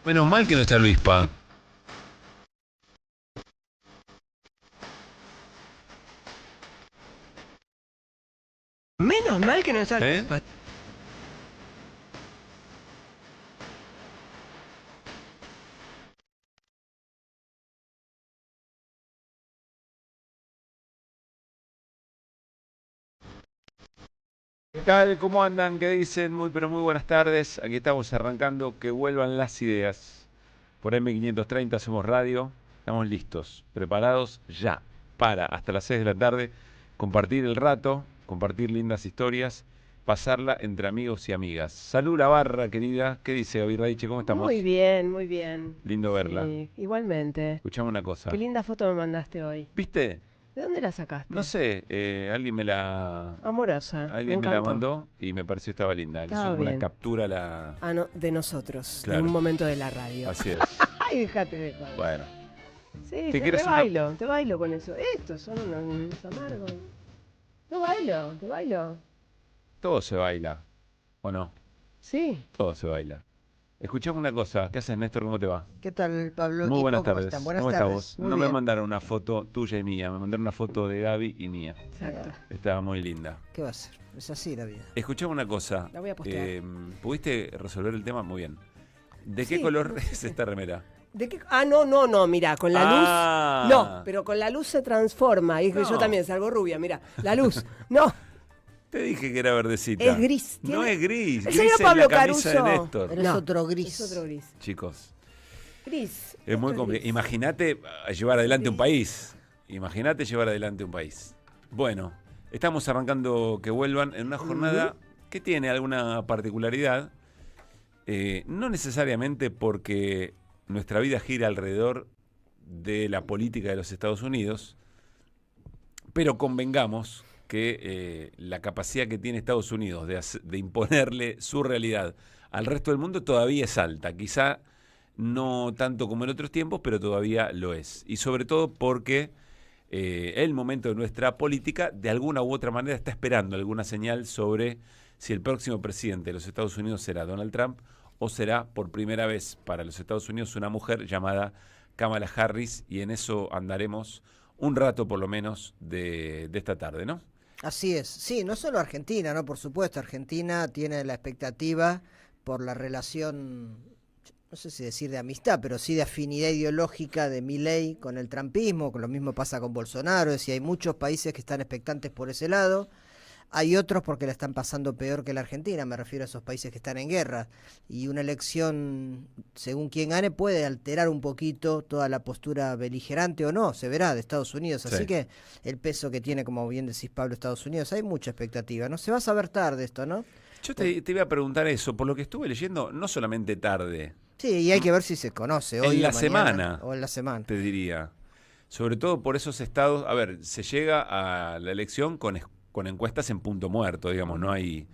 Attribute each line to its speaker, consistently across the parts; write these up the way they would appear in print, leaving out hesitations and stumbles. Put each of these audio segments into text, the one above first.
Speaker 1: Menos mal que no está Luis Pa.
Speaker 2: Menos mal que no está.
Speaker 1: ¿Eh? ¿Qué tal? ¿Cómo andan? ¿Qué dicen? Pero muy buenas tardes. Aquí estamos arrancando. Que vuelvan las ideas. Por M530 hacemos radio. Estamos listos, preparados ya para hasta las 6 de la tarde compartir el rato, compartir lindas historias, pasarla entre amigos y amigas. Salud la barra, querida. ¿Qué dice Gaby Raiche? ¿Cómo
Speaker 2: Muy
Speaker 1: estamos?
Speaker 2: bien, muy bien.
Speaker 1: Lindo verla.
Speaker 2: Sí, igualmente.
Speaker 1: Escuchame una
Speaker 2: Qué
Speaker 1: cosa.
Speaker 2: linda foto me mandaste hoy.
Speaker 1: ¿Viste?
Speaker 2: ¿De dónde la
Speaker 1: No
Speaker 2: sacaste?
Speaker 1: sé,
Speaker 2: Amorosa, me
Speaker 1: alguien me la
Speaker 2: encantó.
Speaker 1: mandó y me pareció que estaba linda. Le hizo
Speaker 2: Estaba
Speaker 1: como una
Speaker 2: bien.
Speaker 1: captura a la...
Speaker 2: Ah, no, de nosotros, de un
Speaker 1: Claro,
Speaker 2: momento de la radio.
Speaker 1: así es.
Speaker 2: Ay, déjate de joder.
Speaker 1: Bueno,
Speaker 2: Sí,
Speaker 1: ¿te quieres una...?
Speaker 2: te bailo con eso. Estos son unos amargos. Te bailo.
Speaker 1: Todo se baila, ¿o no?
Speaker 2: Sí.
Speaker 1: Todo se baila. Escuchame una cosa. ¿Qué haces, Néstor? ¿Cómo te va?
Speaker 3: ¿Qué tal, Pablo?
Speaker 1: Muy
Speaker 3: ¿Y
Speaker 1: buenas
Speaker 3: cómo están?
Speaker 1: tardes.
Speaker 3: Buenas
Speaker 1: ¿Cómo estás
Speaker 3: tardes.
Speaker 1: vos?
Speaker 3: Muy
Speaker 1: No me
Speaker 3: bien.
Speaker 1: mandaron una foto tuya y mía, me mandaron una foto de Gaby y mía.
Speaker 2: Exacto.
Speaker 1: Estaba muy linda.
Speaker 3: ¿Qué va a ser? Es así la vida.
Speaker 1: Escuchame una cosa.
Speaker 2: La voy a postear.
Speaker 1: ¿Pudiste resolver el tema? Muy bien. ¿De qué
Speaker 2: Sí,
Speaker 1: color
Speaker 2: lo
Speaker 1: es esta remera?
Speaker 2: ¿De qué? Ah, no, mira, con la
Speaker 1: Ah.
Speaker 2: luz. No, pero con la luz se transforma. Y
Speaker 1: No.
Speaker 2: yo también salgo rubia, mira. La luz. No,
Speaker 1: Te dije que era verdecita.
Speaker 2: es gris.
Speaker 1: No
Speaker 2: tiene-
Speaker 1: es gris.
Speaker 2: El
Speaker 1: Gris
Speaker 2: señor
Speaker 1: es
Speaker 2: Pablo
Speaker 1: la camisa de
Speaker 2: Caruso.
Speaker 1: Néstor.
Speaker 3: Pero es otro gris.
Speaker 2: Es otro gris.
Speaker 1: Chicos,
Speaker 2: Gris.
Speaker 1: es muy
Speaker 2: esto
Speaker 1: complicado.
Speaker 2: gris.
Speaker 1: Imagínate llevar adelante un
Speaker 2: Gris.
Speaker 1: país. Imagínate llevar adelante un país. Bueno, estamos arrancando que vuelvan en una jornada que tiene alguna particularidad. No necesariamente porque nuestra vida gira alrededor de la política de los Estados Unidos, pero convengamos que la capacidad que tiene Estados Unidos de imponerle su realidad al resto del mundo todavía es alta. Quizá no tanto como en otros tiempos, pero todavía lo es. Y sobre todo porque el momento de nuestra política, de alguna u otra manera, está esperando alguna señal sobre si el próximo presidente de los Estados Unidos será Donald Trump o será por primera vez para los Estados Unidos una mujer llamada Kamala Harris, y en eso andaremos un rato por lo menos de esta tarde, ¿no?
Speaker 3: Así es. Sí, no solo Argentina, ¿no? Por supuesto, Argentina tiene la expectativa por la relación, no sé si decir de amistad, pero sí de afinidad ideológica de Milei con el trumpismo, que lo mismo pasa con Bolsonaro, es decir, hay muchos países que están expectantes por ese lado. Hay otros porque la están pasando peor que la Argentina, me refiero a esos países que están en guerra. Y una elección, según quien gane, puede alterar un poquito toda la postura beligerante o no, se verá, de Estados Unidos. Así
Speaker 1: Sí.
Speaker 3: que el peso que tiene, como bien decís, Pablo, Estados Unidos, hay mucha expectativa, ¿no? Se va a saber tarde esto, ¿no?
Speaker 1: Yo te iba a preguntar eso, por lo que estuve leyendo, no solamente tarde,
Speaker 3: Sí, y hay que ver si se conoce hoy
Speaker 1: en la
Speaker 3: o mañana,
Speaker 1: semana,
Speaker 3: o en la semana.
Speaker 1: te diría. Sobre todo por esos estados, a ver, se llega a la elección con encuestas en punto muerto, digamos, no hay...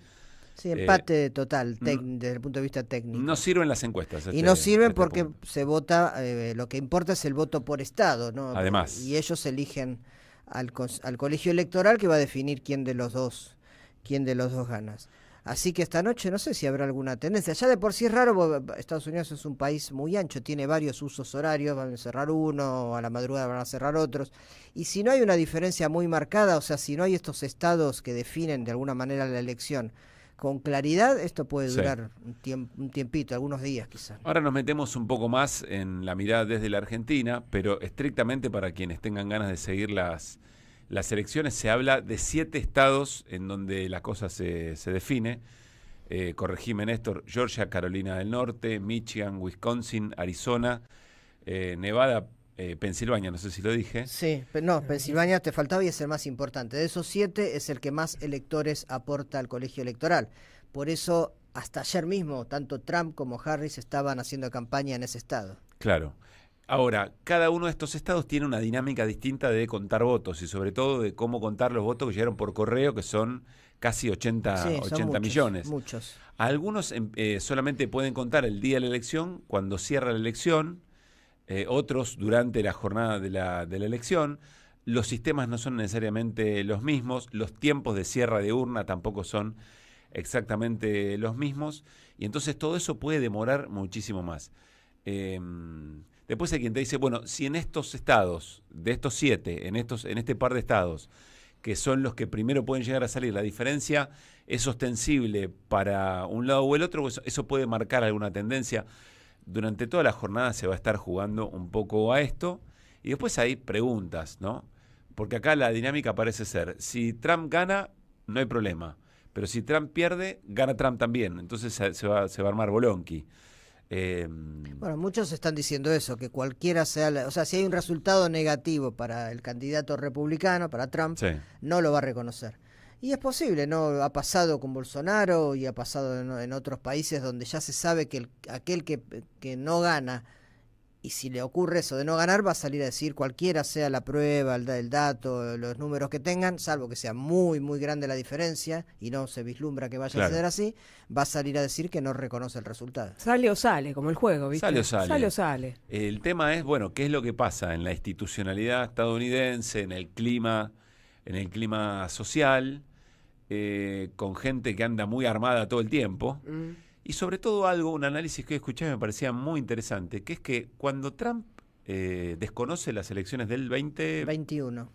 Speaker 3: Sí,
Speaker 1: eh,
Speaker 3: empate total,
Speaker 1: n-
Speaker 3: desde el punto de vista técnico.
Speaker 1: no sirven las encuestas.
Speaker 3: Y no sirven
Speaker 1: este
Speaker 3: porque
Speaker 1: punto.
Speaker 3: se vota, lo que importa es el voto por estado, ¿no?
Speaker 1: Además.
Speaker 3: Y ellos eligen al colegio electoral que va a definir quién de los dos ganas. Así que esta noche no sé si habrá alguna tendencia. Ya de por sí es raro, porque Estados Unidos es un país muy ancho, tiene varios usos horarios, van a cerrar uno, a la madrugada van a cerrar otros. Y si no hay una diferencia muy marcada, o sea, si no hay estos estados que definen de alguna manera la elección con claridad, esto puede
Speaker 1: Sí.
Speaker 3: durar un tiempito, algunos días quizás.
Speaker 1: Ahora nos metemos un poco más en la mirada desde la Argentina, pero estrictamente para quienes tengan ganas de seguir las elecciones, se habla de 7 estados en donde la cosa se define. Corregime, Néstor: Georgia, Carolina del Norte, Michigan, Wisconsin, Arizona, Nevada, Pensilvania, no sé si lo dije.
Speaker 3: Sí, pero no, Pensilvania te faltaba y es el más importante. De esos 7 es el que más electores aporta al colegio electoral. Por eso, hasta ayer mismo, tanto Trump como Harris estaban haciendo campaña en ese estado.
Speaker 1: Claro. Ahora, cada uno de estos estados tiene una dinámica distinta de contar votos y sobre todo de cómo contar los votos que llegaron por correo, que son casi 80,
Speaker 3: Sí, son
Speaker 1: 80
Speaker 3: muchos,
Speaker 1: millones.
Speaker 3: muchos.
Speaker 1: Algunos solamente pueden contar el día de la elección, cuando cierra la elección, otros durante la jornada de la elección. Los sistemas no son necesariamente los mismos, los tiempos de cierre de urna tampoco son exactamente los mismos, y entonces todo eso puede demorar muchísimo más. Después hay quien te dice, bueno, si en estos estados, de estos 7, en este par de estados, que son los que primero pueden llegar a salir, la diferencia es ostensible para un lado o el otro, eso puede marcar alguna tendencia. Durante toda la jornada se va a estar jugando un poco a esto, y después hay preguntas, ¿no? Porque acá la dinámica parece ser, si Trump gana, no hay problema, pero si Trump pierde, gana Trump también, entonces se va a armar bolonqui.
Speaker 3: Bueno, muchos están diciendo eso, que cualquiera sea, o sea, si hay un resultado negativo para el candidato republicano, para Trump,
Speaker 1: Sí.
Speaker 3: no lo va a reconocer. Y es posible, ¿no? Ha pasado con Bolsonaro y ha pasado en otros países donde ya se sabe que aquel que no gana, y si le ocurre eso de no ganar, va a salir a decir cualquiera sea la prueba, el dato, los números que tengan, salvo que sea muy, muy grande la diferencia y no se vislumbra que vaya a ser así, va a salir a decir que no reconoce el resultado.
Speaker 4: Sale o sale, como el juego, ¿viste?
Speaker 1: Sale o sale.
Speaker 4: Sale o sale.
Speaker 1: El tema es, bueno, ¿qué es lo que pasa en la institucionalidad estadounidense, en el clima social, con gente que anda muy armada todo el tiempo? Y sobre todo un análisis que escuché me parecía muy interesante, que es que cuando Trump desconoce las elecciones del
Speaker 3: 21.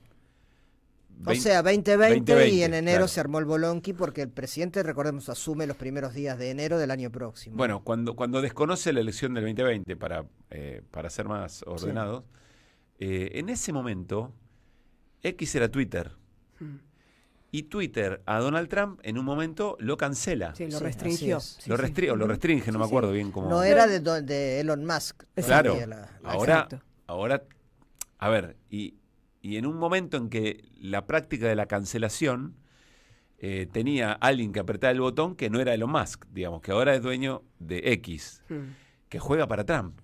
Speaker 3: O sea, 2020 y en enero
Speaker 1: claro.
Speaker 3: se armó el bolonqui porque el presidente, recordemos, asume los primeros días de enero del año próximo.
Speaker 1: Bueno, cuando desconoce la elección del 2020, para ser más ordenados, en ese momento, X era Twitter. Y Twitter a Donald Trump en un momento lo cancela.
Speaker 4: Sí, lo restringió.
Speaker 3: Sí,
Speaker 1: Lo restringe, no me acuerdo bien cómo.
Speaker 3: No era de Elon Musk.
Speaker 1: Claro. Ahora,
Speaker 4: Exacto.
Speaker 1: a ver, y en un momento en que la práctica de la cancelación tenía alguien que apretaba el botón que no era Elon Musk, digamos, que ahora es dueño de X, que juega para Trump.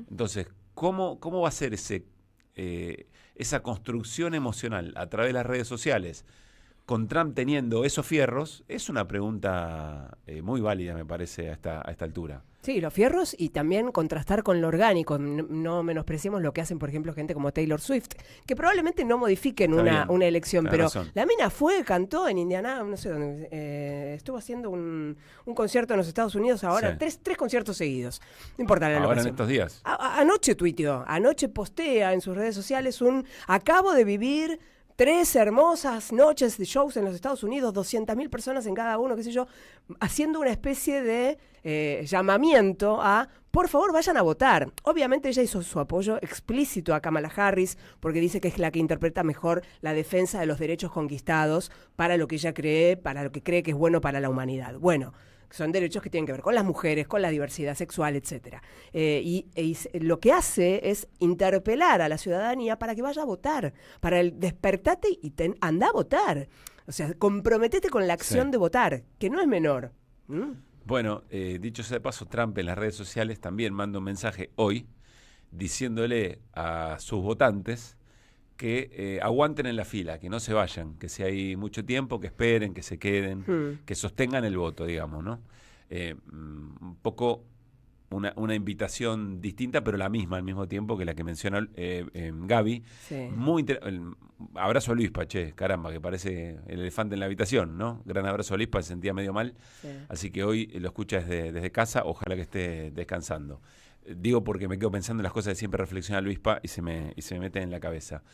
Speaker 1: Entonces, ¿cómo va a ser esa construcción emocional a través de las redes sociales con Trump teniendo esos fierros? Es una pregunta muy válida, me parece, a esta altura.
Speaker 4: Sí, los fierros y también contrastar con lo orgánico. No menospreciemos lo que hacen, por ejemplo, gente como Taylor Swift, que probablemente no modifiquen una elección, pero
Speaker 1: razón.
Speaker 4: la mina cantó en Indiana, no sé dónde, estuvo haciendo un concierto en los Estados Unidos ahora,
Speaker 1: Sí.
Speaker 4: tres conciertos seguidos. No importa la
Speaker 1: Ahora en
Speaker 4: locación.
Speaker 1: estos días.
Speaker 4: Anoche tuiteó, anoche postea en sus redes sociales acabo de vivir 3 hermosas noches de shows en los Estados Unidos, 200.000 personas en cada uno, qué sé yo, haciendo una especie de llamamiento a, por favor, vayan a votar. Obviamente ella hizo su apoyo explícito a Kamala Harris, porque dice que es la que interpreta mejor la defensa de los derechos conquistados para lo que ella cree, para lo que cree que es bueno para la humanidad. Bueno, son derechos que tienen que ver con las mujeres, con la diversidad sexual, etcétera. Y lo que hace es interpelar a la ciudadanía para que vaya a votar, para el despertate y anda a votar. O sea, comprometete con la acción de votar, que no es menor.
Speaker 1: Bueno, dicho sea de paso, Trump en las redes sociales también manda un mensaje hoy diciéndole a sus votantes que aguanten en la fila, que no se vayan, que si hay mucho tiempo, que esperen, que se queden, que sostengan el voto, digamos, ¿no? Un poco una invitación distinta, pero la misma al mismo tiempo que la que menciona Gaby.
Speaker 4: Sí.
Speaker 1: Abrazo a Luispa, caramba, que parece el elefante en la habitación, ¿no? Gran abrazo a Luispa, se sentía medio mal, así que hoy lo escucha desde casa, ojalá que esté descansando. Digo porque me quedo pensando en las cosas que siempre reflexiona Luispa y se me meten en la cabeza.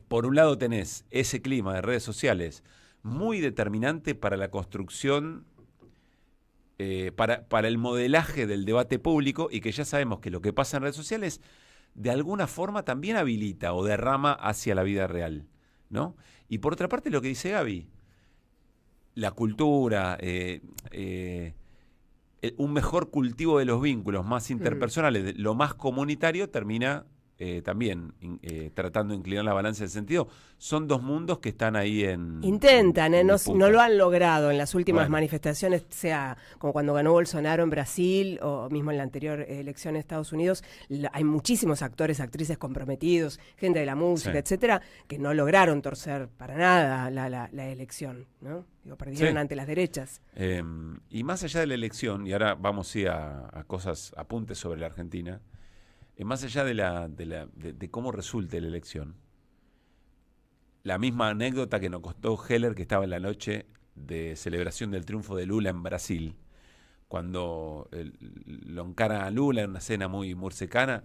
Speaker 1: Por un lado tenés ese clima de redes sociales muy determinante para la construcción, para el modelaje del debate público, y que ya sabemos que lo que pasa en redes sociales de alguna forma también habilita o derrama hacia la vida real, ¿no? Y por otra parte lo que dice Gaby, la cultura, un mejor cultivo de los vínculos más interpersonales, lo más comunitario, termina también tratando de inclinar la balanza en ese sentido. Son dos mundos que están ahí
Speaker 4: Intentan,
Speaker 1: en
Speaker 4: no
Speaker 1: disputa.
Speaker 4: lo han logrado en las últimas
Speaker 1: Bueno.
Speaker 4: manifestaciones, sea como cuando ganó Bolsonaro en Brasil o mismo en la anterior elección en Estados Unidos. Hay muchísimos actores, actrices comprometidos, gente de la música, etcétera, que no lograron torcer para nada la elección, ¿no? Digo, perdieron ante las derechas.
Speaker 1: Y más allá de la elección, y ahora vamos a cosas, apuntes sobre la Argentina, más allá de cómo resulte la elección, la misma anécdota que nos contó Heller, que estaba en la noche de celebración del triunfo de Lula en Brasil, cuando lo encara a Lula en una cena muy cercana,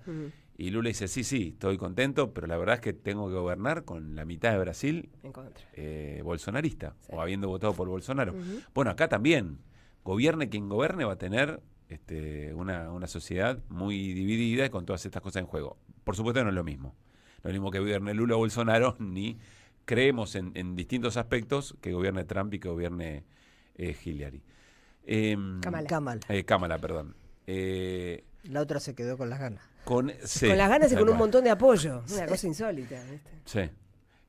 Speaker 1: y Lula dice, sí, estoy contento, pero la verdad es que tengo que gobernar con la mitad de Brasil
Speaker 4: En contra.
Speaker 1: bolsonarista,
Speaker 4: Sí.
Speaker 1: o habiendo votado por Bolsonaro.
Speaker 4: Ujú.
Speaker 1: Bueno, acá también, gobierne quien gobierne, va a tener una sociedad muy dividida y con todas estas cosas en juego. Por supuesto no es lo mismo. No es lo mismo que gobierne Lula o Bolsonaro, ni creemos en distintos aspectos que gobierne Trump y que gobierne Hillary.
Speaker 4: Kamala.
Speaker 1: Kamala, perdón.
Speaker 3: La otra se quedó con las ganas.
Speaker 1: Sí,
Speaker 4: Con las ganas y
Speaker 1: tal
Speaker 4: con un
Speaker 1: cual.
Speaker 4: montón de apoyo. Una cosa insólita, ¿viste?
Speaker 1: Sí.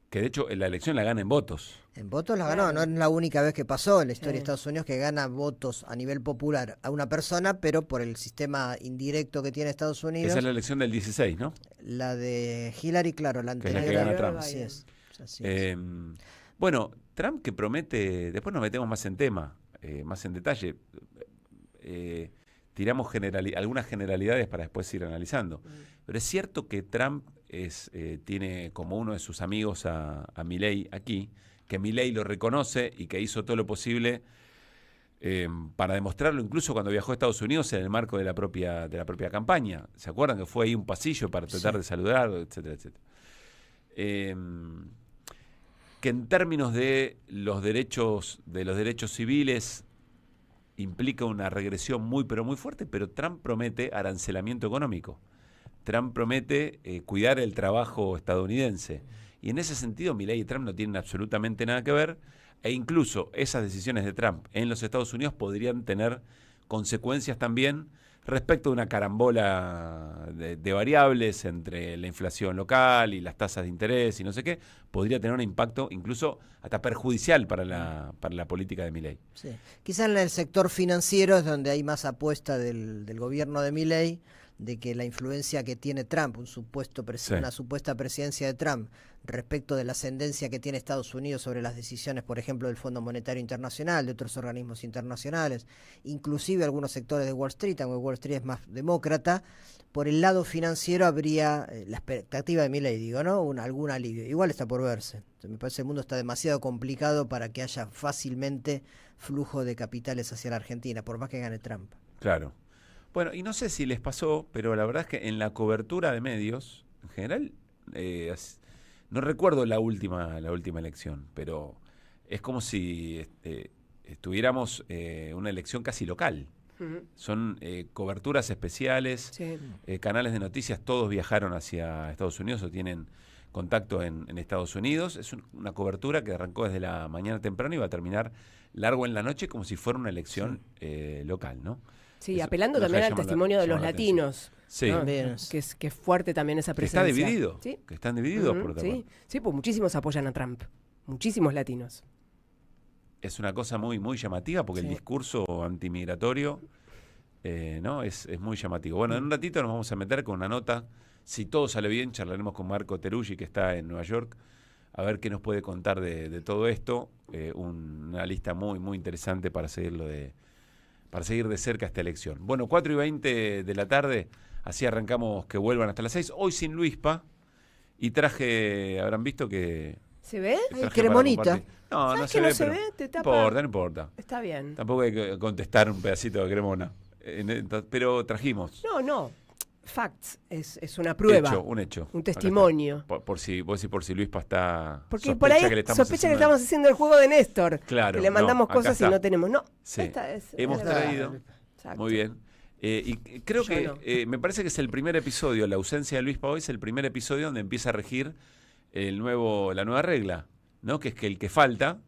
Speaker 1: Que de hecho la elección la gana en votos.
Speaker 3: En votos la
Speaker 4: Claro.
Speaker 3: ganó, no es la única vez que pasó en la historia
Speaker 4: Sí.
Speaker 3: de Estados Unidos que gana votos a nivel popular a una persona, pero por el sistema indirecto que tiene Estados Unidos.
Speaker 1: Esa es la elección del 16, ¿no?
Speaker 3: La de Hillary, claro, la
Speaker 1: Que es la
Speaker 3: anterior.
Speaker 1: que gana Trump.
Speaker 3: Así es. Así es.
Speaker 1: Bueno, Trump que promete, después nos metemos más en tema, más en detalle, tiramos algunas generalidades para después ir analizando. Pero es cierto que Trump tiene como uno de sus amigos a Milei aquí, que Milei lo reconoce y que hizo todo lo posible para demostrarlo, incluso cuando viajó a Estados Unidos en el marco de la propia campaña. ¿Se acuerdan que fue ahí un pasillo para tratar de saludar, etcétera, etcétera? Que en términos de los derechos civiles implica una regresión muy pero muy fuerte, pero Trump promete arancelamiento económico. Trump promete cuidar el trabajo estadounidense. Y en ese sentido, Milei y Trump no tienen absolutamente nada que ver, e incluso esas decisiones de Trump en los Estados Unidos podrían tener consecuencias también respecto de una carambola de variables entre la inflación local y las tasas de interés y no sé qué, podría tener un impacto incluso hasta perjudicial para la política de Milei.
Speaker 3: Sí. Quizás en el sector financiero es donde hay más apuesta del gobierno de Milei de que la influencia que tiene Trump, una supuesta presidencia de Trump respecto de la ascendencia que tiene Estados Unidos sobre las decisiones, por ejemplo, del Fondo Monetario Internacional, de otros organismos internacionales, inclusive algunos sectores de Wall Street, aunque Wall Street es más demócrata, por el lado financiero habría la expectativa de Milei, digo, ¿no? Algún alivio. Igual está por verse. Me parece que el mundo está demasiado complicado para que haya fácilmente flujo de capitales hacia la Argentina, por más que gane Trump.
Speaker 1: Claro. Bueno, y no sé si les pasó, pero la verdad es que en la cobertura de medios, en general, no recuerdo la última elección, pero es como si estuviéramos una elección casi local.
Speaker 4: Ujú.
Speaker 1: Son coberturas especiales,
Speaker 4: Sí.
Speaker 1: canales de noticias, todos viajaron hacia Estados Unidos o tienen contacto en Estados Unidos. Es una cobertura que arrancó desde la mañana temprano y va a terminar largo en la noche como si fuera una elección local, ¿no?
Speaker 4: Sí,
Speaker 1: Eso
Speaker 4: apelando
Speaker 1: nos
Speaker 4: también al
Speaker 1: llama
Speaker 4: testimonio de
Speaker 1: llama
Speaker 4: los
Speaker 1: la atención.
Speaker 4: latinos.
Speaker 1: Sí,
Speaker 4: ¿no?
Speaker 3: Bien.
Speaker 4: Que es fuerte también esa
Speaker 1: que está
Speaker 4: presencia.
Speaker 1: dividido,
Speaker 4: ¿Sí?
Speaker 1: que están divididos
Speaker 4: Ujú,
Speaker 1: por otra
Speaker 4: sí.
Speaker 1: parte.
Speaker 4: Sí, pues muchísimos apoyan a Trump. Muchísimos latinos.
Speaker 1: Es una cosa muy, muy llamativa porque el
Speaker 4: Sí.
Speaker 1: discurso antimigratorio ¿no? es muy llamativo. Bueno, en un ratito nos vamos a meter con una nota. Si todo sale bien, charlaremos con Marco Teruggi, que está en Nueva York, a ver qué nos puede contar de todo esto. Una lista muy, muy interesante para seguir de cerca esta elección. Bueno, 4:20 de la tarde, así arrancamos que vuelvan hasta las 6. Hoy sin Luispa. Y traje, habrán visto que...
Speaker 4: ¿Se ve?
Speaker 1: que
Speaker 3: Ay,
Speaker 1: traje
Speaker 3: cremonita.
Speaker 1: para compartir. No,
Speaker 4: ¿Sabes
Speaker 1: no
Speaker 4: que
Speaker 1: se
Speaker 4: no
Speaker 1: ve,
Speaker 4: se
Speaker 1: pero
Speaker 4: ve? Te tapa.
Speaker 1: no importa.
Speaker 4: Está bien.
Speaker 1: Tampoco hay que contestar un pedacito de cremona. Pero trajimos.
Speaker 4: No. Facts. Es una prueba.
Speaker 1: Un hecho.
Speaker 4: Un
Speaker 1: Acá
Speaker 4: testimonio.
Speaker 1: está. Por si Luispa está.
Speaker 4: Porque por ahí sospecha que estamos haciendo el juego de Néstor.
Speaker 1: Claro,
Speaker 4: Que le
Speaker 1: no,
Speaker 4: mandamos
Speaker 1: acá
Speaker 4: cosas
Speaker 1: está.
Speaker 4: y no tenemos. No.
Speaker 1: Sí.
Speaker 4: Esta es
Speaker 1: Hemos
Speaker 4: verdad.
Speaker 1: traído.
Speaker 4: Exacto.
Speaker 1: Muy bien. Y creo
Speaker 4: Yo
Speaker 1: que
Speaker 4: no.
Speaker 1: me parece que es el primer episodio, la ausencia de Luispa hoy es el primer episodio donde empieza a regir la nueva regla, ¿no? Que es que el que falta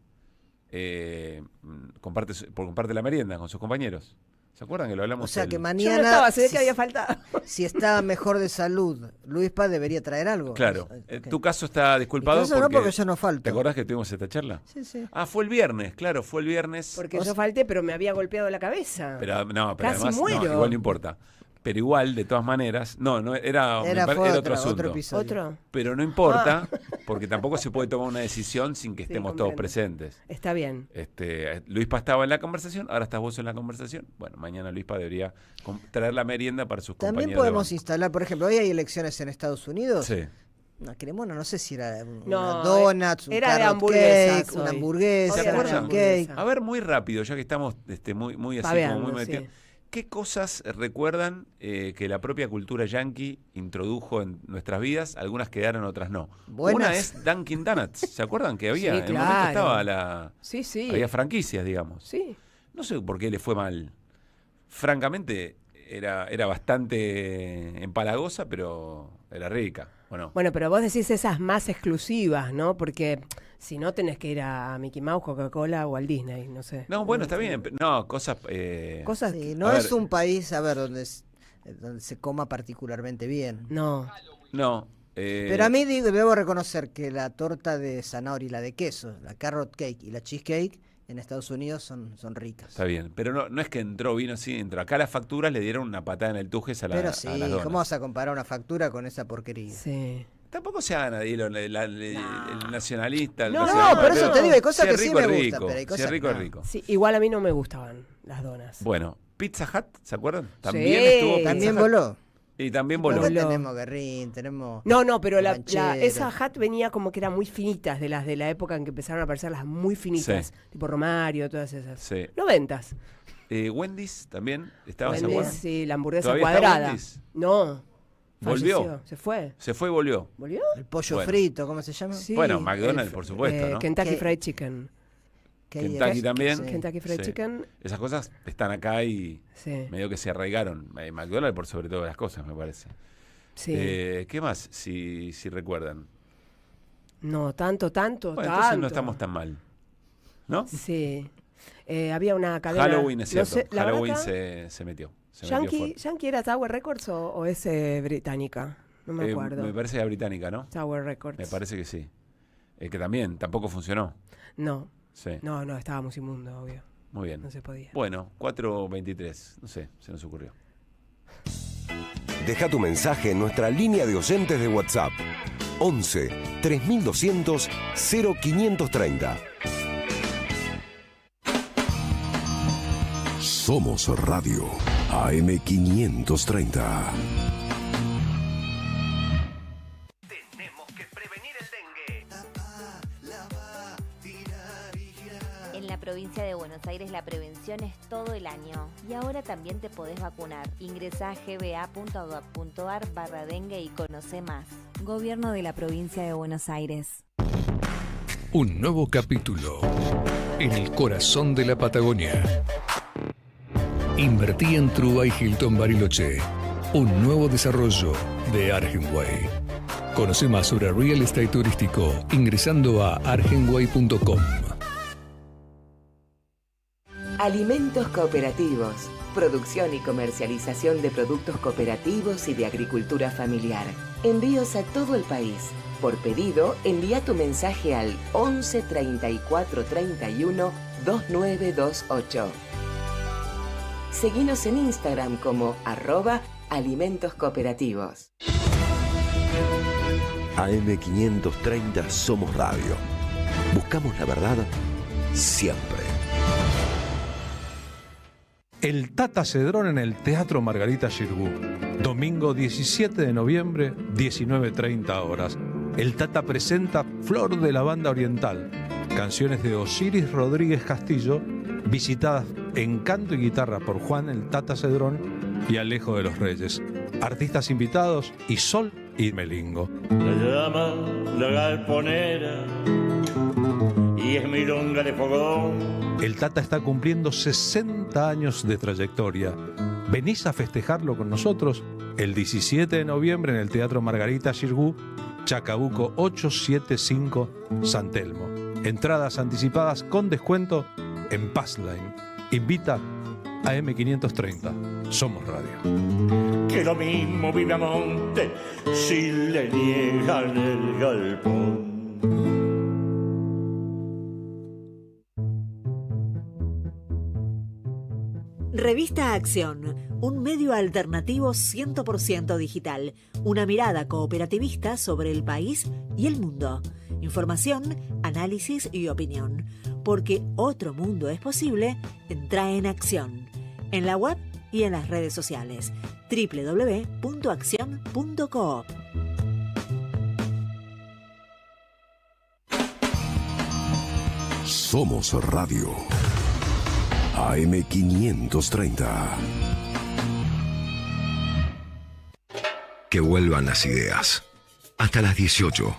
Speaker 1: comparte la merienda con sus compañeros. ¿Se acuerdan que lo hablamos?
Speaker 3: O sea que
Speaker 4: Yo no
Speaker 3: mañana,
Speaker 4: estaba, se ve que había faltado.
Speaker 3: si está mejor de salud, Luispa debería traer algo.
Speaker 1: Claro.
Speaker 3: Ok.
Speaker 1: Tu caso está disculpado.
Speaker 3: Mi caso no, porque yo no falto.
Speaker 1: ¿Te acordás que tuvimos esta charla?
Speaker 3: Sí, sí.
Speaker 1: Ah, fue el viernes, claro, fue el viernes.
Speaker 4: Porque yo falté, pero me había golpeado la cabeza.
Speaker 1: Pero
Speaker 4: Casi
Speaker 1: además,
Speaker 4: muero.
Speaker 1: igual no importa. Pero igual, de todas maneras, era
Speaker 3: Fue
Speaker 1: otro asunto.
Speaker 3: otro episodio.
Speaker 4: ¿Otro?
Speaker 1: Pero no importa, porque tampoco se puede tomar una decisión sin que
Speaker 4: Sí,
Speaker 1: estemos todos
Speaker 4: comprendo.
Speaker 1: presentes.
Speaker 4: Está bien.
Speaker 1: Luispa estaba en la conversación, ahora estás vos en la conversación. Bueno, mañana Luispa debería traer la merienda para sus
Speaker 3: También
Speaker 1: compañeros.
Speaker 3: podemos instalar, por ejemplo, hoy hay elecciones en Estados Unidos.
Speaker 1: Sí.
Speaker 3: Una cremona, no sé si era una
Speaker 4: No,
Speaker 3: donut, un
Speaker 4: era de
Speaker 3: carrot
Speaker 4: hamburguesas
Speaker 3: cake, una
Speaker 4: hoy.
Speaker 3: hamburguesa,
Speaker 4: Hoy
Speaker 1: era
Speaker 3: un
Speaker 1: de
Speaker 3: cake.
Speaker 4: hamburguesa.
Speaker 1: A ver, muy rápido, ya que estamos muy así
Speaker 4: Babeando,
Speaker 1: como muy metidos.
Speaker 4: sí.
Speaker 1: ¿Qué cosas recuerdan que la propia cultura yankee introdujo en nuestras vidas? Algunas quedaron, otras no.
Speaker 3: Buenas.
Speaker 1: Una es Dunkin' Donuts. ¿Se acuerdan que había?
Speaker 4: Sí,
Speaker 1: En un momento
Speaker 4: claro.
Speaker 1: estaba
Speaker 4: Sí.
Speaker 1: había franquicias, digamos.
Speaker 4: Sí.
Speaker 1: No sé por qué le fue mal. Francamente, era bastante empalagosa, pero era rica, ¿o no?
Speaker 4: Bueno, pero vos decís esas más exclusivas, ¿no? Porque si no tenés que ir a Mickey Mouse, Coca-Cola o al Disney, no sé.
Speaker 1: No, bueno, está bien. No, cosas...
Speaker 4: Cosas...
Speaker 3: Sí, no
Speaker 1: A
Speaker 3: es
Speaker 1: ver.
Speaker 3: un país, a ver, donde se coma particularmente bien.
Speaker 4: No.
Speaker 1: No.
Speaker 3: Pero a mí debo reconocer que la torta de zanahoria y la de queso, la carrot cake y la cheesecake en Estados Unidos son ricas.
Speaker 1: Está bien, pero no es que vino así, entró. Acá las facturas le dieron una patada en el tujes a
Speaker 3: Pero sí,
Speaker 1: a las donas.
Speaker 3: ¿cómo vas a comparar una factura con esa porquería?
Speaker 4: Sí.
Speaker 1: Tampoco se haga nadie el nacionalista. El
Speaker 4: No,
Speaker 1: nacionalista,
Speaker 3: por eso
Speaker 1: pero
Speaker 3: te digo, hay cosas
Speaker 1: si
Speaker 3: que
Speaker 1: es
Speaker 3: sí
Speaker 1: rico,
Speaker 3: me
Speaker 1: es
Speaker 3: gustan,
Speaker 1: rico.
Speaker 3: pero hay
Speaker 1: Si
Speaker 3: cosas
Speaker 1: es rico,
Speaker 3: que
Speaker 1: es
Speaker 3: no.
Speaker 1: rico.
Speaker 4: Sí, igual a mí no me gustaban las donas.
Speaker 1: Bueno, Pizza Hut, ¿se acuerdan?
Speaker 4: Sí.
Speaker 1: También estuvo Pizza
Speaker 3: También
Speaker 1: Hut.
Speaker 3: voló.
Speaker 1: Y también
Speaker 3: Pero
Speaker 1: voló.
Speaker 3: acá
Speaker 4: Voló.
Speaker 3: tenemos Guerrín, tenemos...
Speaker 4: No, pero
Speaker 3: Ranchero.
Speaker 4: esa hat venía como que eran muy finitas, de las de la época en que empezaron a aparecer las muy finitas,
Speaker 1: Sí.
Speaker 4: tipo Romario, todas esas.
Speaker 1: Sí.
Speaker 4: 90s.
Speaker 1: Wendy's también, ¿estaba, se
Speaker 4: Wendy's,
Speaker 1: acuerdan?
Speaker 4: sí, la hamburguesa
Speaker 1: ¿Todavía está
Speaker 4: cuadrada.
Speaker 1: Wendy's?
Speaker 4: No.
Speaker 1: ¿Volvió?
Speaker 4: falleció, Se fue.
Speaker 1: Se fue y volvió.
Speaker 4: ¿Volvió?
Speaker 3: El pollo
Speaker 1: Bueno.
Speaker 3: frito, ¿cómo se llama?
Speaker 4: Sí.
Speaker 1: Bueno, McDonald's, por supuesto, ¿no?
Speaker 4: Kentucky
Speaker 3: ¿Qué?
Speaker 4: Fried Chicken.
Speaker 1: Kentucky también.
Speaker 3: Sí.
Speaker 4: Kentucky Fried
Speaker 1: Sí.
Speaker 4: Chicken.
Speaker 1: Esas cosas están acá y
Speaker 4: Sí.
Speaker 1: medio que se arraigaron. McDonald's por sobre todas las cosas, me parece.
Speaker 4: Sí.
Speaker 1: ¿Qué más, si recuerdan?
Speaker 4: No, tanto.
Speaker 1: Bueno, entonces no estamos tan mal. ¿No?
Speaker 4: Sí. Había una cadena.
Speaker 1: Halloween, es
Speaker 4: no
Speaker 1: cierto.
Speaker 4: sé, la
Speaker 1: Halloween
Speaker 4: verdad,
Speaker 1: se metió. Se metió
Speaker 4: Yankee,
Speaker 1: fuerte.
Speaker 4: ¿Yankee era Tower Records o es británica? No me acuerdo.
Speaker 1: Me parece que era británica, ¿no?
Speaker 4: Tower Records.
Speaker 1: Me parece que sí. Que también, tampoco funcionó.
Speaker 4: No,
Speaker 1: Sí.
Speaker 4: no, estábamos inmundos, obvio.
Speaker 1: Muy bien.
Speaker 4: No se podía.
Speaker 1: Bueno, 4:23. No sé, se nos ocurrió.
Speaker 5: Deja tu mensaje en nuestra línea de oyentes de WhatsApp. 11 3200 0530. Somos Radio AM 530.
Speaker 6: Tenemos que prevenir el dengue.
Speaker 7: En la provincia de Buenos Aires la prevención es todo el año y ahora también te podés vacunar. Ingresá a gba.gov.ar/dengue y conoce más. Gobierno de la provincia de Buenos Aires.
Speaker 8: Un nuevo capítulo en el corazón de la Patagonia. Invertí en Trúa y Hilton Bariloche. Un nuevo desarrollo de Argenway. Conoce más sobre real estate turístico ingresando a argenway.com.
Speaker 9: Alimentos cooperativos. Producción y comercialización de productos cooperativos y de agricultura familiar. Envíos a todo el país. Por pedido, envía tu mensaje al 11 34 31 2928. Seguinos en Instagram como @alimentos cooperativos.
Speaker 5: AM 530 Somos Radio. Buscamos la verdad siempre.
Speaker 10: El Tata Cedrón en el Teatro Margarita Xirgu. Domingo 17 de noviembre, 19:30 horas. El Tata presenta Flor de la Banda Oriental. Canciones de Osiris Rodríguez Castillo, visitadas en canto y guitarra por Juan el Tata Cedrón y Alejo de los Reyes. Artistas invitados: Isol y Melingo.
Speaker 11: La llama la galponera y es milonga de fogón.
Speaker 10: El Tata está cumpliendo 60 años de trayectoria. ¿Venís a festejarlo con nosotros? El 17 de noviembre en el Teatro Margarita Xirgu, Chacabuco 875, San Telmo. Entradas anticipadas con descuento en Passline. Invita a M530. Somos Radio.
Speaker 11: Que lo mismo vive a monte si le niegan el galpón.
Speaker 12: Revista Acción, un medio alternativo 100% digital, una mirada cooperativista sobre el país y el mundo. Información, análisis y opinión. Porque otro mundo es posible, entra en Acción. En la web y en las redes sociales. www.accion.coop.
Speaker 5: Somos Radio. AM530. Que vuelvan las ideas. Hasta las 18.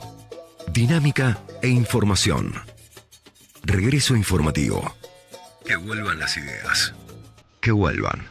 Speaker 5: Dinámica e información. Regreso informativo. Que vuelvan las ideas. Que vuelvan.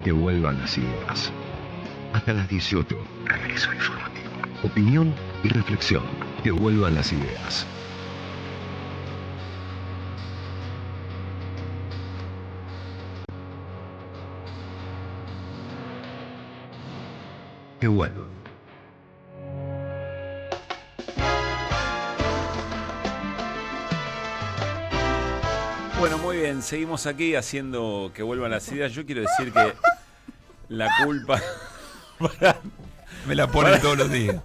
Speaker 5: Que vuelvan las ideas. Hasta las 18. Regreso informativo. Opinión y reflexión. Que vuelvan las ideas. Que vuelvan.
Speaker 1: Bueno, muy bien, seguimos aquí haciendo que vuelvan las ideas. Yo quiero decir que la culpa...
Speaker 13: Me la ponen todos los días.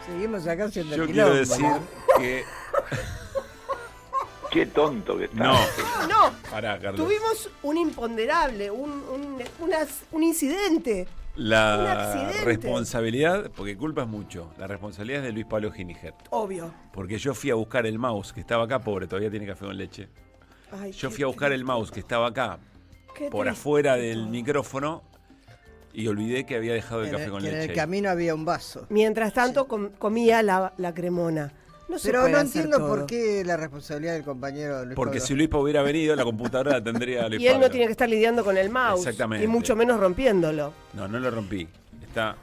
Speaker 3: Seguimos acá haciendo
Speaker 1: Yo
Speaker 3: quilombo,
Speaker 1: quiero decir
Speaker 3: ¿no?
Speaker 1: que...
Speaker 14: Qué tonto que está.
Speaker 1: No.
Speaker 4: No.
Speaker 1: Pará, Carlos.
Speaker 4: Tuvimos un imponderable, un incidente.
Speaker 1: La
Speaker 4: accidente.
Speaker 1: responsabilidad, porque culpa es mucho, la responsabilidad es de Luis Pablo Giniger.
Speaker 4: Obvio.
Speaker 1: Porque yo fui a buscar el mouse que estaba acá, pobre, todavía tiene café con leche.
Speaker 4: Ay,
Speaker 1: Yo
Speaker 4: qué
Speaker 1: fui a buscar el
Speaker 4: triste.
Speaker 1: mouse que estaba acá,
Speaker 4: Qué
Speaker 1: por
Speaker 4: triste.
Speaker 1: afuera del micrófono, y olvidé que había dejado el café con
Speaker 3: que en
Speaker 1: leche.
Speaker 3: el camino había un vaso.
Speaker 4: Mientras tanto comía la cremona. No se
Speaker 3: Pero
Speaker 4: puede
Speaker 3: no
Speaker 4: hacer
Speaker 3: entiendo
Speaker 4: todo.
Speaker 3: por qué la responsabilidad del compañero Luis
Speaker 1: Porque
Speaker 3: Pablo.
Speaker 1: si Luis Pablo hubiera venido, la computadora la tendría Luis
Speaker 4: Y él no
Speaker 1: Pablo.
Speaker 4: tiene que estar lidiando con el mouse.
Speaker 1: Exactamente.
Speaker 4: Y mucho menos rompiéndolo.
Speaker 1: No, no lo rompí. Está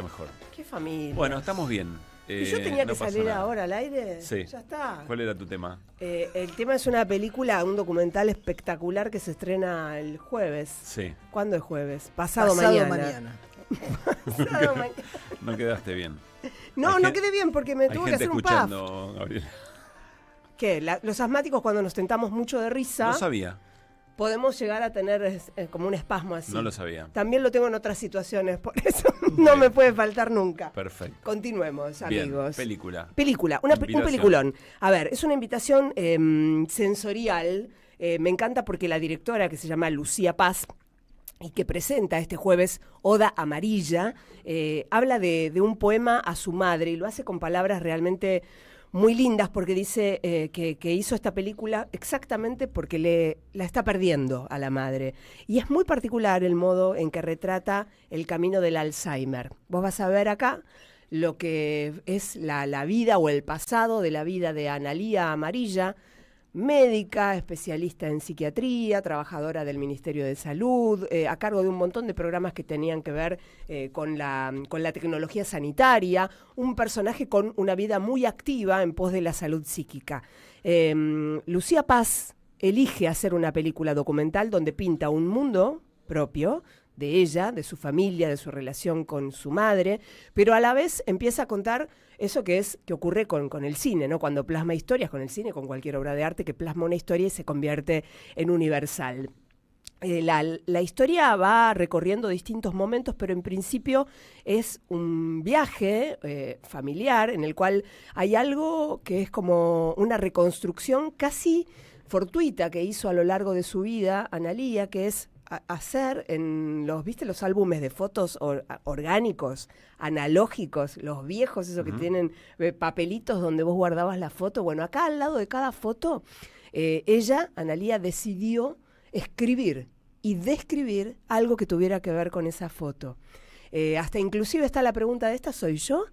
Speaker 1: mejor.
Speaker 4: Qué familia.
Speaker 1: Bueno, estamos bien.
Speaker 4: ¿Y yo tenía
Speaker 1: no
Speaker 4: que
Speaker 1: pasa
Speaker 4: salir
Speaker 1: nada.
Speaker 4: ahora al aire?
Speaker 1: Sí.
Speaker 4: Ya está.
Speaker 1: ¿Cuál era tu tema?
Speaker 4: El tema es una película, un documental espectacular que se estrena el jueves.
Speaker 1: Sí.
Speaker 4: ¿Cuándo es jueves? Pasado
Speaker 3: mañana.
Speaker 4: Pasado mañana.
Speaker 1: No quedaste bien.
Speaker 4: No,
Speaker 1: Hay
Speaker 4: no
Speaker 1: gen-
Speaker 4: quedé bien porque me
Speaker 1: Hay
Speaker 4: tuve que
Speaker 1: gente
Speaker 4: hacer un puff.
Speaker 1: escuchando, Gabriel.
Speaker 4: ¿Qué? Los asmáticos cuando nos tentamos mucho de risa,
Speaker 1: No sabía.
Speaker 4: podemos llegar a tener como un espasmo así.
Speaker 1: No lo sabía.
Speaker 4: También lo tengo en otras situaciones, por eso no me puede faltar nunca.
Speaker 1: Perfecto.
Speaker 4: Continuemos,
Speaker 1: Bien,
Speaker 4: amigos.
Speaker 1: película.
Speaker 4: Película, un
Speaker 1: Invitación.
Speaker 4: peliculón. A ver, es una invitación sensorial. Me encanta porque la directora, que se llama Lucía Paz, y que presenta este jueves Oda Amarilla, habla de un poema a su madre y lo hace con palabras realmente muy lindas porque dice que hizo esta película exactamente porque la está perdiendo a la madre. Y es muy particular el modo en que retrata el camino del Alzheimer. Vos vas a ver acá lo que es la vida o el pasado de la vida de Analía Amarilla, médica, especialista en psiquiatría, trabajadora del Ministerio de Salud, a cargo de un montón de programas que tenían que ver con la tecnología sanitaria, un personaje con una vida muy activa en pos de la salud psíquica. Lucía Paz elige hacer una película documental donde pinta un mundo propio de ella, de su familia, de su relación con su madre, pero a la vez empieza a contar eso que ocurre con el cine, ¿no? Cuando plasma historias con el cine, con cualquier obra de arte que plasma una historia y se convierte en universal. La historia va recorriendo distintos momentos, pero en principio es un viaje familiar en el cual hay algo que es como una reconstrucción casi fortuita que hizo a lo largo de su vida Analía, que es hacer en los álbumes de fotos orgánicos, analógicos, los viejos, esos que tienen papelitos donde vos guardabas la foto. Bueno, acá al lado de cada foto, ella, Analía, decidió escribir y describir algo que tuviera que ver con esa foto. Hasta inclusive está la pregunta de ¿esta soy yo?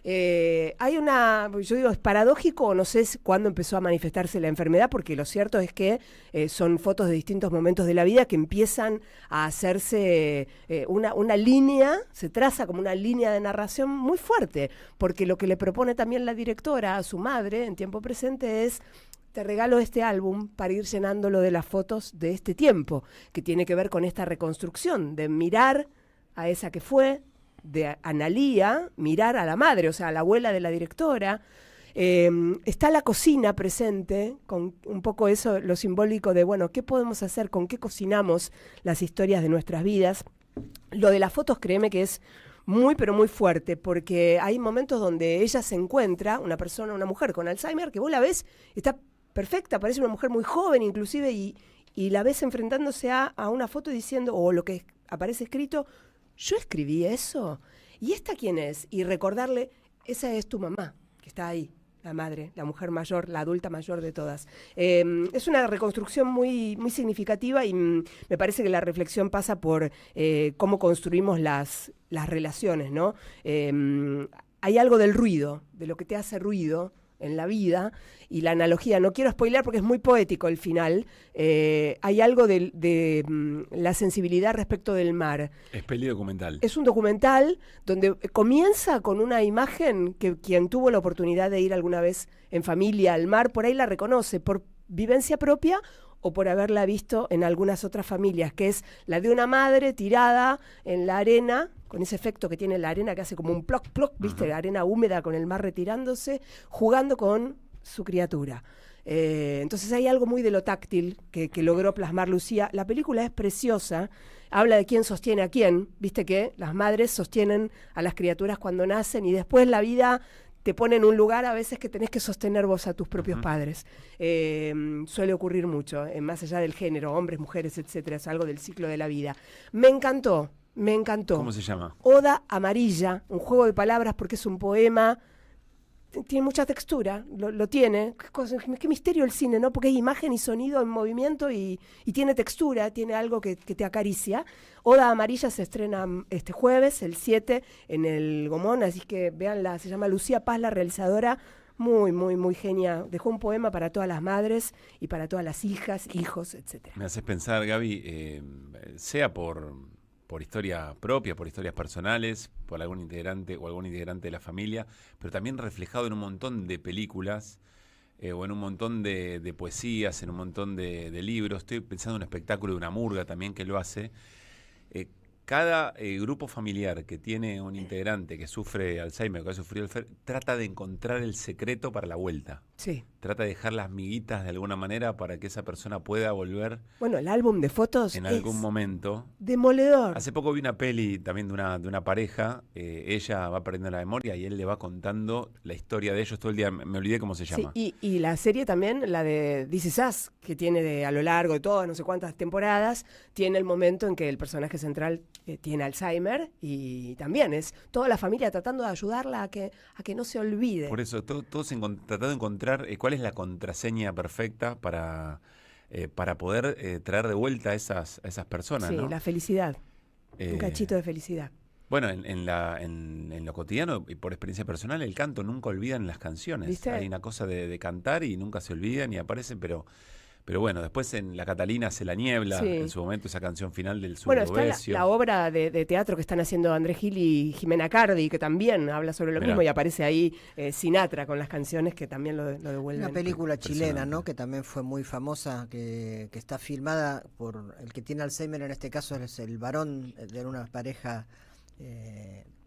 Speaker 4: Yo digo, es paradójico o no sé cuándo empezó a manifestarse la enfermedad, porque lo cierto es que son fotos de distintos momentos de la vida que empiezan a hacerse una línea, se traza como una línea de narración muy fuerte, porque lo que le propone también la directora a su madre en tiempo presente es: te regalo este álbum para ir llenándolo de las fotos de este tiempo, que tiene que ver con esta reconstrucción, de mirar a esa que fue, de Analía, mirar a la madre, o sea, a la abuela de la directora. Está la cocina presente, con un poco eso, lo simbólico de, bueno, ¿qué podemos hacer? ¿Con qué cocinamos las historias de nuestras vidas? Lo de las fotos, créeme que es muy, pero muy fuerte, porque hay momentos donde ella se encuentra, una mujer con Alzheimer, que vos la ves, está perfecta, parece una mujer muy joven inclusive, y la ves enfrentándose a una foto diciendo, o lo que aparece escrito: yo escribí eso, ¿y esta quién es? Y recordarle, esa es tu mamá, que está ahí, la madre, la mujer mayor, la adulta mayor de todas. Es una reconstrucción muy, muy significativa y me parece que la reflexión pasa por cómo construimos las relaciones, ¿no? Hay algo del ruido, de lo que te hace ruido en la vida, y la analogía, no quiero spoilear porque es muy poético el final, hay algo de la sensibilidad respecto del mar.
Speaker 1: Es peli documental.
Speaker 4: Es un documental donde comienza con una imagen que quien tuvo la oportunidad de ir alguna vez en familia al mar, por ahí la reconoce, por vivencia propia o por haberla visto en algunas otras familias, que es la de una madre tirada en la arena, con ese efecto que tiene la arena que hace como un ploc, ploc, ¿viste? La arena húmeda con el mar retirándose, jugando con su criatura. Entonces hay algo muy de lo táctil que logró plasmar Lucía. La película es preciosa, habla de quién sostiene a quién, viste que las madres sostienen a las criaturas cuando nacen y después la vida te pone en un lugar a veces que tenés que sostener vos a tus propios padres. Suele ocurrir mucho, más allá del género, hombres, mujeres, etcétera, es algo del ciclo de la vida. Me encantó Me encantó.
Speaker 1: ¿Cómo se llama?
Speaker 4: Oda Amarilla, un juego de palabras porque es un poema. Tiene mucha textura, lo tiene. Qué misterio el cine, ¿no? Porque hay imagen y sonido en movimiento y tiene textura, tiene algo que te acaricia. Oda Amarilla se estrena este jueves, el 7, en el Gomón, así que véanla, se llama Lucía Paz, la realizadora. Muy, muy, muy genia. Dejó un poema para todas las madres y para todas las hijas, hijos, etc.
Speaker 1: Me haces pensar, Gaby, sea por historia propia, por historias personales, por algún integrante o algún integrante de la familia, pero también reflejado en un montón de películas o en un montón de poesías, en un montón de libros. Estoy pensando en un espectáculo de una murga también que lo hace. Cada grupo familiar que tiene un integrante que sufre Alzheimer o que ha sufrido trata de encontrar el secreto para la vuelta.
Speaker 4: Sí.
Speaker 1: Trata de dejar las miguitas de alguna manera para que esa persona pueda volver.
Speaker 4: Bueno, el álbum de fotos
Speaker 1: en algún momento.
Speaker 4: Demoledor.
Speaker 1: Hace poco vi una peli también de una pareja. Ella va perdiendo la memoria y él le va contando la historia de ellos todo el día. Me olvidé cómo se llama.
Speaker 4: Sí, y la serie también, la de This Is Us, que tiene a lo largo de todas no sé cuántas temporadas, tiene el momento en que el personaje central tiene Alzheimer y también es toda la familia tratando de ayudarla a que no se olvide.
Speaker 1: Por eso, todos tratando de encontrar cuál es la contraseña perfecta para poder traer de vuelta a esas personas,
Speaker 4: sí,
Speaker 1: ¿no?
Speaker 4: La felicidad. Un cachito de felicidad.
Speaker 1: Bueno, en lo cotidiano y por experiencia personal, el canto nunca olvidan las canciones.
Speaker 4: ¿Viste?
Speaker 1: Hay una cosa de cantar y nunca se olvidan y aparecen, pero bueno, después en La Catalina hace la niebla,
Speaker 4: Sí.
Speaker 1: en su momento esa canción final del
Speaker 4: Bueno,
Speaker 1: Zurdo
Speaker 4: está
Speaker 1: Besio.
Speaker 4: la obra de teatro que están haciendo André Gil y Jimena Cardi, que también habla sobre lo
Speaker 1: Mirá.
Speaker 4: mismo y aparece ahí Sinatra con las canciones que también lo devuelven.
Speaker 3: Una película chilena, ¿no? Que también fue muy famosa, que está filmada por el que tiene Alzheimer, en este caso es el varón de una pareja,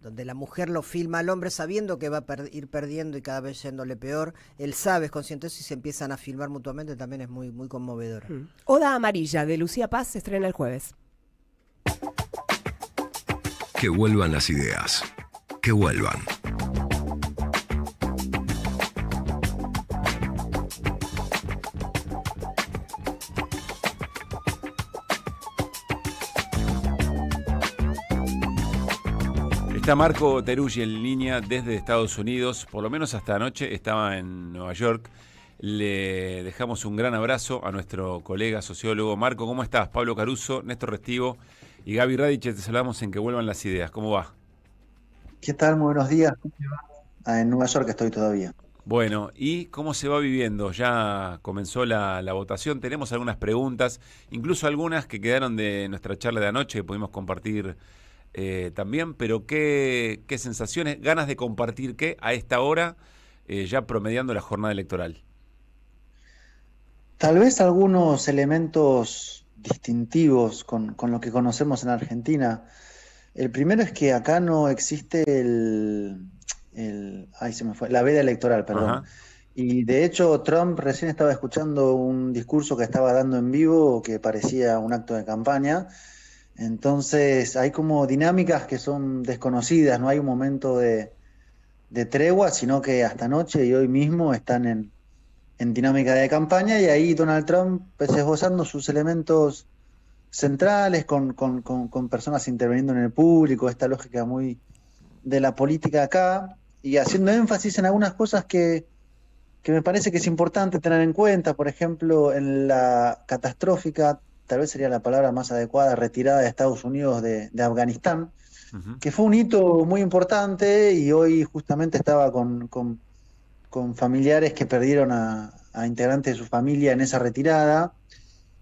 Speaker 3: donde la mujer lo filma al hombre sabiendo que va a ir perdiendo y cada vez yéndole peor. Él sabe, es consciente de eso y se empiezan a filmar mutuamente, también es muy, muy conmovedora.
Speaker 4: Oda Amarilla, de Lucía Paz, se estrena el jueves.
Speaker 5: Que vuelvan las ideas. Que vuelvan.
Speaker 1: Está Marco Teruggi en línea desde Estados Unidos, por lo menos hasta anoche estaba en Nueva York. Le dejamos un gran abrazo a nuestro colega sociólogo. Marco, ¿cómo estás? Pablo Caruso, Néstor Restivo y Gaby Radiche, te saludamos en Que Vuelvan las Ideas. ¿Cómo va?
Speaker 14: ¿Qué tal? Muy buenos días. En Nueva York estoy todavía.
Speaker 1: Bueno, ¿y cómo se va viviendo? Ya comenzó la votación, tenemos algunas preguntas, incluso algunas que quedaron de nuestra charla de anoche que pudimos compartir también, pero ¿qué sensaciones, ganas de compartir qué a esta hora, ya promediando la jornada electoral?
Speaker 14: Tal vez algunos elementos distintivos con lo que conocemos en Argentina. El primero es que acá no existe la veda electoral, perdón.
Speaker 1: Ajá.
Speaker 14: Y de hecho Trump recién estaba escuchando un discurso que estaba dando en vivo que parecía un acto de campaña. Entonces hay como dinámicas que son desconocidas, no hay un momento de tregua, sino que hasta anoche y hoy mismo están en dinámica de campaña y ahí Donald Trump pues, esbozando sus elementos centrales con personas interviniendo en el público, esta lógica muy de la política acá y haciendo énfasis en algunas cosas que me parece que es importante tener en cuenta, por ejemplo, en la catastrófica, tal vez sería la palabra más adecuada, retirada de Estados Unidos de Afganistán, que fue un hito muy importante y hoy justamente estaba con familiares que perdieron a integrantes de su familia en esa retirada,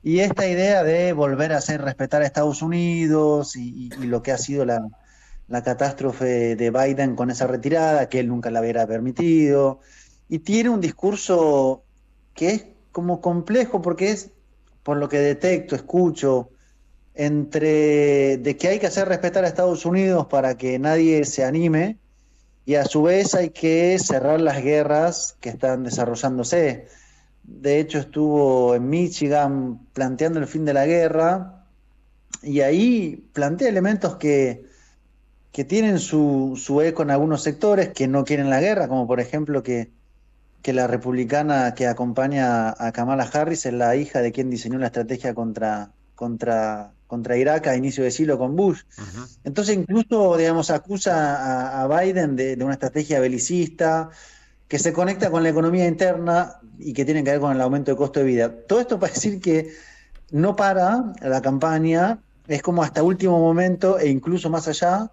Speaker 14: y esta idea de volver a hacer respetar a Estados Unidos y lo que ha sido la catástrofe de Biden con esa retirada, que él nunca la hubiera permitido, y tiene un discurso que es como complejo porque es, por lo que detecto, escucho, entre de que hay que hacer respetar a Estados Unidos para que nadie se anime y a su vez hay que cerrar las guerras que están desarrollándose. De hecho estuvo en Michigan planteando el fin de la guerra y ahí plantea elementos que tienen su eco en algunos sectores que no quieren la guerra, como por ejemplo que la republicana que acompaña a Kamala Harris es la hija de quien diseñó la estrategia contra contra Irak a inicio de siglo con Bush. Entonces incluso, digamos, acusa a Biden de una estrategia belicista que se conecta con la economía interna y que tiene que ver con el aumento de costo de vida. Todo esto para decir que no para la campaña, es como hasta último momento e incluso más allá,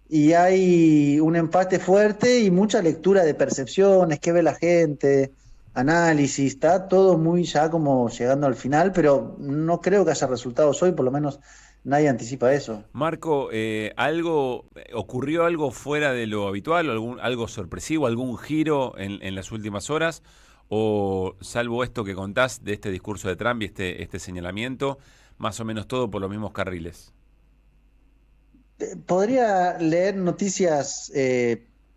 Speaker 14: y hay un empate fuerte y mucha lectura de percepciones, qué ve la gente, análisis, está todo muy ya como llegando al final, pero no creo que haya resultados hoy, por lo menos nadie anticipa eso.
Speaker 1: Marco, ¿ocurrió algo fuera de lo habitual, algo sorpresivo, algún giro en las últimas horas? ¿O salvo esto que contás de este discurso de Trump y este señalamiento, más o menos todo por los mismos carriles?
Speaker 14: Podría leer noticias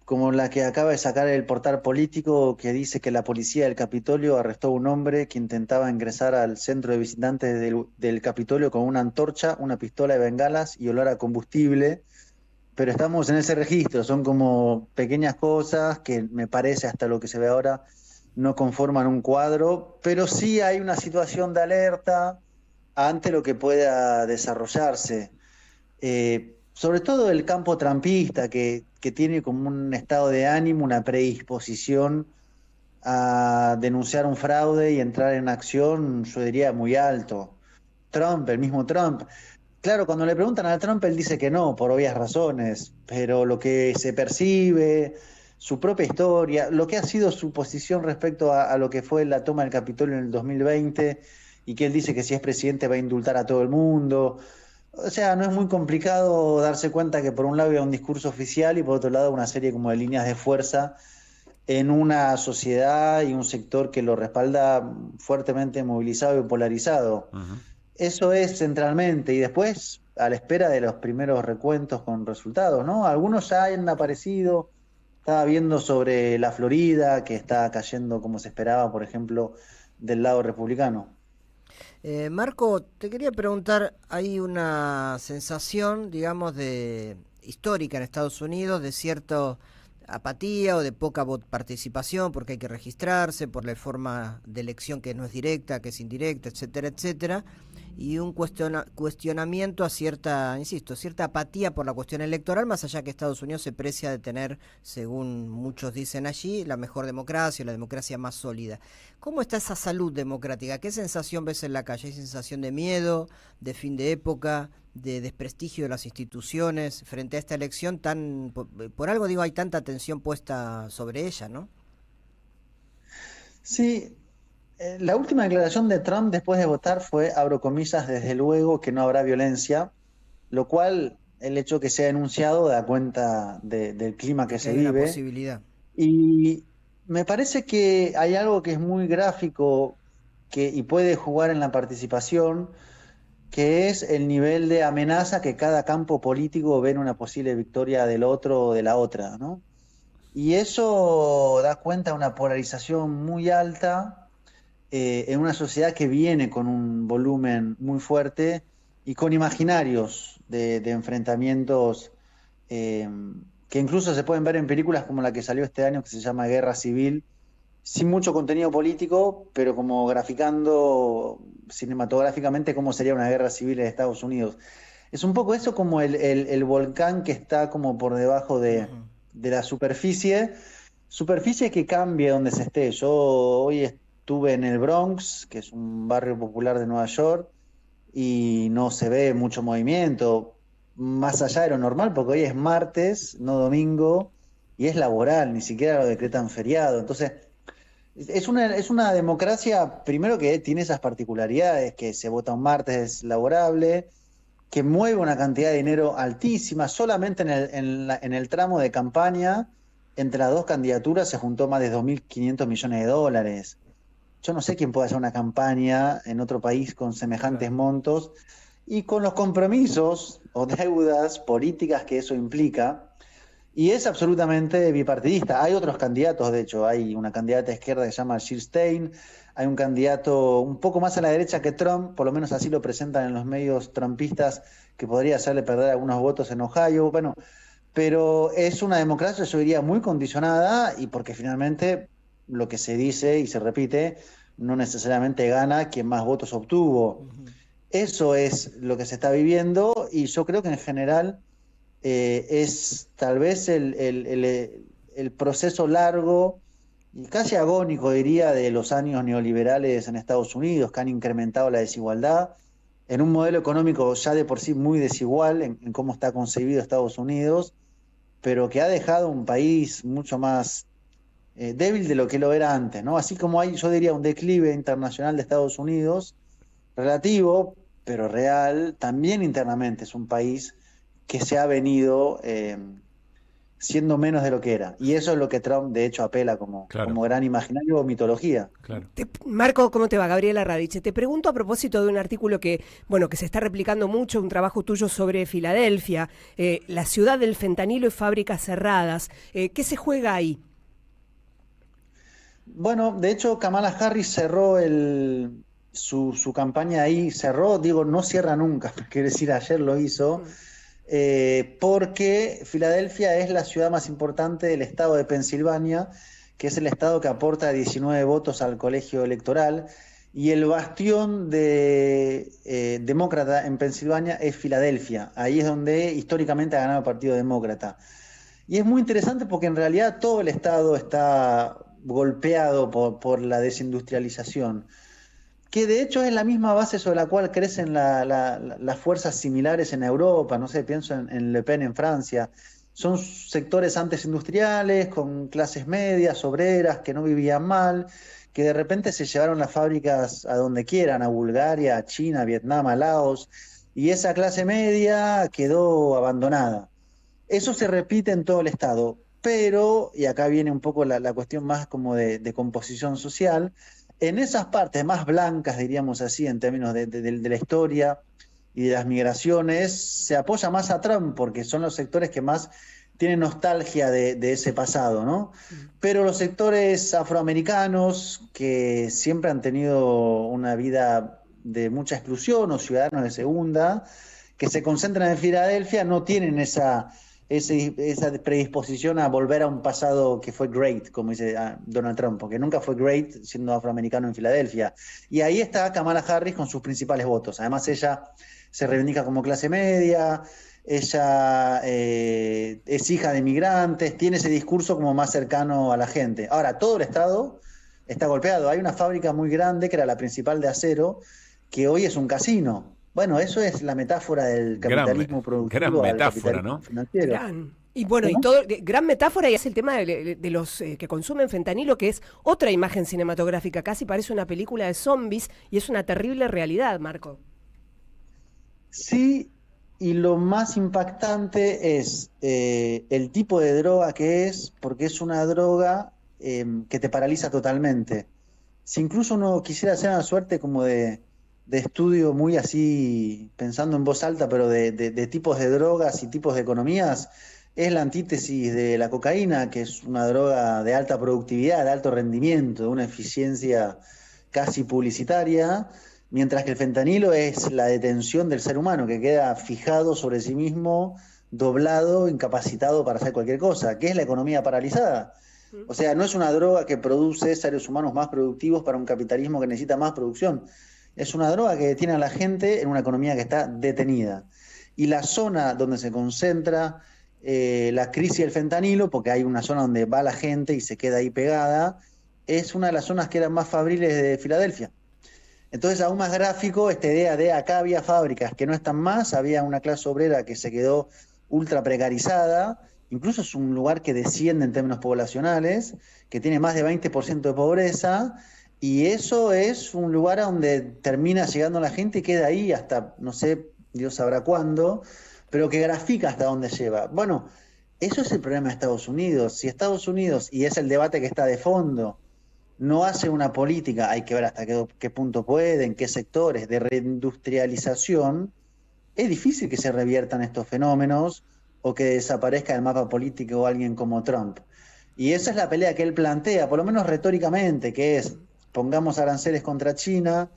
Speaker 14: como la que acaba de sacar el portal político, que dice que la policía del Capitolio arrestó a un hombre que intentaba ingresar al centro de visitantes del Capitolio con una antorcha, una pistola de bengalas y olor a combustible. Pero estamos en ese registro, son como pequeñas cosas que me parece, hasta lo que se ve ahora, no conforman un cuadro, pero sí hay una situación de alerta ante lo que pueda desarrollarse. Sobre todo el campo trumpista, que tiene como un estado de ánimo, una predisposición a denunciar un fraude y entrar en acción, yo diría, muy alto. Trump, el mismo Trump. Claro, cuando le preguntan a Trump, él dice que no, por obvias razones, pero lo que se percibe, su propia historia, lo que ha sido su posición respecto a lo que fue la toma del Capitolio en el 2020, y que él dice que si es presidente va a indultar a todo el mundo. O sea, no es muy complicado darse cuenta que por un lado hay un discurso oficial y por otro lado una serie como de líneas de fuerza en una sociedad y un sector que lo respalda fuertemente movilizado y polarizado. Eso es centralmente, y después a la espera de los primeros recuentos con resultados, ¿no? Algunos ya han aparecido. Estaba viendo sobre la Florida, que está cayendo como se esperaba, por ejemplo, del lado republicano.
Speaker 3: Marco, te quería preguntar, hay una sensación, digamos, histórica en Estados Unidos de cierta apatía o de poca participación, porque hay que registrarse, por la forma de elección que no es directa, que es indirecta, etcétera, etcétera, y un cuestionamiento a cierta apatía por la cuestión electoral, más allá que Estados Unidos se precia de tener, según muchos dicen allí, la mejor democracia, la democracia más sólida. ¿Cómo está esa salud democrática? ¿Qué sensación ves en la calle? ¿Hay sensación de miedo, de fin de época, de desprestigio de las instituciones frente a esta elección tan, por algo digo, hay tanta atención puesta sobre ella, ¿no?
Speaker 14: Sí. La última declaración de Trump después de votar fue, abro comillas, desde luego que no habrá violencia, lo cual el hecho que sea enunciado da cuenta del clima que se vive.
Speaker 3: Una posibilidad.
Speaker 14: Y me parece que hay algo que es muy gráfico y puede jugar en la participación, que es el nivel de amenaza que cada campo político ve en una posible victoria del otro o de la otra, ¿no? Y eso da cuenta de una polarización muy alta en una sociedad que viene con un volumen muy fuerte y con imaginarios de enfrentamientos que incluso se pueden ver en películas como la que salió este año, que se llama Guerra Civil, sin mucho contenido político, pero como graficando cinematográficamente cómo sería una guerra civil en Estados Unidos. Es un poco eso, como el volcán que está como por debajo de la superficie que cambia donde se esté. Yo hoy estuve en el Bronx, que es un barrio popular de Nueva York, y no se ve mucho movimiento, más allá de lo normal, porque hoy es martes, no domingo, y es laboral, ni siquiera lo decretan feriado. Entonces, es una democracia, primero, que tiene esas particularidades, que se vota un martes laborable, que mueve una cantidad de dinero altísima. Solamente en el tramo de campaña, entre las dos candidaturas se juntó más de 2.500 millones de dólares. Yo no sé quién puede hacer una campaña en otro país con semejantes montos y con los compromisos o deudas políticas que eso implica. Y es absolutamente bipartidista. Hay otros candidatos, de hecho. Hay una candidata de izquierda que se llama Jill Stein. Hay un candidato un poco más a la derecha que Trump, por lo menos así lo presentan en los medios trumpistas, que podría hacerle perder algunos votos en Ohio. Bueno, pero es una democracia, yo diría, muy condicionada, y porque finalmente lo que se dice y se repite no necesariamente gana quien más votos obtuvo. Eso es lo que se está viviendo y yo creo que en general es tal vez el proceso largo y casi agónico, diría, de los años neoliberales en Estados Unidos, que han incrementado la desigualdad en un modelo económico ya de por sí muy desigual en cómo está concebido Estados Unidos, pero que ha dejado un país mucho más débil de lo que lo era antes, ¿no? Así como hay, yo diría, un declive internacional de Estados Unidos, relativo, pero real, también internamente es un país que se ha venido siendo menos de lo que era. Y eso es lo que Trump, de hecho, apela como gran imaginario o mitología.
Speaker 1: Claro.
Speaker 4: Marco, ¿cómo te va? Gabriela Radice. Te pregunto a propósito de un artículo que se está replicando mucho, un trabajo tuyo sobre Filadelfia, la ciudad del fentanilo y fábricas cerradas. ¿Qué se juega ahí?
Speaker 14: Bueno, de hecho, Kamala Harris cerró su campaña ahí, no cierra nunca, quiere decir, ayer lo hizo, porque Filadelfia es la ciudad más importante del estado de Pensilvania, que es el estado que aporta 19 votos al colegio electoral, y el bastión de demócrata en Pensilvania es Filadelfia. Ahí es donde históricamente ha ganado el Partido Demócrata. Y es muy interesante porque en realidad todo el estado está golpeado por la desindustrialización, que de hecho es la misma base sobre la cual crecen las fuerzas similares en Europa. No sé, pienso en Le Pen en Francia. Son sectores antes industriales, con clases medias, obreras, que no vivían mal, que de repente se llevaron las fábricas a donde quieran, a Bulgaria, a China, a Vietnam, a Laos, y esa clase media quedó abandonada. Eso se repite en todo el estado, pero, y acá viene un poco la cuestión más como de composición social, en esas partes más blancas, diríamos así, en términos de la historia y de las migraciones, se apoya más a Trump porque son los sectores que más tienen nostalgia de ese pasado, ¿no? Pero los sectores afroamericanos, que siempre han tenido una vida de mucha exclusión, o ciudadanos de segunda, que se concentran en Filadelfia, no tienen esa predisposición a volver a un pasado que fue great, como dice Donald Trump, porque nunca fue great siendo afroamericano en Filadelfia. Y ahí está Kamala Harris con sus principales votos. Además, ella se reivindica como clase media, ella es hija de inmigrantes, tiene ese discurso como más cercano a la gente. Ahora, todo el estado está golpeado. Hay una fábrica muy grande, que era la principal de acero, que hoy es un casino. Bueno, eso es la metáfora del capitalismo productivo.
Speaker 1: Gran metáfora, ¿no?
Speaker 14: Financiero.
Speaker 4: Gran metáfora, y es el tema de los que consumen fentanilo, que es otra imagen cinematográfica, casi parece una película de zombies, y es una terrible realidad, Marco.
Speaker 14: Sí, y lo más impactante es el tipo de droga que es, porque es una droga que te paraliza totalmente. Si incluso uno quisiera hacer una suerte como de estudio muy así, pensando en voz alta, pero de tipos de drogas y tipos de economías, es la antítesis de la cocaína, que es una droga de alta productividad, de alto rendimiento, de una eficiencia casi publicitaria, mientras que el fentanilo es la detención del ser humano, que queda fijado sobre sí mismo, doblado, incapacitado para hacer cualquier cosa, que es la economía paralizada. O sea, no es una droga que produce seres humanos más productivos para un capitalismo que necesita más producción. Es una droga que detiene a la gente en una economía que está detenida. Y la zona donde se concentra la crisis del fentanilo, porque hay una zona donde va la gente y se queda ahí pegada, es una de las zonas que eran más fabriles de Filadelfia. Entonces, aún más gráfico, esta idea de acá había fábricas que no están más, había una clase obrera que se quedó ultra precarizada, incluso es un lugar que desciende en términos poblacionales, que tiene más de 20% de pobreza, y eso es un lugar a donde termina llegando la gente y queda ahí hasta, no sé, Dios sabrá cuándo, pero que grafica hasta dónde lleva. Bueno, eso es el problema de Estados Unidos. Si Estados Unidos, y es el debate que está de fondo, no hace una política, hay que ver hasta qué punto puede, en qué sectores, de reindustrialización, es difícil que se reviertan estos fenómenos o que desaparezca del mapa político alguien como Trump. Y esa es la pelea que él plantea, por lo menos retóricamente, que es: pongamos aranceles contra China,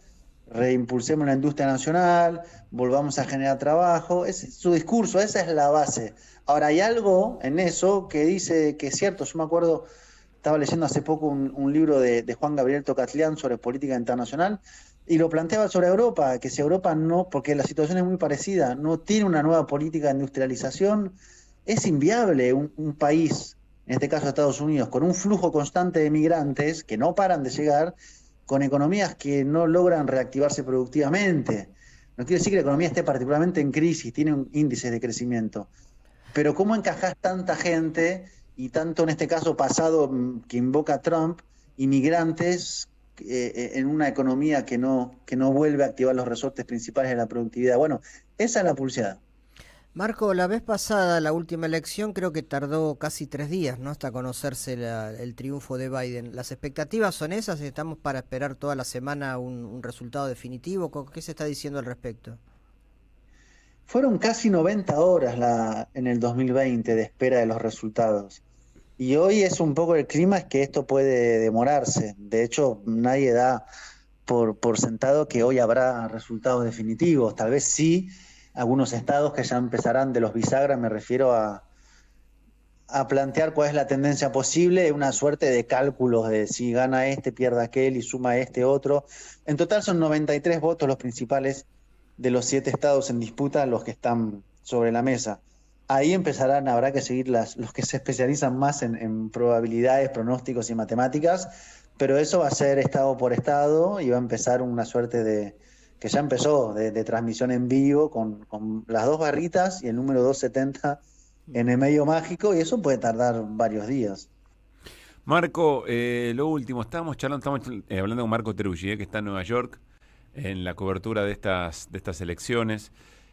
Speaker 14: reimpulsemos la industria nacional, volvamos a generar trabajo. Ese es su discurso, esa es la base. Ahora, hay algo en eso que dice que es cierto. Yo me acuerdo, estaba leyendo hace poco un libro de Juan Gabriel Tocatlián sobre política internacional, Y lo planteaba sobre Europa, que si Europa no, porque la situación es muy parecida, no tiene una nueva política de industrialización, es inviable un país, en este caso Estados Unidos, con un flujo constante de migrantes que no paran de llegar, con economías que no logran reactivarse productivamente. No quiere decir que la economía esté particularmente en crisis, tiene un índice de crecimiento. Pero ¿cómo encajás tanta gente, y tanto en este caso pasado que invoca Trump, inmigrantes en una economía que no vuelve a activar los resortes principales de la productividad? Bueno, esa es la pulseada.
Speaker 3: Marco, la vez pasada, la última elección, creo que tardó casi 3 días, ¿no?, hasta conocerse el triunfo de Biden. ¿Las expectativas son esas? ¿Estamos para esperar toda la semana un resultado definitivo? ¿Qué se está diciendo al respecto?
Speaker 14: Fueron casi 90 horas en el 2020 de espera de los resultados. Y hoy es un poco el clima, es que esto puede demorarse. De hecho, nadie da por sentado que hoy habrá resultados definitivos. Tal vez sí, algunos estados que ya empezarán de los bisagras, me refiero a plantear cuál es la tendencia posible, una suerte de cálculos de si gana este, pierde aquel y suma este otro. En total son 93 votos los principales de los 7 estados en disputa, los que están sobre la mesa. Ahí habrá que seguir los que se especializan más en probabilidades, pronósticos y matemáticas, pero eso va a ser estado por estado y va a empezar una suerte que ya empezó, de transmisión en vivo con las 2 barritas y el número 270 en el medio mágico, y eso puede tardar varios días.
Speaker 1: Marco, lo último, estamos hablando con Marco Teruggi, que está en Nueva York en la cobertura de estas elecciones.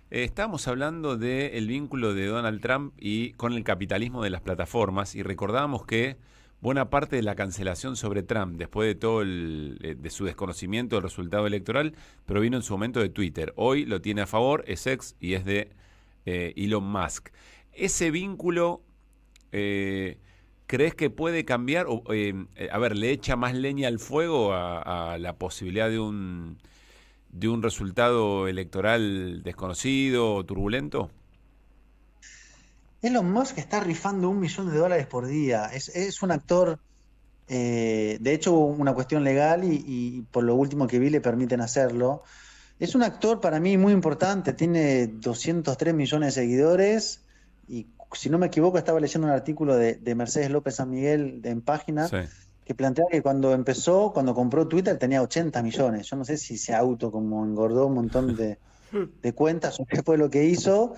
Speaker 1: Estábamos hablando del vínculo de Donald Trump y con el capitalismo de las plataformas, y recordábamos que buena parte de la cancelación sobre Trump, después de todo de su desconocimiento del resultado electoral, provino en su momento de Twitter. Hoy lo tiene a favor, es ex y es de Elon Musk. Ese vínculo, ¿crees que puede cambiar? ¿Le echa más leña al fuego a la posibilidad de un resultado electoral desconocido o turbulento?
Speaker 14: Elon Musk está rifando $1 millón por día. Es un actor, de hecho hubo una cuestión legal y por lo último que vi le permiten hacerlo. Es un actor para mí muy importante, tiene 203 millones de seguidores y si no me equivoco estaba leyendo un artículo de Mercedes López San Miguel en Página, sí, que planteaba que cuando compró Twitter tenía 80 millones. Yo no sé si se como engordó un montón de cuentas o qué fue lo que hizo,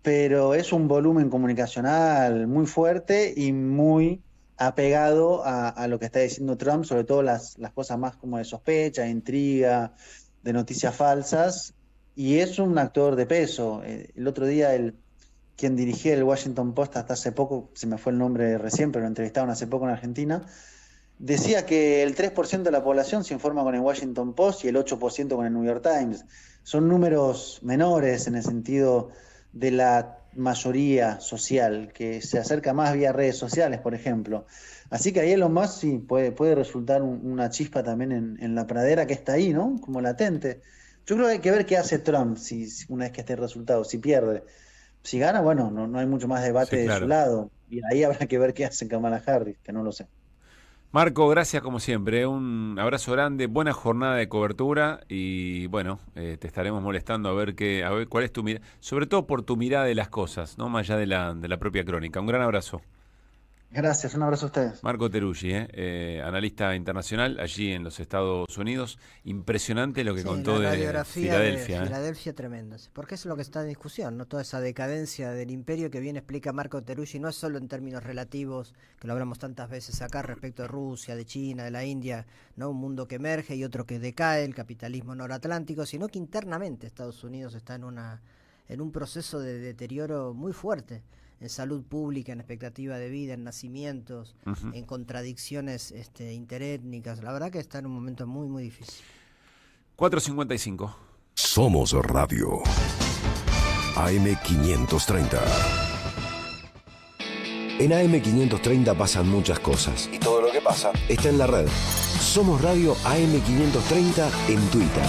Speaker 14: pero es un volumen comunicacional muy fuerte y muy apegado a lo que está diciendo Trump, sobre todo las cosas más como de sospecha, de intriga, de noticias falsas, y es un actor de peso. El otro día quien dirigía el Washington Post hasta hace poco, se me fue el nombre recién, pero lo entrevistaron hace poco en Argentina, decía que el 3% de la población se informa con el Washington Post y el 8% con el New York Times. Son números menores en el sentido de la mayoría social, que se acerca más vía redes sociales, por ejemplo. Así que ahí Elon Musk sí puede resultar una chispa también en la pradera que está ahí, ¿no? Como latente. Yo creo que hay que ver qué hace Trump si una vez que esté el resultado, si pierde. Si gana, bueno, no hay mucho más debate, sí, claro, de su lado. Y ahí habrá que ver qué hace Kamala Harris, que no lo sé.
Speaker 1: Marco, gracias como siempre. Un abrazo grande, buena jornada de cobertura y bueno, te estaremos molestando a ver cuál es tu mirada, sobre todo por tu mirada de las cosas, no más allá de la propia crónica. Un gran abrazo.
Speaker 14: Gracias, un abrazo a ustedes.
Speaker 1: Marco Teruggi, analista internacional allí en los Estados Unidos. Impresionante lo que contó de Filadelfia.
Speaker 3: Filadelfia, tremendo. Porque eso es lo que está en discusión, ¿no? Toda esa decadencia del imperio que bien explica Marco Teruggi, no es solo en términos relativos, que lo hablamos tantas veces acá respecto de Rusia, de China, de la India, ¿no? Un mundo que emerge y otro que decae, el capitalismo noratlántico, sino que internamente Estados Unidos está en un proceso de deterioro muy fuerte. En salud pública, en expectativa de vida, en nacimientos, en contradicciones interétnicas. La verdad que está en un momento muy, muy difícil.
Speaker 1: 4:55.
Speaker 8: Somos Radio. AM530.
Speaker 15: En AM530 pasan muchas cosas. Y todo lo que pasa está en la red. Somos Radio AM530 en Twitter.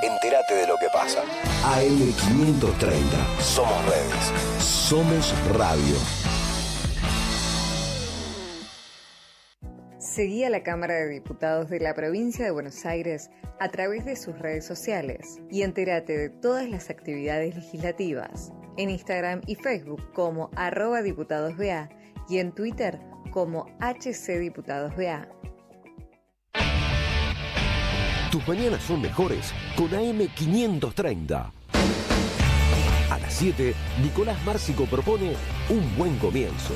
Speaker 15: Entérate de lo que pasa. AM530. Somos redes. Somos radio.
Speaker 16: Seguí a la Cámara de Diputados de la Provincia de Buenos Aires a través de sus redes sociales y entérate de todas las actividades legislativas en Instagram y Facebook como @diputadosBA y en Twitter como HCDiputadosBA.
Speaker 15: Tus mañanas son mejores con AM530. A las 7, Nicolás Márcico propone un buen comienzo.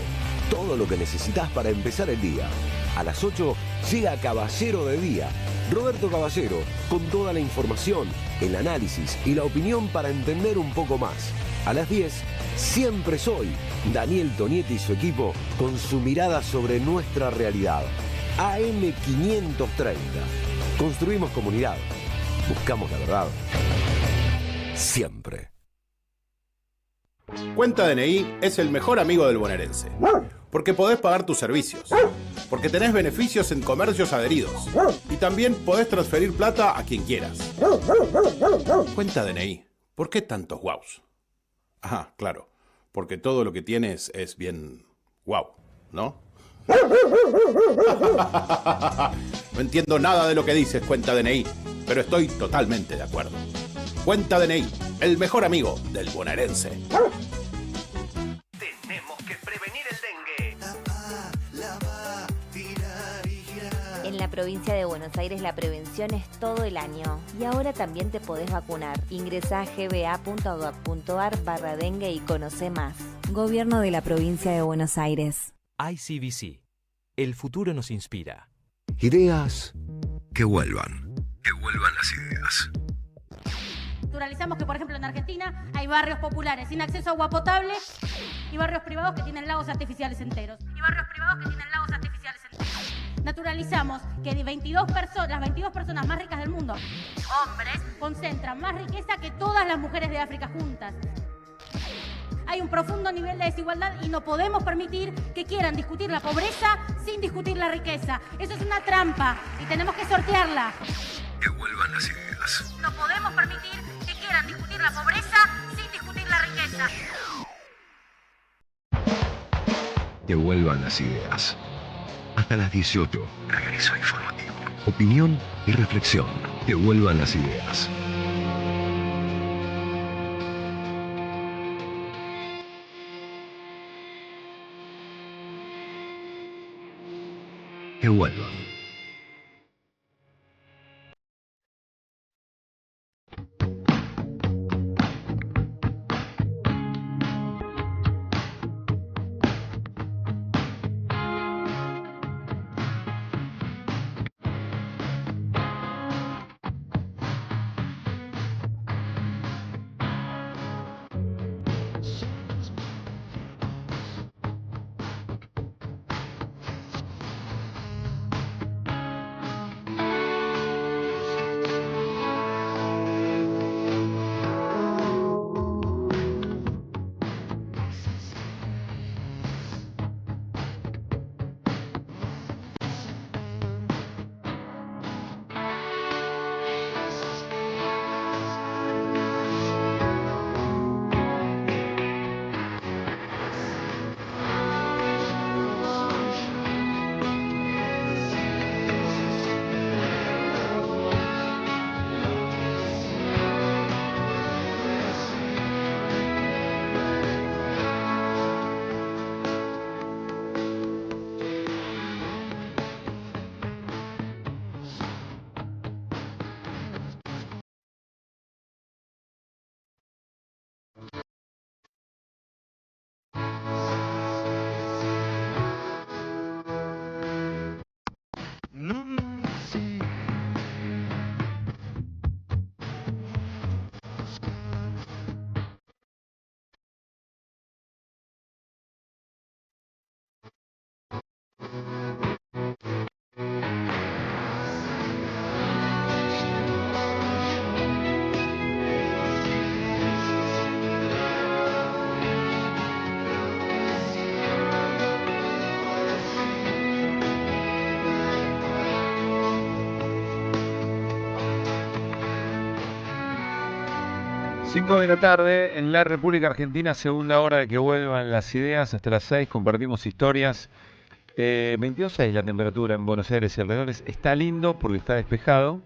Speaker 15: Todo lo que necesitas para empezar el día. A las 8 llega Caballero de Día. Roberto Caballero, con toda la información, el análisis y la opinión para entender un poco más. A las 10, Siempre Soy. Daniel Tonietti y su equipo con su mirada sobre nuestra realidad. AM530. Construimos comunidad. Buscamos la verdad. Siempre.
Speaker 17: Cuenta DNI es el mejor amigo del bonaerense. Porque podés pagar tus servicios. Porque tenés beneficios en comercios adheridos. Y también podés transferir plata a quien quieras. Cuenta DNI. ¿Por qué tantos guaus? Ajá, claro. Porque todo lo que tienes es bien guau, ¿no? No entiendo nada de lo que dices, Cuenta DNI, pero estoy totalmente de acuerdo. Cuenta DNI, el mejor amigo del bonaerense.
Speaker 6: Tenemos que prevenir el dengue.
Speaker 7: En la provincia de Buenos Aires la prevención es todo el año y ahora también te podés vacunar. Ingresá a gba.gov.ar/dengue y conoce más. Gobierno de la provincia de Buenos Aires.
Speaker 18: ICBC. El futuro nos inspira.
Speaker 15: Ideas que vuelvan. Que vuelvan las ideas.
Speaker 19: Naturalizamos que, por ejemplo, en Argentina hay barrios populares sin acceso a agua potable y barrios privados que tienen lagos artificiales enteros. Naturalizamos que las 22 personas más ricas del mundo, hombres, concentran más riqueza que todas las mujeres de África juntas. Hay un profundo nivel de desigualdad y no podemos permitir que quieran discutir la pobreza sin discutir la riqueza. Eso es una trampa y tenemos que sortearla.
Speaker 15: Que vuelvan las ideas.
Speaker 19: No podemos permitir que quieran discutir la pobreza sin discutir la riqueza.
Speaker 5: Que vuelvan las ideas. Hasta las 18. Regreso informativo. Opinión y reflexión. Que vuelvan las ideas. Que vuelvan.
Speaker 20: Cinco de la tarde en la República Argentina, segunda hora de que vuelvan las ideas. Hasta las 6 compartimos historias
Speaker 1: 22.6 la temperatura en Buenos Aires y alrededores. Está lindo porque está despejado.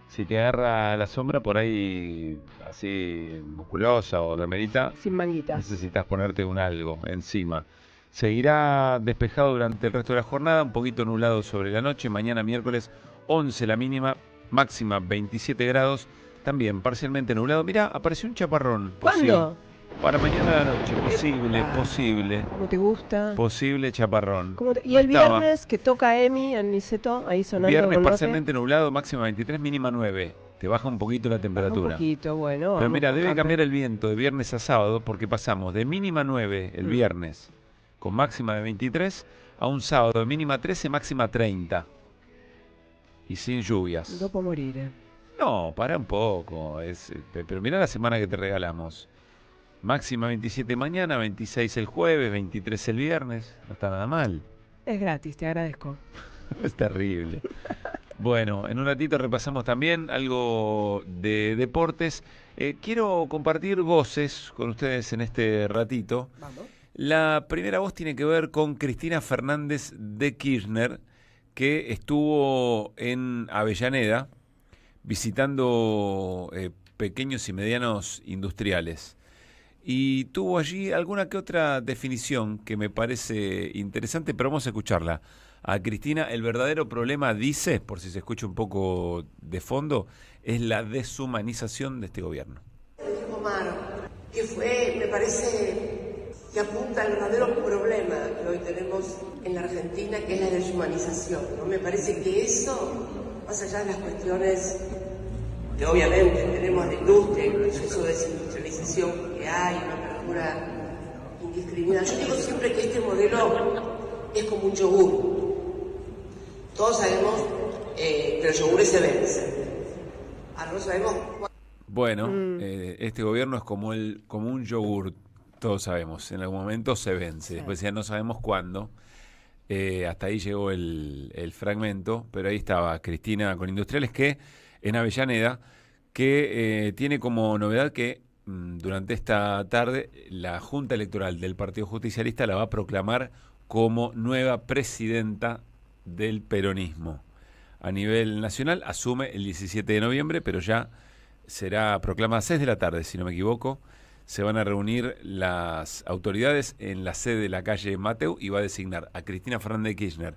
Speaker 1: Si te agarra la sombra por ahí así musculosa o remerita,
Speaker 4: sin manguitas,
Speaker 1: necesitas ponerte un algo encima. Seguirá despejado durante el resto de la jornada, un poquito nublado sobre la noche. Mañana miércoles 11 la mínima, máxima 27 grados. También parcialmente nublado. Mirá, apareció un chaparrón.
Speaker 4: ¿Cuándo?
Speaker 1: Para mañana a la noche, posible.
Speaker 4: ¿Cómo te gusta?
Speaker 1: Posible chaparrón.
Speaker 4: ¿Y el viernes que toca Emi en Niceto, ahí sonando?
Speaker 1: Viernes
Speaker 4: con
Speaker 1: parcialmente nublado, máxima 23, mínima 9. Te baja un poquito la temperatura.
Speaker 4: Un poquito, bueno.
Speaker 1: Pero mira, debe cambiar el viento de viernes a sábado porque pasamos de mínima 9 el viernes con máxima de 23 a un sábado de mínima 13, máxima 30. Y sin lluvias.
Speaker 4: No puedo morir.
Speaker 1: No, para un poco. Pero mirá la semana que te regalamos. Máxima 27 mañana, 26 el jueves, 23 el viernes. No está nada mal.
Speaker 4: Es gratis, te agradezco.
Speaker 1: Es terrible. Bueno, en un ratito repasamos también algo de deportes. Quiero compartir voces con ustedes en este ratito.
Speaker 4: Vamos.
Speaker 1: La primera voz tiene que ver con Cristina Fernández de Kirchner, que estuvo en Avellaneda visitando pequeños y medianos industriales. Y tuvo allí alguna que otra definición que me parece interesante, pero vamos a escucharla. A Cristina, el verdadero problema, dice, por si se escucha un poco de fondo, es la deshumanización de este gobierno.
Speaker 21: Omar, que fue, me parece, que apunta al verdadero problema que hoy tenemos en la Argentina, que es la deshumanización, ¿no? Me parece que eso, más allá de las cuestiones que obviamente tenemos de industria, el proceso de desindustrialización que hay, una apertura indiscriminada. Yo digo siempre que este modelo es como un yogur. Todos sabemos que los yogures se vencen. Ahora no sabemos.
Speaker 1: Bueno, este gobierno es como un yogur, todos sabemos. En algún momento se vence, después ya no sabemos cuándo. Hasta ahí llegó el fragmento, pero ahí estaba Cristina con Industriales, que en Avellaneda, que tiene como novedad que durante esta tarde la Junta Electoral del Partido Justicialista la va a proclamar como nueva presidenta del peronismo. A nivel nacional asume el 17 de noviembre, pero ya será proclamada a 6 de la tarde, si no me equivoco. Se van a reunir las autoridades en la sede de la calle Mateu y va a designar a Cristina Fernández de Kirchner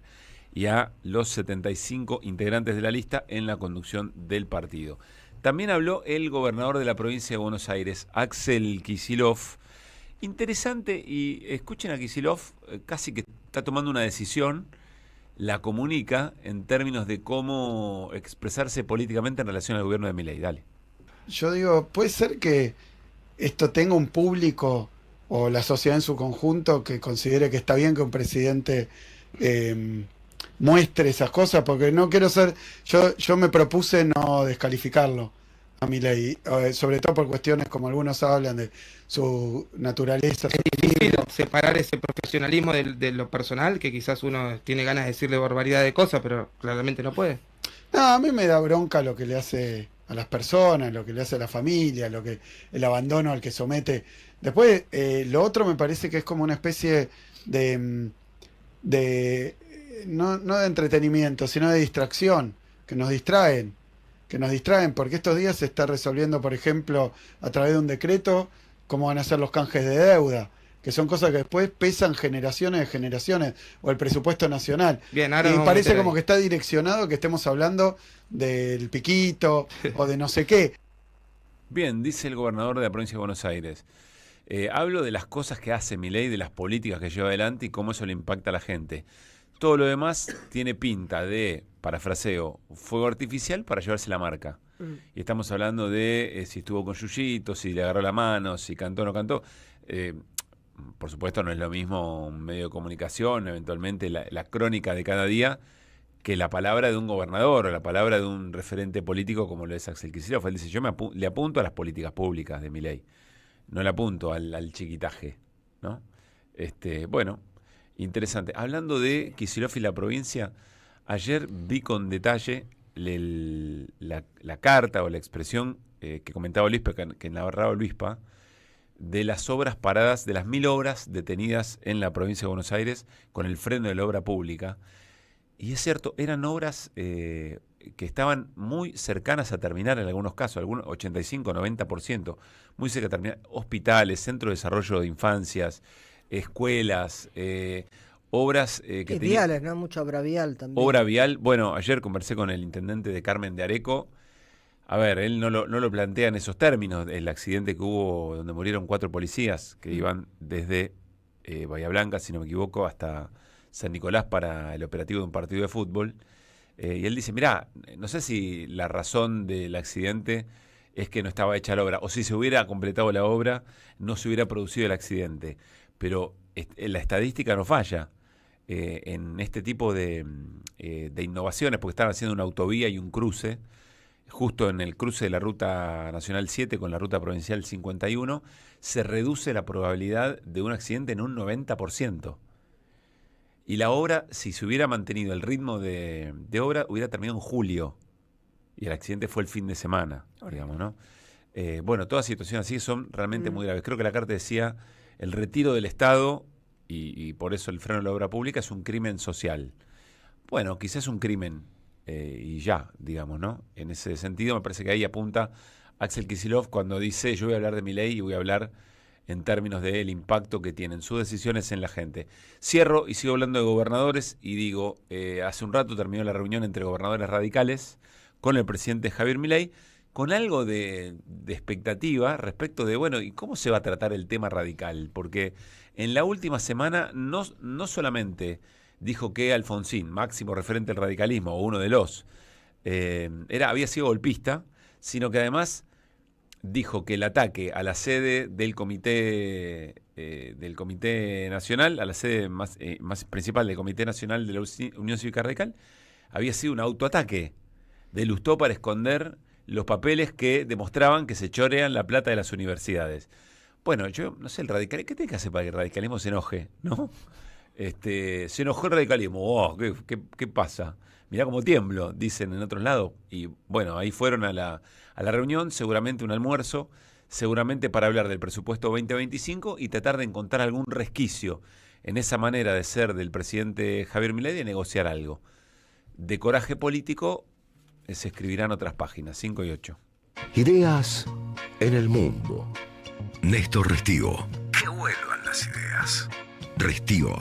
Speaker 1: y a los 75 integrantes de la lista en la conducción del partido. También habló el gobernador de la provincia de Buenos Aires, Axel Kicillof. Interesante, y escuchen a Kicillof, casi que está tomando una decisión, la comunica en términos de cómo expresarse políticamente en relación al gobierno de Milei. Dale.
Speaker 22: Yo digo, puede ser que esto tenga un público o la sociedad en su conjunto que considere que está bien que un presidente muestre esas cosas, porque no quiero ser, yo me propuse no descalificarlo a Milei, sobre todo por cuestiones como algunos hablan de su naturaleza.
Speaker 23: Es difícil separar ese profesionalismo de lo personal, que quizás uno tiene ganas de decirle barbaridad de cosas, pero claramente no puede.
Speaker 22: No, a mí me da bronca lo que le hace a las personas, lo que le hace a la familia, el abandono al que somete. Después, lo otro me parece que es como una especie de no de entretenimiento, sino de distracción, que nos distraen, porque estos días se está resolviendo, por ejemplo, a través de un decreto, cómo van a ser los canjes de deuda, que son cosas que después pesan generaciones de generaciones, o el presupuesto nacional.
Speaker 23: Bien, ahora
Speaker 22: y parece como que está direccionado que estemos hablando del piquito o de no sé qué.
Speaker 1: Bien, dice el gobernador de la provincia de Buenos Aires. Hablo de las cosas que hace Milei, de las políticas que lleva adelante y cómo eso le impacta a la gente. Todo lo demás tiene pinta de, parafraseo, fuego artificial para llevarse la marca. Y estamos hablando de si estuvo con Yuyito, si le agarró la mano, si cantó o no cantó. Por supuesto no es lo mismo un medio de comunicación, eventualmente la crónica de cada día, que la palabra de un gobernador o la palabra de un referente político como lo es Axel Kicillof. Él dice, yo le apunto a las políticas públicas de Milei, no le apunto al chiquitaje, ¿no? Bueno, interesante. Hablando de Kicillof y la provincia, ayer vi con detalle la carta o la expresión que comentaba Luispa, que narraba Luispa, de las obras paradas, de las 1000 obras detenidas en la provincia de Buenos Aires con el freno de la obra pública. Y es cierto, eran obras que estaban muy cercanas a terminar en algunos casos, algunos 85, 90%, muy cerca de terminar. Hospitales, centro de desarrollo de infancias, escuelas, obras que
Speaker 3: viales, ¿no? Mucha obra vial también.
Speaker 1: Obra vial. Bueno, ayer conversé con el intendente de Carmen de Areco. A ver, él no lo plantea en esos términos. El accidente que hubo donde murieron 4 policías que iban desde Bahía Blanca, si no me equivoco, hasta San Nicolás para el operativo de un partido de fútbol. Y él dice, mirá, no sé si la razón del accidente es que no estaba hecha la obra, o si se hubiera completado la obra, no se hubiera producido el accidente. Pero la estadística no falla en este tipo de innovaciones, porque estaban haciendo una autovía y un cruce, justo en el cruce de la Ruta Nacional 7 con la Ruta Provincial 51, se reduce la probabilidad de un accidente en un 90%. Y la obra, si se hubiera mantenido el ritmo de obra, hubiera terminado en julio. Y el accidente fue el fin de semana, digamos, ¿no? Bueno, todas situaciones así son realmente muy graves. Creo que la carta decía, el retiro del Estado, y por eso el freno de la obra pública, es un crimen social. Bueno, quizás un crimen, y ya, digamos, ¿no? En ese sentido, me parece que ahí apunta Axel Kicillof cuando dice, yo voy a hablar de mi ley y voy a hablar en términos del impacto que tienen sus decisiones en la gente. Cierro y sigo hablando de gobernadores y digo, hace un rato terminó la reunión entre gobernadores radicales con el presidente Javier Milei, con algo de expectativa respecto de, bueno, ¿y cómo se va a tratar el tema radical? Porque en la última semana no solamente dijo que Alfonsín, máximo referente del radicalismo, o uno de los, había sido golpista, sino que además dijo que el ataque a la sede del Comité Nacional, a la sede más principal del Comité Nacional de la Unión Cívica Radical, había sido un autoataque de Lustó para esconder los papeles que demostraban que se chorean la plata de las universidades. Bueno, yo no sé, el radical, ¿qué tiene que hacer para que el radicalismo se enoje? ¿No? Se enojó el radicalismo. Oh, ¿qué pasa? Mirá cómo tiemblo, dicen en otros lados. Y bueno, ahí fueron a la reunión, seguramente un almuerzo, seguramente para hablar del presupuesto 2025 y tratar de encontrar algún resquicio en esa manera de ser del presidente Javier Milei de negociar algo. De coraje político se escribirán otras páginas, 5 y 8.
Speaker 15: Ideas en el mundo. Néstor Restivo. Que vuelvan las ideas. Restivo.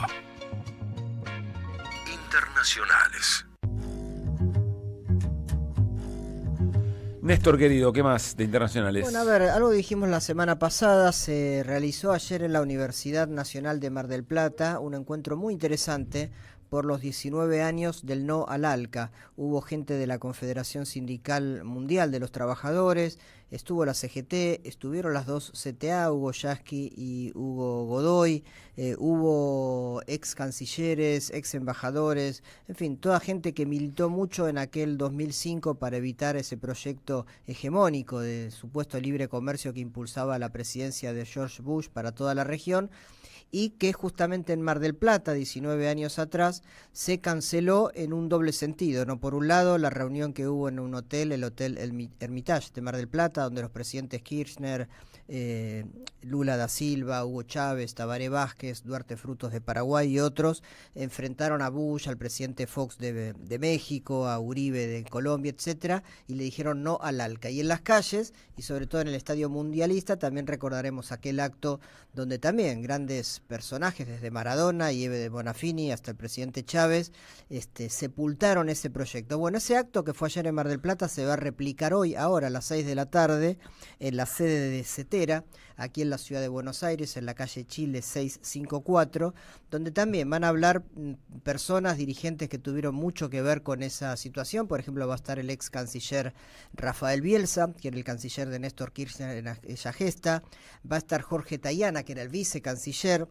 Speaker 15: Internacionales.
Speaker 1: Néstor, querido, ¿qué más de internacionales?
Speaker 3: Bueno, a ver, algo que dijimos la semana pasada, se realizó ayer en la Universidad Nacional de Mar del Plata un encuentro muy interesante por los 19 años del no al ALCA. Hubo gente de la Confederación Sindical Mundial de los Trabajadores, estuvo la CGT, estuvieron las dos CTA, Hugo Yasky y Hugo Godoy, hubo ex cancilleres, ex embajadores, en fin, toda gente que militó mucho en aquel 2005 para evitar ese proyecto hegemónico de supuesto libre comercio que impulsaba la presidencia de George Bush para toda la región, y que justamente en Mar del Plata, 19 años atrás, se canceló en un doble sentido, ¿no? Por un lado, la reunión que hubo en un hotel, el Hotel Hermitage de Mar del Plata, donde los presidentes Kirchner, Lula da Silva, Hugo Chávez, Tabaré Vázquez, Duarte Frutos de Paraguay y otros enfrentaron a Bush, al presidente Fox de México, a Uribe de Colombia, etcétera, y le dijeron no al ALCA. Y en las calles, y sobre todo en el Estadio Mundialista, también recordaremos aquel acto donde también grandes personajes, desde Maradona y Eve de Bonafini hasta el presidente Chávez, sepultaron ese proyecto. Bueno, ese acto que fue ayer en Mar del Plata se va a replicar hoy, ahora a las 6 de la tarde, en la sede de CETERA, aquí en la ciudad de Buenos Aires, en la calle Chile 654, donde también van a hablar personas, dirigentes que tuvieron mucho que ver con esa situación. Por ejemplo, va a estar el ex canciller Rafael Bielsa, que era el canciller de Néstor Kirchner en aquella gesta, va a estar Jorge Tayana, que era el vicecanciller,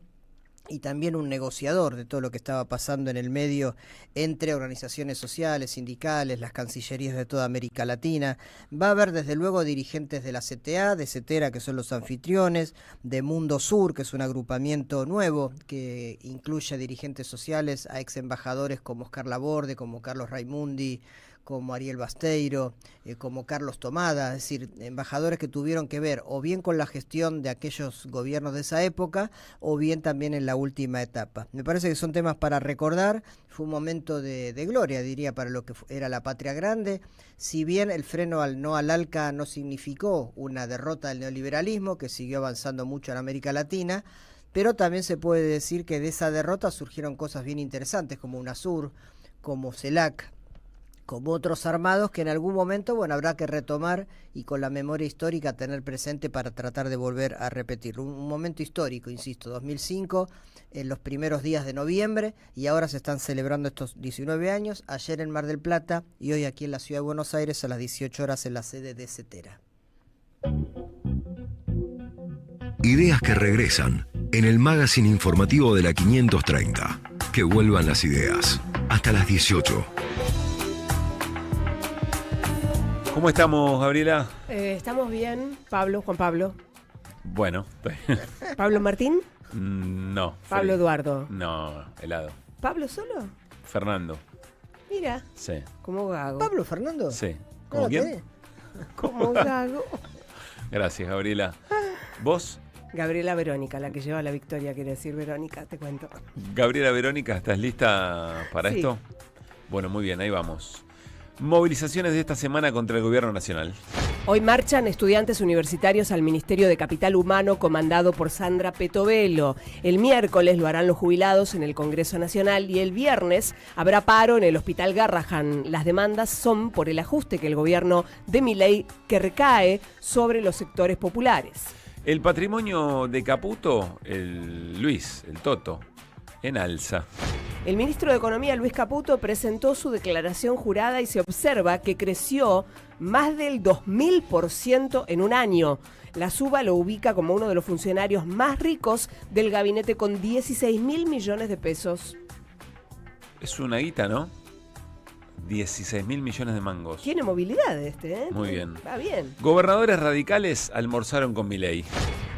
Speaker 3: y también un negociador de todo lo que estaba pasando en el medio entre organizaciones sociales, sindicales, las cancillerías de toda América Latina. Va a haber desde luego dirigentes de la CTA, de CETERA, que son los anfitriones, de Mundo Sur, que es un agrupamiento nuevo que incluye dirigentes sociales, a ex embajadores como Oscar Laborde, como Carlos Raimundi, como Ariel Basteiro, como Carlos Tomada, es decir, embajadores que tuvieron que ver o bien con la gestión de aquellos gobiernos de esa época o bien también en la última etapa. Me parece que son temas para recordar, fue un momento de gloria, diría, para lo que era la Patria Grande, si bien el freno al no al ALCA no significó una derrota del neoliberalismo, que siguió avanzando mucho en América Latina, pero también se puede decir que de esa derrota surgieron cosas bien interesantes, como UNASUR, como CELAC, como otros armados que en algún momento, bueno, habrá que retomar y con la memoria histórica tener presente para tratar de volver a repetirlo. Un momento histórico, insisto, 2005, en los primeros días de noviembre, y ahora se están celebrando estos 19 años, ayer en Mar del Plata y hoy aquí en la Ciudad de Buenos Aires a las 18 horas en la sede de CETERA.
Speaker 5: Ideas que regresan en el magazine informativo de la 530. Que vuelvan las ideas. Hasta las 18.
Speaker 1: ¿Cómo estamos, Gabriela?
Speaker 4: Estamos bien, Juan Pablo.
Speaker 1: Bueno.
Speaker 4: ¿Pablo Martín?
Speaker 1: No.
Speaker 4: ¿Pablo Eduardo?
Speaker 1: No, helado.
Speaker 4: ¿Pablo solo?
Speaker 1: Fernando.
Speaker 4: Mira.
Speaker 1: Sí.
Speaker 4: ¿Cómo Gago?
Speaker 3: ¿Pablo Fernando?
Speaker 1: Sí. ¿Cómo quién?
Speaker 4: ¿Cómo Gago?
Speaker 1: Gracias, Gabriela. ¿Vos?
Speaker 4: Gabriela Verónica, la que lleva la victoria, quiere decir Verónica, te cuento.
Speaker 1: Gabriela Verónica, ¿estás lista para esto? Bueno, muy bien, ahí vamos. Movilizaciones de esta semana contra el gobierno nacional.
Speaker 4: Hoy marchan estudiantes universitarios al Ministerio de Capital Humano comandado por Sandra Petovelo. El miércoles lo harán los jubilados en el Congreso Nacional y el viernes habrá paro en el Hospital Garrahan. Las demandas son por el ajuste que el gobierno de Milei que recae sobre los sectores populares.
Speaker 1: El patrimonio de Caputo, el Toto, en alza.
Speaker 4: El ministro de Economía, Luis Caputo, presentó su declaración jurada y se observa que creció más del 2000% en un año. La suba lo ubica como uno de los funcionarios más ricos del gabinete con 16.000 millones de pesos.
Speaker 1: Es una guita, ¿no? 16.000 millones de mangos.
Speaker 4: Tiene movilidad ¿eh?
Speaker 1: Muy bien.
Speaker 4: Va bien.
Speaker 1: Gobernadores radicales almorzaron con Milei.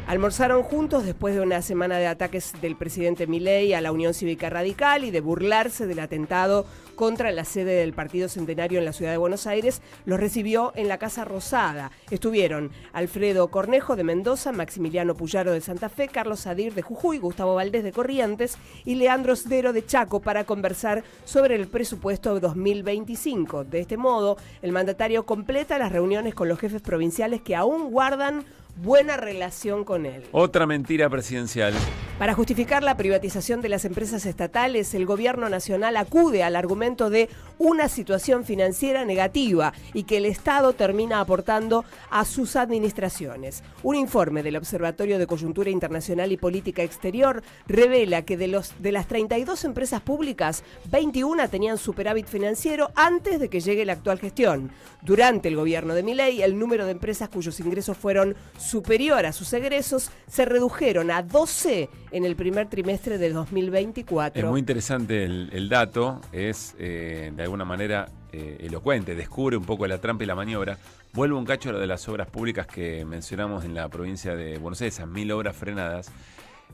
Speaker 4: Almorzaron juntos después de una semana de ataques del presidente Milei a la Unión Cívica Radical y de burlarse del atentado contra la sede del Partido Centenario en la Ciudad de Buenos Aires. Los recibió en la Casa Rosada. Estuvieron Alfredo Cornejo de Mendoza, Maximiliano Puyaro de Santa Fe, Carlos Sadir de Jujuy, Gustavo Valdés de Corrientes y Leandro Sdero de Chaco para conversar sobre el presupuesto 2025. De este modo, el mandatario completa las reuniones con los jefes provinciales que aún guardan buena relación con él.
Speaker 1: Otra mentira presidencial.
Speaker 4: Para justificar la privatización de las empresas estatales, el gobierno nacional acude al argumento de una situación financiera negativa y que el Estado termina aportando a sus administraciones. Un informe del Observatorio de Coyuntura Internacional y Política Exterior revela que de las 32 empresas públicas, 21 tenían superávit financiero antes de que llegue la actual gestión. Durante el gobierno de Milei, el número de empresas cuyos ingresos fueron superior a sus egresos se redujeron a 12 en el primer trimestre de 2024.
Speaker 1: Es muy interesante el dato, es de alguna manera elocuente, descubre un poco la trampa y la maniobra. Vuelvo un cacho a lo de las obras públicas que mencionamos en la provincia de Buenos Aires, esas 1000 obras frenadas.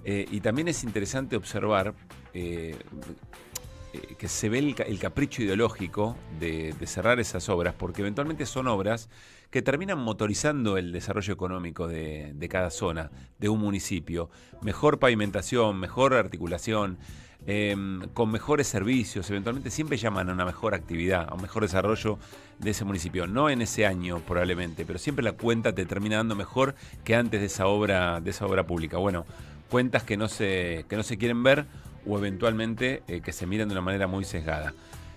Speaker 1: Y también es interesante observar que se ve el capricho ideológico de cerrar esas obras, porque eventualmente son obras que terminan motorizando el desarrollo económico de cada zona, de un municipio. Mejor pavimentación, mejor articulación, con mejores servicios, eventualmente siempre llaman a una mejor actividad, a un mejor desarrollo de ese municipio. No en ese año probablemente, pero siempre la cuenta te termina dando mejor que antes de esa obra pública. Bueno, cuentas que no se quieren ver o eventualmente que se miran de una manera muy sesgada.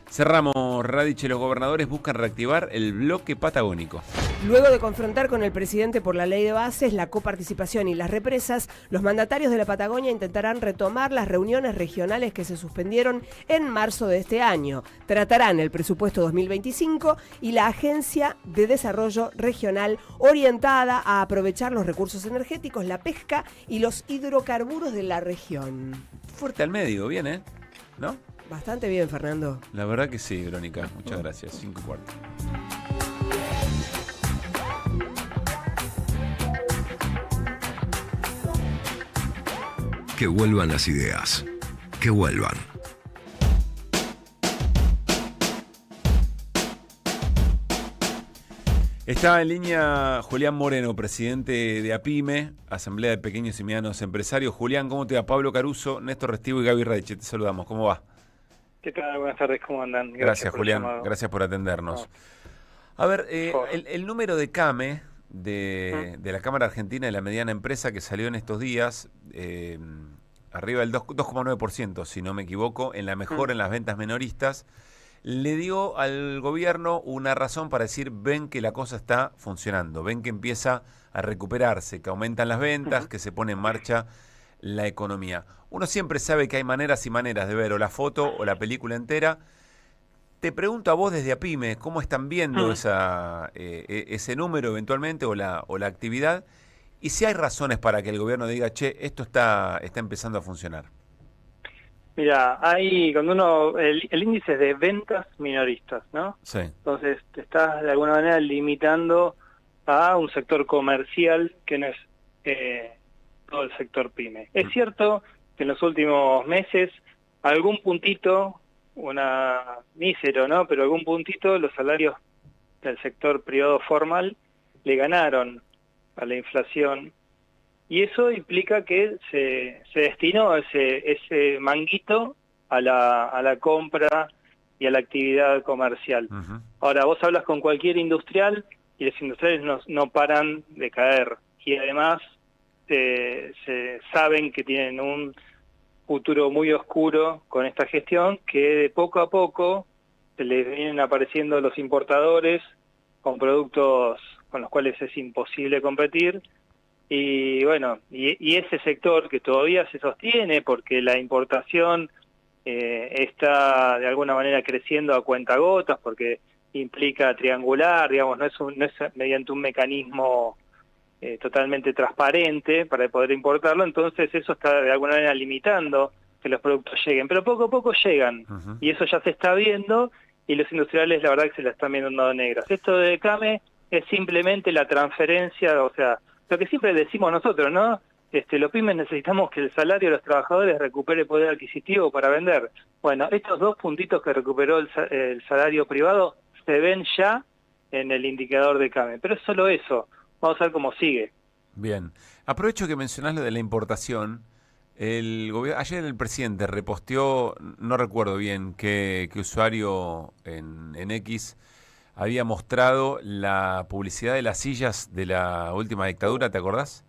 Speaker 1: Cerramos, Radich, los gobernadores buscan reactivar el bloque patagónico.
Speaker 4: Luego de confrontar con el presidente por la ley de bases, la coparticipación y las represas, los mandatarios de la Patagonia intentarán retomar las reuniones regionales que se suspendieron en marzo de este año. Tratarán el presupuesto 2025 y la Agencia de Desarrollo Regional orientada a aprovechar los recursos energéticos, la pesca y los hidrocarburos de la región.
Speaker 1: Fuerte al medio, bien, ¿eh? ¿No?
Speaker 4: Bastante bien, Fernando.
Speaker 1: La verdad que sí, Verónica. Muchas gracias. 5:15.
Speaker 5: Que vuelvan las ideas. Que vuelvan.
Speaker 1: Está en línea Julián Moreno, presidente de APIME, Asamblea de Pequeños y Medianos Empresarios. Julián, ¿cómo te va? Pablo Caruso, Néstor Restivo y Gaby Reich, te saludamos. ¿Cómo va?
Speaker 2: ¿Qué tal? Buenas tardes, ¿cómo andan?
Speaker 1: Gracias Julián, gracias por atendernos. A ver, el número de CAME, de la Cámara Argentina de la Mediana Empresa, que salió en estos días, arriba del 2,9%, si no me equivoco, en la mejora en las ventas minoristas, le dio al gobierno una razón para decir, ven que la cosa está funcionando, ven que empieza a recuperarse, que aumentan las ventas, que se pone en marcha la economía. Uno siempre sabe que hay maneras y maneras de ver o la foto o la película entera. Te pregunto a vos desde APIME, ¿cómo están viendo ese número eventualmente o la actividad? Y si hay razones para que el gobierno diga, che, esto está empezando a funcionar.
Speaker 2: Mira, hay cuando el índice es de ventas minoristas, ¿no?
Speaker 1: Sí.
Speaker 2: Entonces te estás de alguna manera limitando a un sector comercial que no es todo el sector pyme. Es cierto que en los últimos meses algún puntito, mísero, ¿no? Pero algún puntito los salarios del sector privado formal le ganaron a la inflación. Y eso implica que se destinó ese manguito a la compra y a la actividad comercial. Ahora, vos hablas con cualquier industrial y los industriales no paran de caer. Y además se saben que tienen un futuro muy oscuro con esta gestión, que de poco a poco se les vienen apareciendo los importadores con productos con los cuales es imposible competir. Y bueno, y ese sector que todavía se sostiene porque la importación está de alguna manera creciendo a cuentagotas, porque implica triangular, digamos, no es mediante un mecanismo totalmente transparente para poder importarlo, entonces eso está de alguna manera limitando que los productos lleguen, pero poco a poco llegan, y eso ya se está viendo, y los industriales la verdad que se la están viendo negras. Esto de CAME es simplemente la transferencia, o sea, lo que siempre decimos nosotros, ¿no? Los pymes necesitamos que el salario de los trabajadores recupere poder adquisitivo para vender. Bueno, estos 2 puntitos que recuperó el salario privado se ven ya en el indicador de CAME, pero es solo eso. Vamos a ver cómo sigue.
Speaker 1: Bien. Aprovecho que mencionás lo de la importación. Ayer el presidente reposteó, no recuerdo bien qué usuario en X, había mostrado la publicidad de las sillas de la última dictadura, ¿te acordás?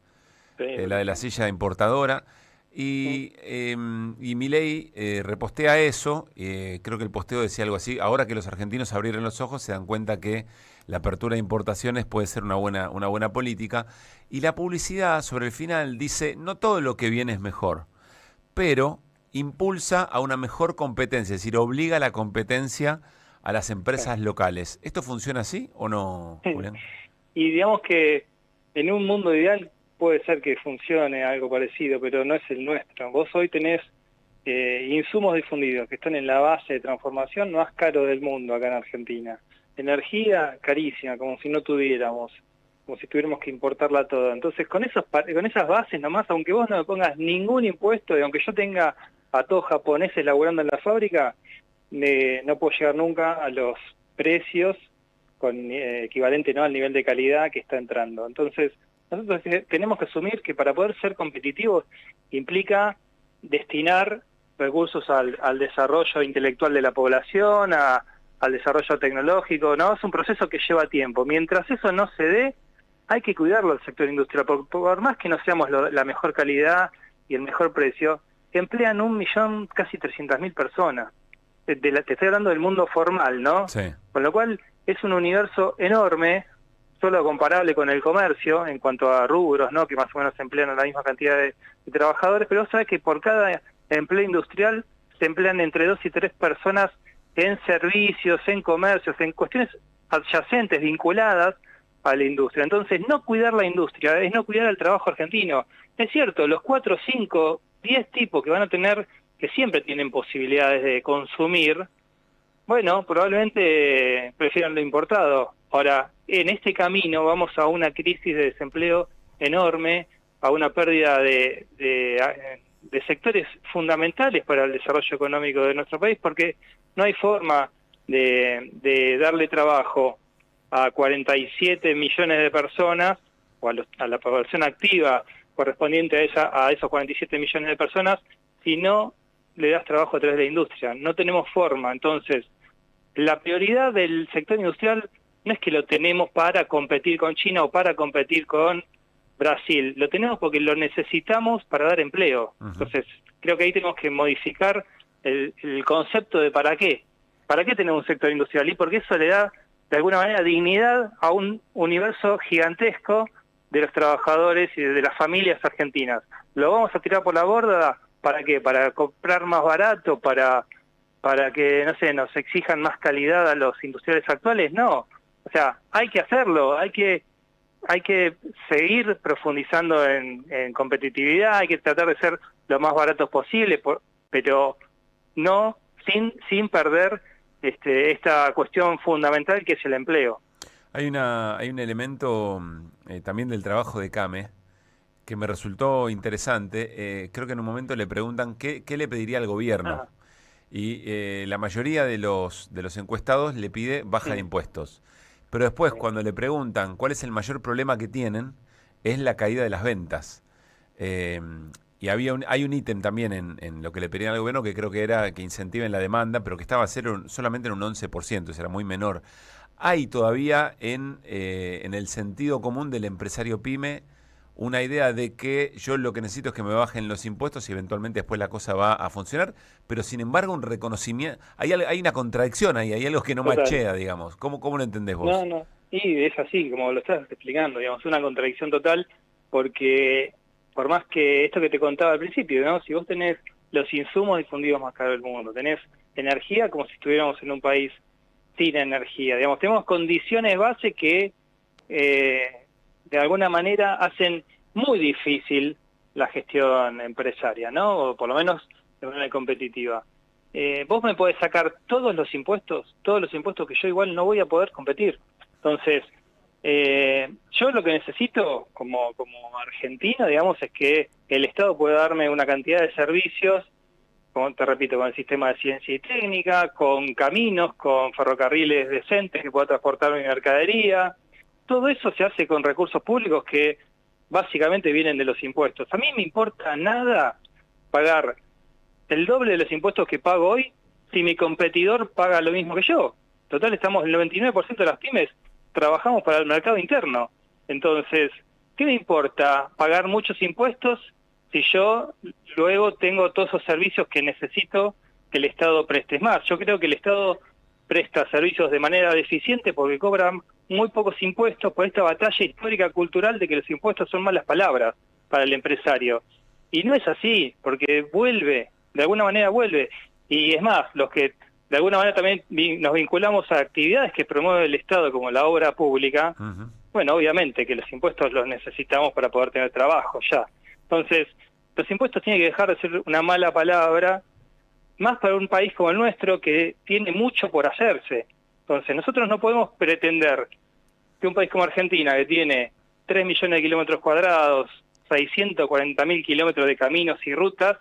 Speaker 1: Sí, la de la silla importadora. Y Milei repostea eso, creo que el posteo decía algo así, ahora que los argentinos abrieron los ojos se dan cuenta que la apertura de importaciones puede ser una buena política. Y la publicidad sobre el final dice, no todo lo que viene es mejor, pero impulsa a una mejor competencia, es decir, obliga a la competencia a las empresas locales. ¿Esto funciona así o no, Julián?
Speaker 2: Y digamos que en un mundo ideal puede ser que funcione algo parecido, pero no es el nuestro. Vos hoy tenés insumos difundidos que están en la base de transformación más caro del mundo acá en Argentina. Energía carísima, como si no tuviéramos, como si tuviéramos que importarla toda. Entonces con esas bases nomás, aunque vos no me pongas ningún impuesto, y aunque yo tenga a todos japoneses laburando en la fábrica, no puedo llegar nunca a los precios con equivalente, ¿no?, al nivel de calidad que está entrando. Entonces nosotros tenemos que asumir que para poder ser competitivos implica destinar recursos al desarrollo intelectual de la población, al desarrollo tecnológico, ¿no? Es un proceso que lleva tiempo. Mientras eso no se dé, hay que cuidarlo al sector industrial, por más que no seamos la mejor calidad y el mejor precio, emplean 1 millón, casi 300.000 personas. Te estoy hablando del mundo formal, ¿no?
Speaker 1: Sí.
Speaker 2: Con lo cual es un universo enorme, solo comparable con el comercio en cuanto a rubros, ¿no?, que más o menos emplean a la misma cantidad de trabajadores, pero vos sabés que por cada empleo industrial se emplean entre 2 y 3 personas en servicios, en comercios, en cuestiones adyacentes, vinculadas a la industria. Entonces, no cuidar la industria es no cuidar el trabajo argentino. Es cierto, los 4, 5, 10 tipos que van a tener, que siempre tienen posibilidades de consumir, bueno, probablemente prefieran lo importado. Ahora, en este camino vamos a una crisis de desempleo enorme, a una pérdida de sectores fundamentales para el desarrollo económico de nuestro país, porque no hay forma de darle trabajo a 47 millones de personas, o a la población activa correspondiente a esos 47 millones de personas, si no le das trabajo a través de la industria. No tenemos forma. Entonces, la prioridad del sector industrial no es que lo tenemos para competir con China o para competir con Brasil, lo tenemos porque lo necesitamos para dar empleo. Entonces, creo que ahí tenemos que modificar el concepto de para qué tenemos un sector industrial, y porque eso le da, de alguna manera, dignidad a un universo gigantesco de los trabajadores y de las familias argentinas. ¿Lo vamos a tirar por la borda? ¿Para qué? ¿Para comprar más barato? ¿Para que, no sé, nos exijan más calidad a los industriales actuales? No. O sea, hay que hacerlo, hay que seguir profundizando en competitividad, hay que tratar de ser lo más baratos posible, pero no sin perder esta cuestión fundamental que es el empleo.
Speaker 1: Hay un elemento también del trabajo de Came que me resultó interesante. Creo que en un momento le preguntan qué le pediría al gobierno. Y la mayoría de los encuestados le pide baja de impuestos. Pero después, cuando le preguntan cuál es el mayor problema que tienen, es la caída de las ventas. Y hay un ítem también en lo que le pedían al gobierno que creo que era que incentiven la demanda, pero que estaba solamente en un 11%, eso era muy menor. Hay todavía en el sentido común del empresario pyme una idea de que yo lo que necesito es que me bajen los impuestos y eventualmente después la cosa va a funcionar, pero sin embargo un reconocimiento, hay una contradicción ahí, hay algo que no machea, digamos. ¿Cómo lo entendés vos?
Speaker 2: No, y es así, como lo estás explicando, digamos, una contradicción total, porque por más que esto que te contaba al principio, ¿no? Si vos tenés los insumos difundidos más caros del mundo, tenés energía como si estuviéramos en un país sin energía, digamos, tenemos condiciones base que de alguna manera hacen muy difícil la gestión empresaria, ¿no? O por lo menos de manera competitiva. Vos me podés sacar todos los impuestos que yo igual no voy a poder competir. Entonces, yo lo que necesito como argentino, digamos, es que el Estado pueda darme una cantidad de servicios, te repito, con el sistema de ciencia y técnica, con caminos, con ferrocarriles decentes que pueda transportar mi mercadería. Todo eso se hace con recursos públicos que básicamente vienen de los impuestos. A mí me importa nada pagar el doble de los impuestos que pago hoy si mi competidor paga lo mismo que yo. Total, el 99% de las pymes trabajamos para el mercado interno. Entonces, ¿qué me importa pagar muchos impuestos si yo luego tengo todos esos servicios que necesito que el Estado preste? Más, yo creo que el Estado presta servicios de manera deficiente porque cobran muy pocos impuestos por esta batalla histórica cultural de que los impuestos son malas palabras para el empresario. Y no es así, porque de alguna manera vuelve. Y es más, los que de alguna manera también nos vinculamos a actividades que promueve el Estado como la obra pública, bueno, obviamente que los impuestos los necesitamos para poder tener trabajo ya. Entonces, los impuestos tienen que dejar de ser una mala palabra, más para un país como el nuestro que tiene mucho por hacerse. Entonces, nosotros no podemos pretender que un país como Argentina, que tiene 3 millones de kilómetros cuadrados, 640.000 kilómetros de caminos y rutas,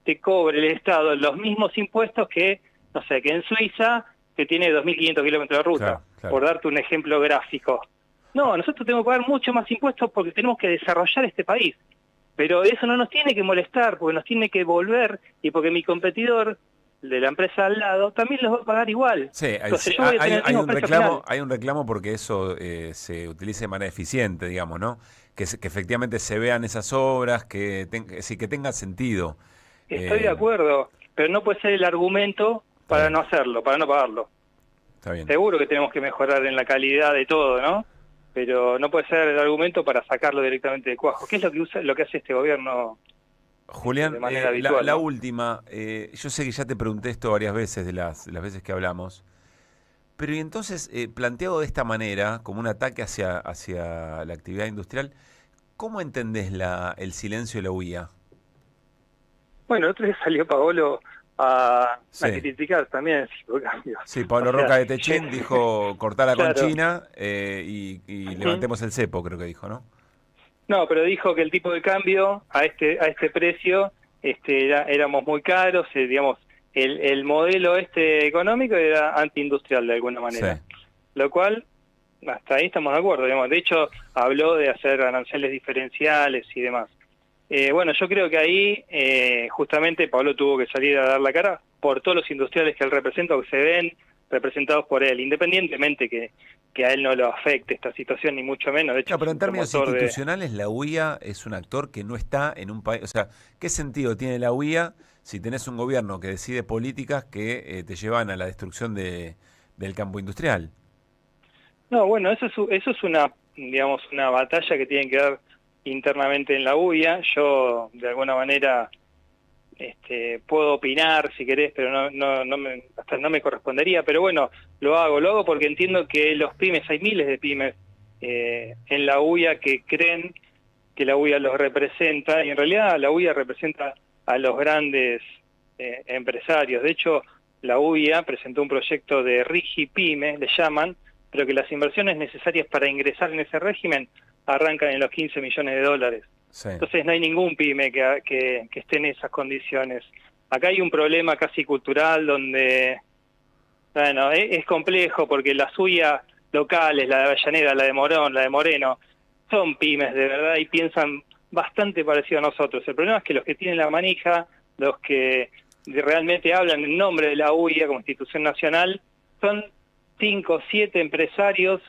Speaker 2: te cobre el Estado los mismos impuestos que, no sé, que en Suiza, que tiene 2.500 kilómetros de ruta, por darte un ejemplo gráfico. No, nosotros tenemos que pagar mucho más impuestos porque tenemos que desarrollar este país. Pero eso no nos tiene que molestar, porque nos tiene que volver, y porque mi competidor de la empresa al lado también los va a pagar igual.
Speaker 1: Sí,
Speaker 2: entonces,
Speaker 1: hay un reclamo porque eso se utilice de manera eficiente, digamos, ¿no? Que efectivamente se vean esas obras, que tenga sentido.
Speaker 2: Estoy de acuerdo, pero no puede ser el argumento para no hacerlo, para no pagarlo.
Speaker 1: Está bien.
Speaker 2: Seguro que tenemos que mejorar en la calidad de todo, ¿no? Pero no puede ser el argumento para sacarlo directamente de cuajo. ¿Qué es lo que hace este gobierno?
Speaker 1: Julián,
Speaker 2: de manera habitual,
Speaker 1: la
Speaker 2: ¿no?
Speaker 1: última, yo sé que ya te pregunté esto varias veces de las veces que hablamos, pero y entonces, planteado de esta manera, como un ataque hacia la actividad industrial, ¿cómo entendés el silencio de la UIA?
Speaker 2: Bueno, el otro día salió Paolo a criticar también el tipo de cambio.
Speaker 1: Sí, Pablo Roca de Techín dijo cortala con China y levantemos el cepo, creo que dijo, ¿no?
Speaker 2: No, pero dijo que el tipo de cambio a este precio éramos muy caros, digamos, el modelo económico era antiindustrial de alguna manera. Sí. Lo cual hasta ahí estamos de acuerdo, digamos. De hecho, habló de hacer aranceles diferenciales y demás. Bueno, yo creo que ahí justamente Pablo tuvo que salir a dar la cara por todos los industriales que él representa o que se ven representados por él, independientemente que a él no lo afecte esta situación, ni mucho menos. De hecho,
Speaker 1: no, pero en términos institucionales, la UIA es un actor que no está en un país. O sea, ¿qué sentido tiene la UIA si tenés un gobierno que decide políticas que te llevan a la destrucción del campo industrial?
Speaker 2: No, bueno, eso es una, digamos, una batalla que tienen que dar internamente en la UIA. Yo, de alguna manera, puedo opinar si querés, pero hasta no me correspondería. Pero bueno, lo hago porque entiendo que los pymes, hay miles de pymes en la UIA que creen que la UIA los representa, y en realidad la UIA representa a los grandes empresarios. De hecho, la UIA presentó un proyecto de RIGI-PYME, le llaman, pero que las inversiones necesarias para ingresar en ese régimen arrancan en los 15 millones de dólares. Sí. Entonces no hay ningún pyme que esté en esas condiciones. Acá hay un problema casi cultural donde, bueno, es complejo porque las UIA locales, la de Avellaneda, la de Morón, la de Moreno, son pymes de verdad y piensan bastante parecido a nosotros. El problema es que los que tienen la manija, los que realmente hablan en nombre de la UIA como institución nacional, son 5 o 7 empresarios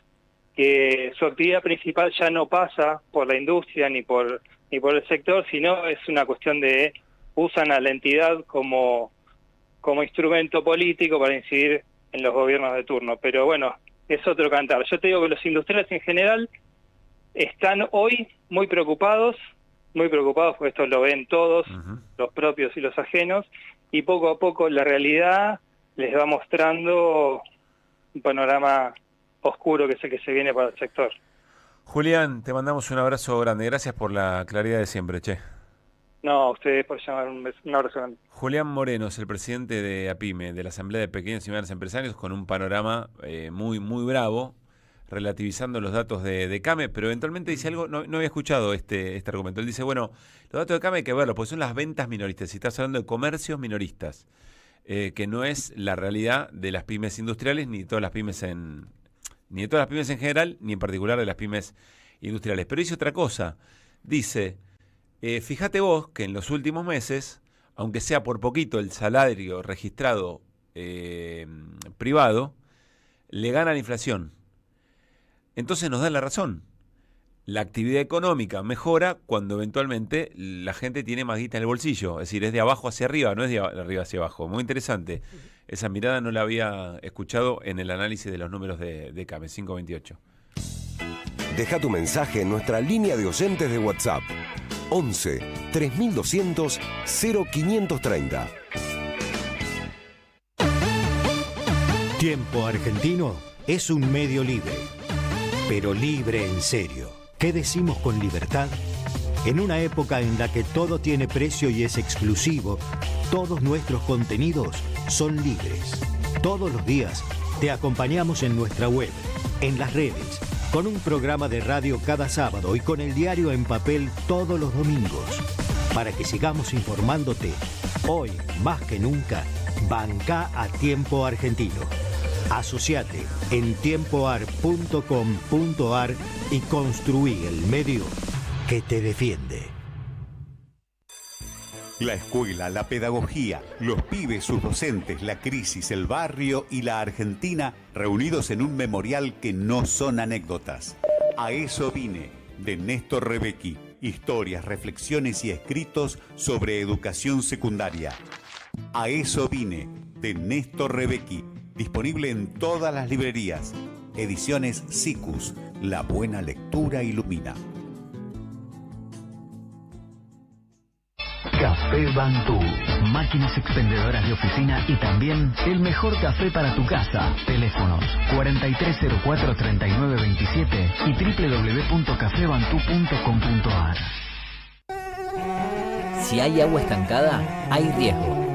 Speaker 2: que su actividad principal ya no pasa por la industria ni por el sector, sino es una cuestión de usan a la entidad como instrumento político para incidir en los gobiernos de turno. Pero bueno, es otro cantar. Yo te digo que los industriales en general están hoy muy preocupados porque esto lo ven todos, los propios y los ajenos, y poco a poco la realidad les va mostrando un panorama oscuro que es el que se viene para el sector.
Speaker 1: Julián, te mandamos un abrazo grande. Gracias por la claridad de siempre, che.
Speaker 2: No, a ustedes por llamar, un abrazo grande.
Speaker 1: Julián Moreno es el presidente de APYME, de la Asamblea de Pequeños y Medianos Empresarios, con un panorama muy bravo, relativizando los datos de CAME, pero eventualmente dice algo, no había escuchado este argumento. Él dice, bueno, los datos de CAME hay que verlos, porque son las ventas minoristas, si estás hablando de comercios minoristas, que no es la realidad de las pymes industriales, ni de todas las pymes en general, ni en particular de las pymes industriales. Pero dice otra cosa, dice, fíjate vos que en los últimos meses, aunque sea por poquito el salario registrado privado, le gana la inflación. Entonces nos da la razón. La actividad económica mejora cuando eventualmente la gente tiene más guita en el bolsillo. Es decir, es de abajo hacia arriba, no es de arriba hacia abajo. Muy interesante. Esa mirada no la había escuchado en el análisis de los números de CAME 528.
Speaker 15: Deja tu mensaje en nuestra línea de oyentes de WhatsApp. 11 3200 0530.
Speaker 9: Tiempo Argentino es un medio libre, pero libre en serio. ¿Qué decimos con libertad? En una época en la que todo tiene precio y es exclusivo, todos nuestros contenidos son libres. Todos los días te acompañamos en nuestra web, en las redes, con un programa de radio cada sábado y con el diario en papel todos los domingos. Para que sigamos informándote, hoy más que nunca, banca a Tiempo Argentino. Asociate en tiempoar.com.ar y construí el medio que te defiende.
Speaker 10: La escuela, la pedagogía, los pibes, sus docentes, la crisis, el barrio y la Argentina reunidos en un memorial que no son anécdotas. A eso vine, de Néstor Rebecki. Historias, reflexiones y escritos sobre educación secundaria. A eso vine, de Néstor Rebecki. Disponible en todas las librerías. Ediciones SICUS. La buena lectura ilumina.
Speaker 11: Café Bantú. Máquinas expendedoras de oficina y también el mejor café para tu casa. Teléfonos 4304-3927 y www.cafebantú.com.ar.
Speaker 24: Si hay agua estancada, hay riesgo.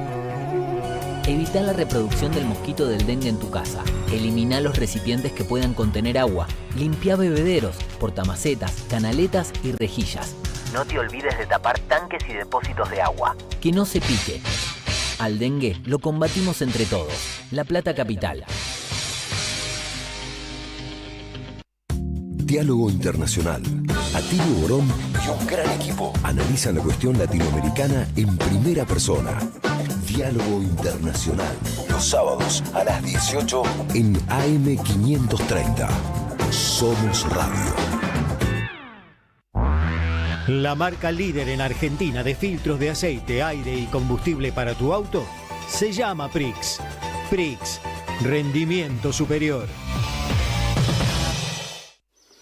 Speaker 24: Evita la reproducción del mosquito del dengue en tu casa. Elimina los recipientes que puedan contener agua. Limpia bebederos, portamacetas, canaletas y rejillas. No te olvides de tapar tanques y depósitos de agua. Que no se pique. Al dengue lo combatimos entre todos. La Plata Capital.
Speaker 15: Diálogo Internacional. Atilio Borón y un gran equipo analizan la cuestión latinoamericana en primera persona. Diálogo Internacional. Los sábados a las 18 en AM530. Somos Radio.
Speaker 9: La marca líder en Argentina de filtros de aceite, aire y combustible para tu auto se llama Prix. Prix, rendimiento superior.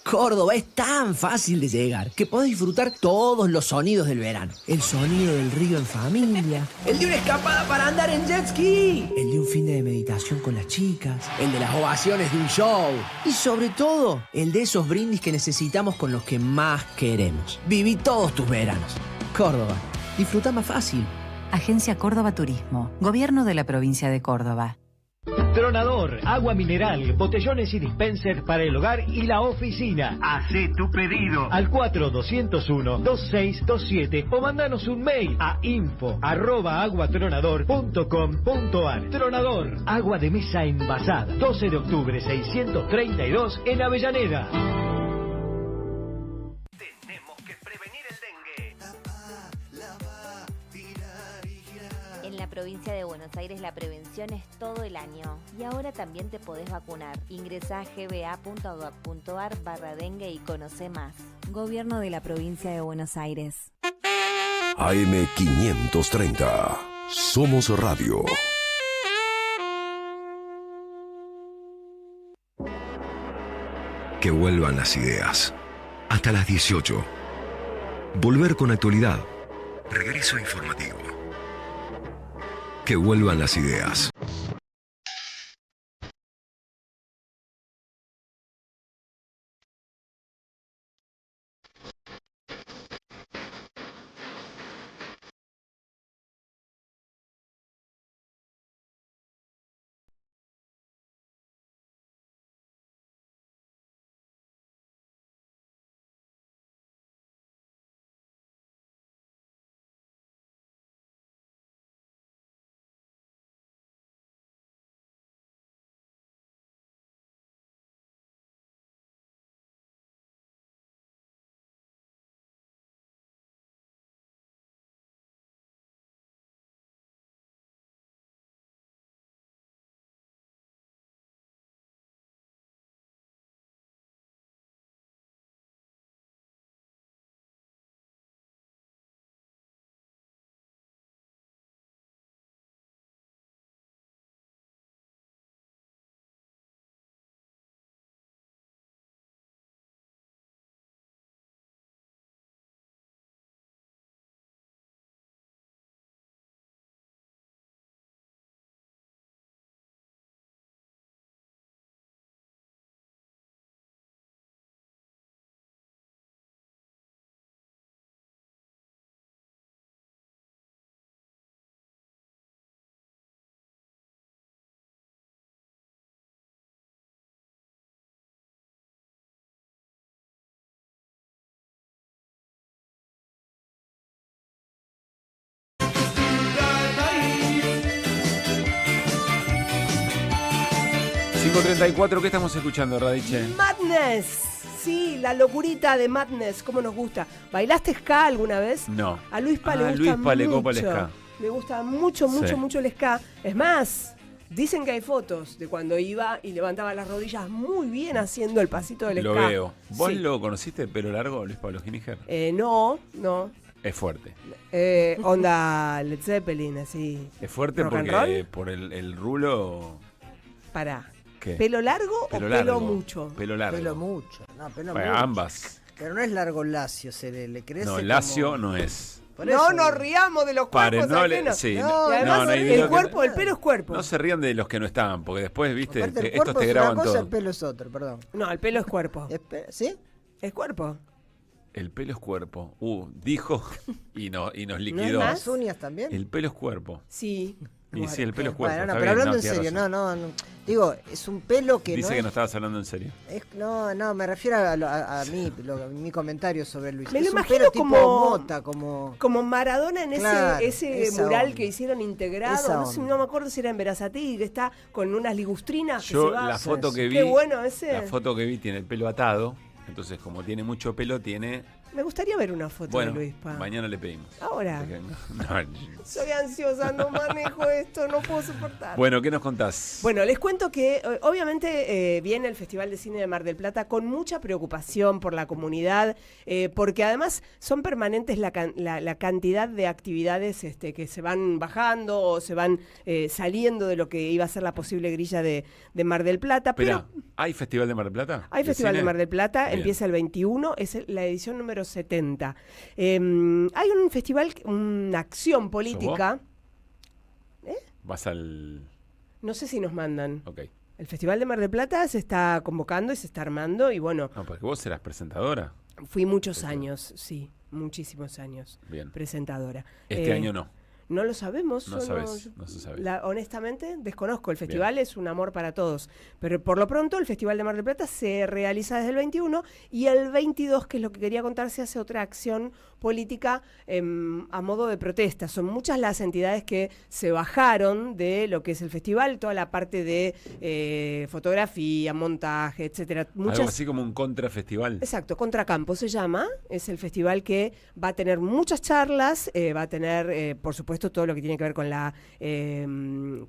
Speaker 8: Córdoba es tan fácil de llegar que podés disfrutar todos los sonidos del verano. El sonido del río en familia, el de una escapada para andar en jet ski, el de un fin de meditación con las chicas, el de las ovaciones de un show y sobre todo el de esos brindis que necesitamos con los que más queremos. Viví todos tus veranos. Córdoba, disfruta más fácil.
Speaker 12: Agencia Córdoba Turismo, Gobierno de la Provincia de Córdoba.
Speaker 9: Tronador, agua mineral, botellones y dispensers para el hogar y la oficina.
Speaker 6: Hacé tu pedido
Speaker 9: Al 4201-2627 o mandanos un mail a info@aguatronador.com.ar. Tronador, agua de mesa envasada. 12 de octubre 632 en Avellaneda.
Speaker 6: Tenemos que prevenir el dengue.
Speaker 7: En la provincia de Buenos Aires la prevención es todo el año y ahora también te podés vacunar. Ingresá a gba.gov.ar/dengue y conoce más. Gobierno de la provincia de Buenos Aires.
Speaker 15: AM530. Somos Radio. Que vuelvan las ideas. Hasta las 18. Volver con actualidad. Regreso informativo. Que vuelvan las ideas.
Speaker 1: .34, ¿qué estamos escuchando, Radiche?
Speaker 4: Madness. Sí, la locurita de Madness, cómo nos gusta. ¿Bailaste ska alguna vez?
Speaker 1: No.
Speaker 4: A Luispa le gusta
Speaker 1: Luispa le
Speaker 4: mucho.
Speaker 1: copa el ska.
Speaker 4: Le gusta mucho, mucho,
Speaker 1: Sí.
Speaker 4: mucho el ska. Es más, dicen que hay fotos de cuando iba y levantaba las rodillas muy bien haciendo el pasito del
Speaker 1: Lo
Speaker 4: ska.
Speaker 1: veo. ¿Vos
Speaker 4: Sí.
Speaker 1: lo conociste, pelo largo, Luis Pablo Giniger?
Speaker 4: No.
Speaker 1: Es fuerte.
Speaker 4: Onda Led Zeppelin, así.
Speaker 1: Es fuerte
Speaker 4: ¿Rock and
Speaker 1: porque
Speaker 4: roll?
Speaker 1: por el rulo...
Speaker 4: Pará.
Speaker 1: ¿Qué?
Speaker 4: ¿Pelo largo
Speaker 1: Pelo
Speaker 4: o
Speaker 1: largo.
Speaker 4: pelo mucho?
Speaker 1: Pelo largo.
Speaker 3: Pelo mucho. No, pelo
Speaker 1: Bueno,
Speaker 3: mucho.
Speaker 1: ambas.
Speaker 3: Pero no es largo lacio, se le crece.
Speaker 1: No, lacio
Speaker 3: como...
Speaker 1: no es.
Speaker 3: Por
Speaker 4: No
Speaker 3: eso,
Speaker 4: nos riamos de los
Speaker 1: Paren,
Speaker 4: cuerpos
Speaker 1: no le-
Speaker 4: ajenos.
Speaker 1: sí,
Speaker 4: Y
Speaker 1: no,
Speaker 4: además,
Speaker 1: no hay de
Speaker 4: el
Speaker 1: lo que-
Speaker 4: cuerpo, el pelo es cuerpo.
Speaker 1: No se rían de los que no estaban, porque después, viste,
Speaker 3: Aparte, el
Speaker 1: estos
Speaker 3: cuerpo
Speaker 1: te
Speaker 3: es una
Speaker 1: graban
Speaker 3: cosa,
Speaker 1: todo.
Speaker 3: el pelo es otro, perdón.
Speaker 4: No, el pelo es cuerpo.
Speaker 3: ¿Sí?
Speaker 4: Es cuerpo.
Speaker 1: El pelo es cuerpo. Dijo y nos
Speaker 3: ¿No es
Speaker 1: liquidó.
Speaker 3: las uñas también?
Speaker 1: El pelo es cuerpo.
Speaker 4: Sí.
Speaker 1: Y sí, el pelo es cuerpo.
Speaker 3: Bueno, no,
Speaker 1: está
Speaker 3: pero
Speaker 1: bien,
Speaker 3: hablando en
Speaker 1: tiene
Speaker 3: serio,
Speaker 1: razón.
Speaker 3: no. Digo, es un pelo que
Speaker 1: Dice
Speaker 3: no
Speaker 1: que
Speaker 3: es,
Speaker 1: no estabas hablando en serio.
Speaker 3: no, me refiero a mi comentario sobre Luis.
Speaker 4: Me lo
Speaker 3: es un
Speaker 4: imagino
Speaker 3: pelo tipo
Speaker 4: como
Speaker 3: mota, como...
Speaker 4: Como Maradona en
Speaker 3: Claro,
Speaker 4: ese
Speaker 3: esa
Speaker 4: mural
Speaker 3: onda.
Speaker 4: que hicieron integrado.
Speaker 3: Esa
Speaker 4: No, sé,
Speaker 3: onda.
Speaker 4: no me acuerdo si era en Berazategui, que está con unas ligustrinas.
Speaker 1: Yo
Speaker 4: que se va.
Speaker 1: la foto que vi,
Speaker 4: Qué bueno ese.
Speaker 1: la foto que vi tiene el pelo atado Entonces, como tiene mucho pelo, tiene...
Speaker 4: Me gustaría ver una foto
Speaker 1: Bueno,
Speaker 4: de Luis Pa.
Speaker 1: mañana le pedimos.
Speaker 4: Ahora.
Speaker 1: No.
Speaker 4: Soy ansiosa, no manejo esto, no puedo soportar.
Speaker 1: Bueno, ¿qué nos contás?
Speaker 4: Bueno, les cuento que obviamente viene el Festival de Cine de Mar del Plata con mucha preocupación por la comunidad, porque además son permanentes la cantidad de actividades que se van bajando o se van saliendo de lo que iba a ser la posible grilla de Mar del Plata.
Speaker 1: Pero, ¿hay Festival de Mar del Plata?
Speaker 4: Hay Festival de Mar del Plata,
Speaker 1: Bien.
Speaker 4: empieza el 21, es la edición número 70. Hay un festival, una acción política.
Speaker 1: ¿Vas al...?
Speaker 4: No sé si nos mandan.
Speaker 1: Ok.
Speaker 4: El Festival de Mar del Plata se está convocando y se está armando y bueno...
Speaker 1: No, porque vos serás presentadora.
Speaker 4: Fui muchos años, sí, muchísimos años.
Speaker 1: Bien.
Speaker 4: Presentadora.
Speaker 1: Este año no.
Speaker 4: No lo sabemos.
Speaker 1: No sabes, no se sabe.
Speaker 4: Honestamente, desconozco. El festival es un amor para todos. Pero por lo pronto, el Festival de Mar del Plata se realiza desde el 21 y el 22, que es lo que quería contar, se hace otra acción política a modo de protesta. Son muchas las entidades que se bajaron de lo que es el festival, toda la parte de fotografía, montaje, etcétera.
Speaker 1: Algo así como un contrafestival.
Speaker 4: Exacto, Contracampo se llama. Es el festival que va a tener muchas charlas, va a tener, por supuesto, todo lo que tiene que ver con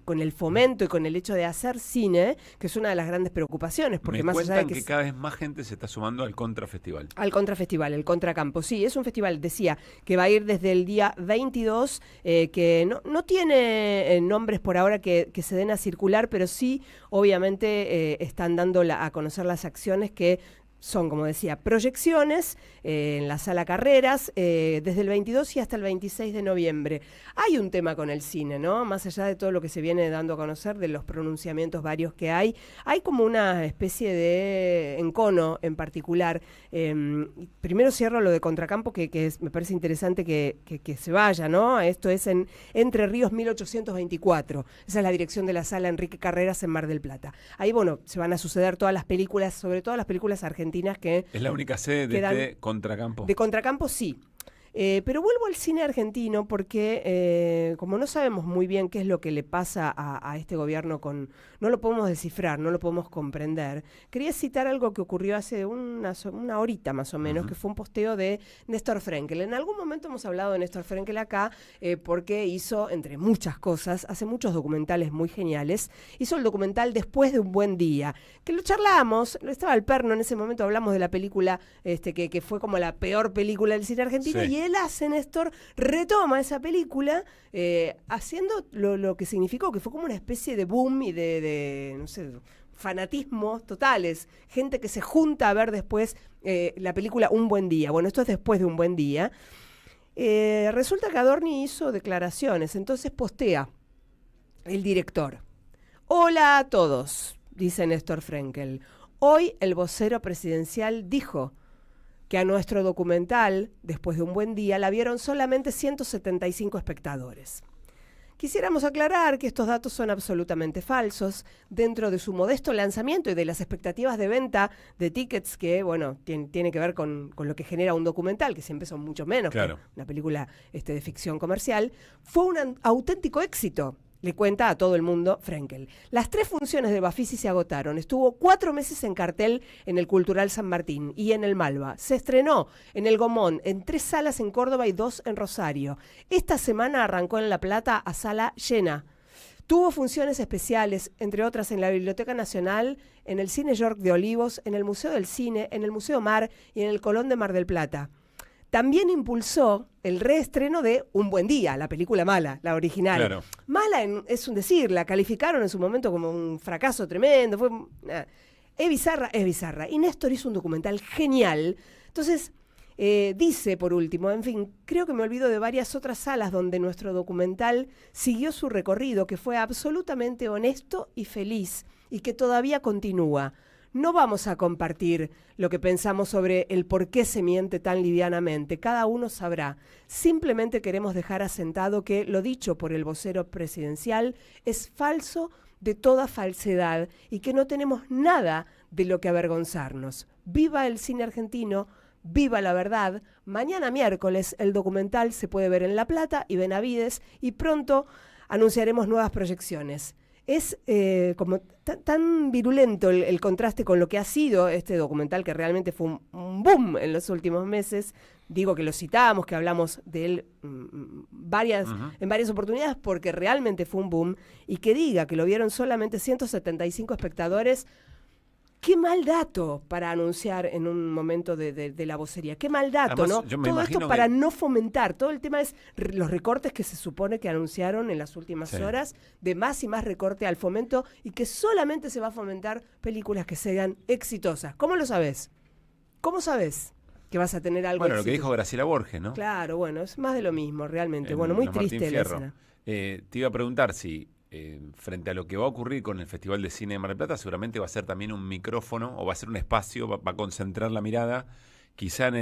Speaker 4: con el fomento y con el hecho de hacer cine, que es una de las grandes preocupaciones. Porque
Speaker 1: Me
Speaker 4: más allá
Speaker 1: cuentan
Speaker 4: de
Speaker 1: que cada vez más gente se está sumando al contrafestival.
Speaker 4: Al contrafestival, el Contracampo. Sí, es un festival, decía, que va a ir desde el día 22, que no tiene nombres por ahora que se den a circular, pero sí, obviamente, están dando a conocer las acciones que son, como decía, proyecciones en la Sala Carreras desde el 22 y hasta el 26 de noviembre. Hay un tema con el cine, ¿no? Más allá de todo lo que se viene dando a conocer, de los pronunciamientos varios que hay como una especie de encono en particular. Primero cierro lo de Contracampo, que me parece interesante que se vaya, ¿no? Esto es en Entre Ríos 1824. Esa es la dirección de la Sala Enrique Carreras en Mar del Plata. Ahí, bueno, se van a suceder todas las películas, sobre todo las películas argentinas que...
Speaker 1: ¿Es la única sede de este Contracampo?
Speaker 4: De Contracampo, sí. Pero vuelvo al cine argentino porque como no sabemos muy bien qué es lo que le pasa a este gobierno, no lo podemos descifrar, no lo podemos comprender, quería citar algo que ocurrió hace una horita más o menos, que fue un posteo de Néstor Frenkel. En algún momento hemos hablado de Néstor Frenkel acá porque hizo, entre muchas cosas, hace muchos documentales muy geniales. Hizo el documental Después de un buen día, que lo charlamos, estaba el Perno, en ese momento hablamos de la película que fue como la peor película del cine argentino,
Speaker 1: sí.
Speaker 4: Y él hace, Néstor, retoma esa película haciendo lo que significó, que fue como una especie de boom y de no sé, fanatismos totales. Gente que se junta a ver después la película Un buen día. Bueno, esto es Después de un buen día. Resulta que Adorni hizo declaraciones, entonces postea el director. Hola a todos, dice Néstor Frenkel. Hoy el vocero presidencial dijo que a nuestro documental, Después de un buen día, la vieron solamente 175 espectadores. Quisiéramos aclarar que estos datos son absolutamente falsos dentro de su modesto lanzamiento y de las expectativas de venta de tickets que, bueno, tiene que ver con lo que genera un documental, que siempre son mucho menos
Speaker 1: claro.
Speaker 4: que una película de ficción comercial. Fue un auténtico éxito. Le cuenta a todo el mundo Frenkel. Las 3 funciones de Bafisi se agotaron. Estuvo 4 meses en cartel en el Cultural San Martín y en el Malva. Se estrenó en el Gomón, en 3 salas en Córdoba y 2 en Rosario. Esta semana arrancó en La Plata a sala llena. Tuvo funciones especiales, entre otras en la Biblioteca Nacional, en el Cine York de Olivos, en el Museo del Cine, en el Museo Mar y en el Colón de Mar del Plata. También impulsó el reestreno de Un buen día, la película mala, la original.
Speaker 1: Claro.
Speaker 4: Mala es un decir, la calificaron en su momento como un fracaso tremendo. Es bizarra. Y Néstor hizo un documental genial. Entonces, dice por último, en fin, creo que me olvido de varias otras salas donde nuestro documental siguió su recorrido, que fue absolutamente honesto y feliz, y que todavía continúa. No vamos a compartir lo que pensamos sobre el por qué se miente tan livianamente. Cada uno sabrá. Simplemente queremos dejar asentado que lo dicho por el vocero presidencial es falso de toda falsedad y que no tenemos nada de lo que avergonzarnos. ¡Viva el cine argentino! ¡Viva la verdad! Mañana miércoles el documental se puede ver en La Plata y Benavides y pronto anunciaremos nuevas proyecciones. es como tan virulento el contraste con lo que ha sido este documental, que realmente fue un boom en los últimos meses. Digo que lo citamos, que hablamos de él en varias oportunidades, porque realmente fue un boom, y que diga que lo vieron solamente 175 espectadores. Qué mal dato para anunciar en un momento de la vocería. Qué mal dato,
Speaker 1: Además,
Speaker 4: ¿no? Todo esto para no fomentar. Todo el tema es los recortes que se supone que anunciaron en las últimas horas, de más y más recorte al fomento, y que solamente se va a fomentar películas que sean exitosas. ¿Cómo lo sabes? ¿Cómo sabes que vas a tener algo
Speaker 1: Bueno,
Speaker 4: exitoso?
Speaker 1: lo que dijo Graciela Borges, ¿no?
Speaker 4: Claro, bueno, es más de lo mismo, realmente. Bueno, muy triste la escena.
Speaker 1: Te iba a preguntar si... frente a lo que va a ocurrir con el Festival de Cine de Mar del Plata, seguramente va a ser también un micrófono o va a ser un espacio, va a concentrar la mirada quizá en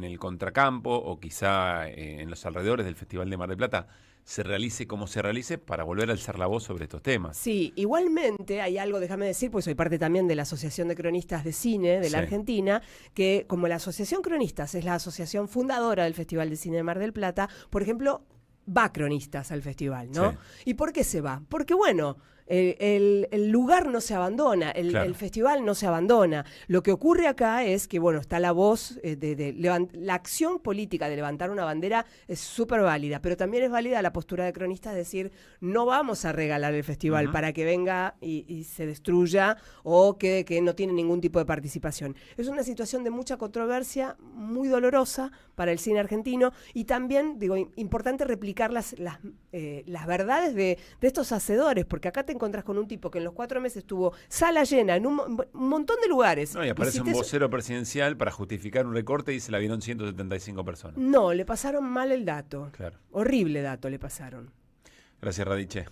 Speaker 1: el contracampo o quizá en los alrededores del Festival de Mar del Plata, se realice como se realice para volver a alzar la voz sobre estos temas.
Speaker 4: Sí, igualmente hay algo, déjame decir, pues soy parte también de la Asociación de Cronistas de Cine de la Argentina, que como la Asociación Cronistas es la asociación fundadora del Festival de Cine de Mar del Plata, por ejemplo, va cronistas al festival, ¿no? Sí. ¿Y por qué se va? Porque, bueno, el lugar no se abandona, el festival no se abandona. Lo que ocurre acá es que, bueno, está la voz, la acción política de levantar una bandera es súper válida, pero también es válida la postura de cronistas de decir, no vamos a regalar el festival para que venga y se destruya o que no tiene ningún tipo de participación. Es una situación de mucha controversia, muy dolorosa para el cine argentino, y también, digo, importante replicar las verdades de estos hacedores, porque acá te encontrás con un tipo que en los 4 meses tuvo sala llena en un montón de lugares.
Speaker 1: No, y aparece un vocero presidencial para justificar un recorte y se la vieron 175 personas.
Speaker 4: No, le pasaron mal el dato.
Speaker 1: Claro.
Speaker 4: Horrible dato le pasaron.
Speaker 1: Gracias, Radiche.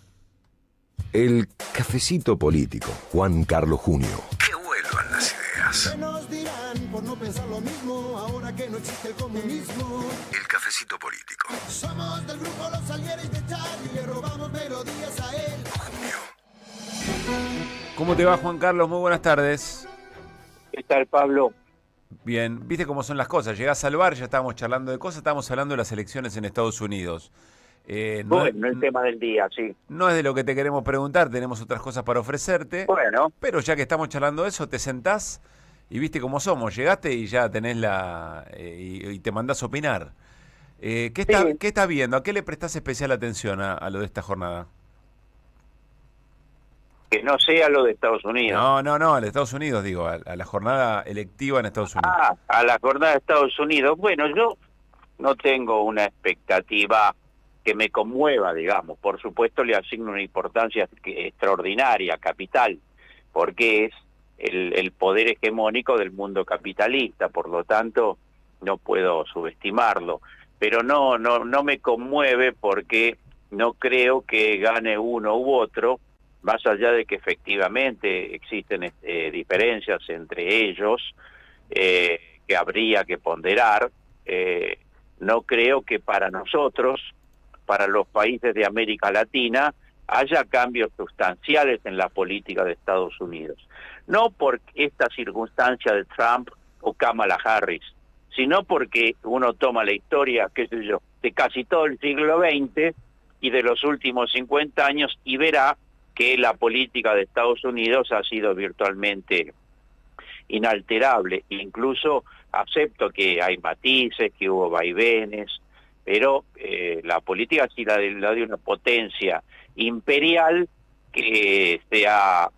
Speaker 15: El cafecito político, Juan Carlos Junio.
Speaker 6: Que vuelvan las ideas.
Speaker 13: ¿Qué nos dirán por no pensar lo mismo ahora que no existe el comunismo?
Speaker 6: El cafecito político.
Speaker 13: Somos del grupo Los Salieres de Charlie, le robamos melodías a él.
Speaker 1: ¿Cómo te va, Juan Carlos? Muy buenas tardes.
Speaker 14: ¿Qué tal, Pablo?
Speaker 1: Bien, viste cómo son las cosas. Llegás al bar, ya estábamos charlando de cosas, estábamos hablando de las elecciones en Estados Unidos.
Speaker 14: Bueno, el tema del día, sí.
Speaker 1: No es de lo que te queremos preguntar, tenemos otras cosas para ofrecerte.
Speaker 14: Bueno.
Speaker 1: Pero ya que estamos charlando de eso, te sentás y viste cómo somos. Llegaste y ya tenés y te mandás a opinar. ¿Qué estás viendo? ¿A qué le prestás especial atención a lo de esta jornada?
Speaker 14: Que no sea lo de Estados Unidos.
Speaker 1: No, a Estados Unidos, digo, a la jornada electiva en Estados Unidos.
Speaker 14: A la jornada de Estados Unidos. Bueno, yo no tengo una expectativa que me conmueva, digamos. Por supuesto, le asigno una importancia extraordinaria, capital, porque es el poder hegemónico del mundo capitalista, por lo tanto, no puedo subestimarlo. Pero no me conmueve porque no creo que gane uno u otro, más allá de que efectivamente existen diferencias entre ellos que habría que ponderar. No creo que para nosotros, para los países de América Latina, haya cambios sustanciales en la política de Estados Unidos. No por esta circunstancia de Trump o Kamala Harris, sino porque uno toma la historia, qué sé yo, de casi todo el siglo XX y de los últimos 50 años y verá que la política de Estados Unidos ha sido virtualmente inalterable. Incluso acepto que hay matices, que hubo vaivenes, pero la política ha sido la de una potencia imperial que se ha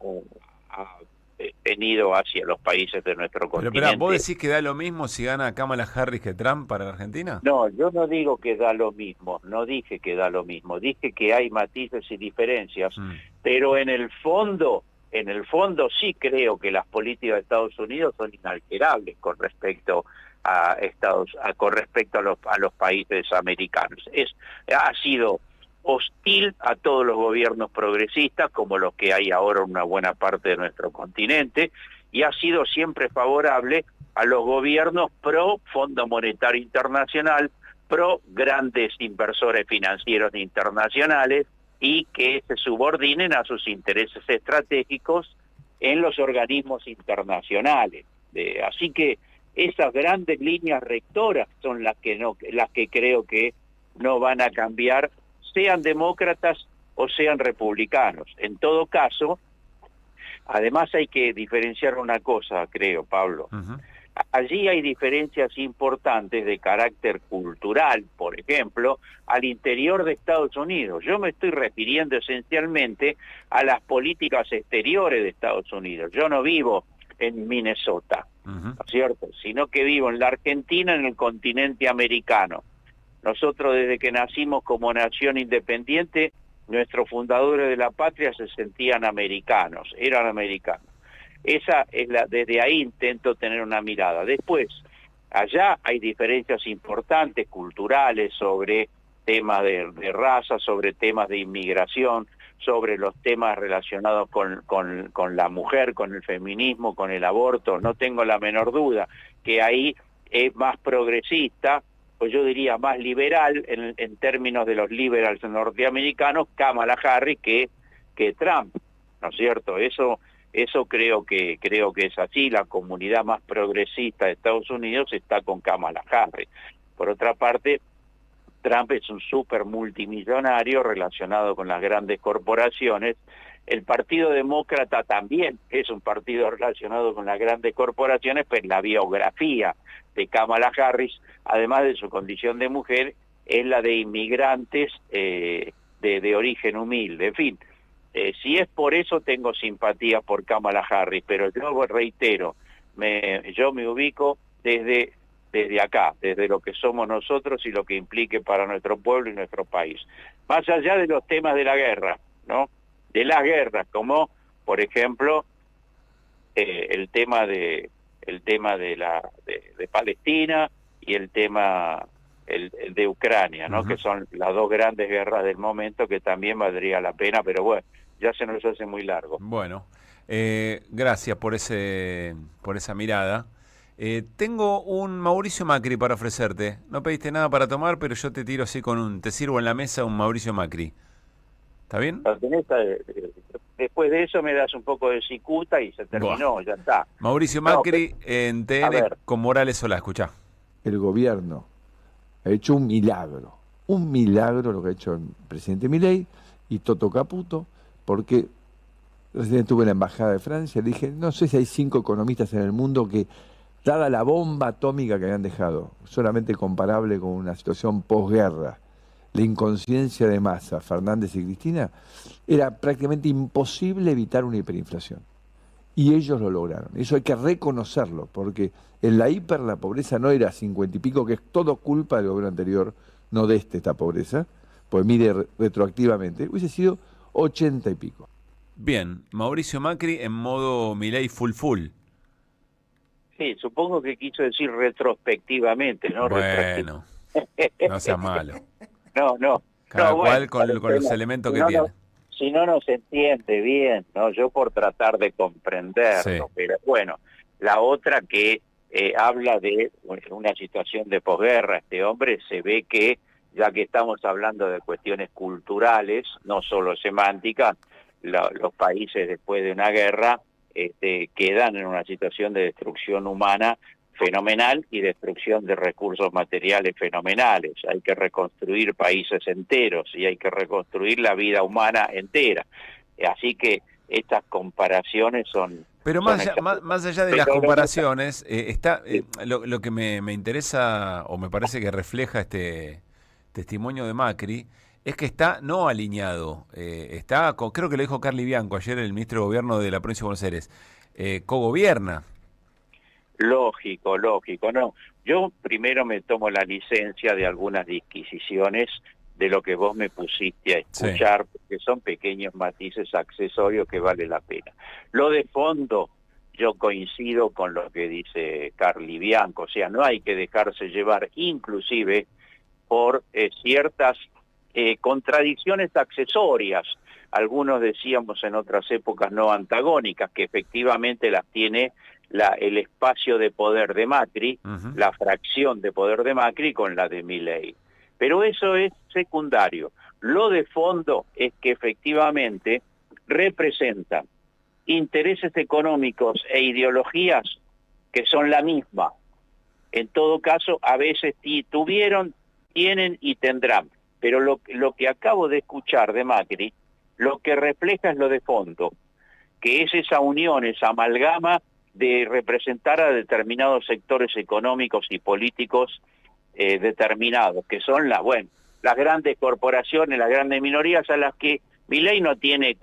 Speaker 14: venido hacia los países de nuestro continente.
Speaker 1: Pero ¿vos decís que da lo mismo si gana Kamala Harris que Trump para la Argentina?
Speaker 14: No, yo no digo que da lo mismo, no dije que da lo mismo, dije que hay matices y diferencias, pero en el fondo sí creo que las políticas de Estados Unidos son inalterables con respecto a los países americanos. Ha sido hostil a todos los gobiernos progresistas, como los que hay ahora en una buena parte de nuestro continente, y ha sido siempre favorable a los gobiernos pro Fondo Monetario Internacional, pro grandes inversores financieros internacionales, y que se subordinen a sus intereses estratégicos en los organismos internacionales. Así que esas grandes líneas rectoras son las que creo que no van a cambiar, sean demócratas o sean republicanos. En todo caso, además hay que diferenciar una cosa, creo, Pablo. Allí hay diferencias importantes de carácter cultural, por ejemplo, al interior de Estados Unidos. Yo me estoy refiriendo esencialmente a las políticas exteriores de Estados Unidos. Yo no vivo en Minnesota, ¿no es cierto? Sino que vivo en la Argentina, en el continente americano. Nosotros desde que nacimos como nación independiente, nuestros fundadores de la patria se sentían americanos, eran americanos. Esa es desde ahí intento tener una mirada. Después, allá hay diferencias importantes culturales sobre temas de raza, sobre temas de inmigración, sobre los temas relacionados con la mujer, con el feminismo, con el aborto. No tengo la menor duda que ahí es más progresista, pues yo diría más liberal en términos de los liberals norteamericanos, Kamala Harris que Trump, ¿no es cierto? Eso creo que es así. La comunidad más progresista de Estados Unidos está con Kamala Harris. Por otra parte, Trump es un súper multimillonario relacionado con las grandes corporaciones. El Partido Demócrata también es un partido relacionado con las grandes corporaciones, pero la biografía de Kamala Harris, además de su condición de mujer, es la de inmigrantes de origen humilde. En fin, si es por eso tengo simpatía por Kamala Harris, pero yo reitero, yo me ubico desde acá, desde lo que somos nosotros y lo que implique para nuestro pueblo y nuestro país. Más allá de los temas de la guerra, ¿no? De las guerras, como por ejemplo el tema de Palestina y el tema el de Ucrania, ¿no? Que son las dos grandes guerras del momento, que también valdría la pena, pero bueno, ya se nos hace muy largo.
Speaker 1: Bueno, gracias por esa mirada. Tengo un Mauricio Macri para ofrecerte. No pediste nada para tomar, pero yo te tiro así te sirvo en la mesa un Mauricio Macri. ¿Está bien?
Speaker 14: Después de eso me das un poco de cicuta y se terminó, ya está.
Speaker 1: Mauricio Macri en TN con Morales Solá, escuchá.
Speaker 16: El gobierno ha hecho un milagro lo que ha hecho el presidente Milei y Toto Caputo, porque recién estuve en la embajada de Francia, le dije, no sé si hay 5 economistas en el mundo que, dada la bomba atómica que habían dejado, solamente comparable con una situación posguerra, la inconsciencia de Massa, Fernández y Cristina, era prácticamente imposible evitar una hiperinflación. Y ellos lo lograron. Eso hay que reconocerlo, porque en la la pobreza no era 50 y pico, que es todo culpa del gobierno anterior, no de esta pobreza, pues mide retroactivamente, hubiese sido 80 y pico.
Speaker 1: Bien, Mauricio Macri en modo Milei full.
Speaker 14: Sí, supongo que quiso decir retrospectivamente, ¿no?
Speaker 1: Bueno, no sea malo.
Speaker 14: No.
Speaker 1: Cada
Speaker 14: cual
Speaker 1: con los elementos que tiene.
Speaker 14: Si no se entiende bien, ¿no? Yo por tratar de comprenderlo, sí. Pero bueno, la otra que habla de una situación de posguerra, este hombre se ve que, ya que estamos hablando de cuestiones culturales, no solo semánticas, los países después de una guerra quedan en una situación de destrucción humana fenomenal y destrucción de recursos materiales fenomenales. Hay que reconstruir países enteros y hay que reconstruir la vida humana entera. Así que estas comparaciones son...
Speaker 1: Pero más allá de las comparaciones, lo que me interesa o me parece que refleja este testimonio de Macri es que está no alineado, creo que lo dijo Carly Bianco ayer, el ministro de Gobierno de la provincia de Buenos Aires, cogobierna.
Speaker 14: Lógico, no. Yo primero me tomo la licencia de algunas disquisiciones de lo que vos me pusiste a escuchar, sí, porque son pequeños matices accesorios que vale la pena. Lo de fondo, yo coincido con lo que dice Carly Bianco, o sea, no hay que dejarse llevar inclusive por ciertas contradicciones accesorias. Algunos decíamos en otras épocas no antagónicas, que efectivamente las tiene el espacio de poder de Macri, la fracción de poder de Macri con la de Milei. Pero eso es secundario. Lo de fondo es que efectivamente representan intereses económicos e ideologías que son la misma. En todo caso, a veces tuvieron, tienen y tendrán. Pero lo que acabo de escuchar de Macri lo que refleja es lo de fondo, que es esa unión, esa amalgama de representar a determinados sectores económicos y políticos determinados, que son las grandes corporaciones, las grandes minorías, a las que Milei no tiene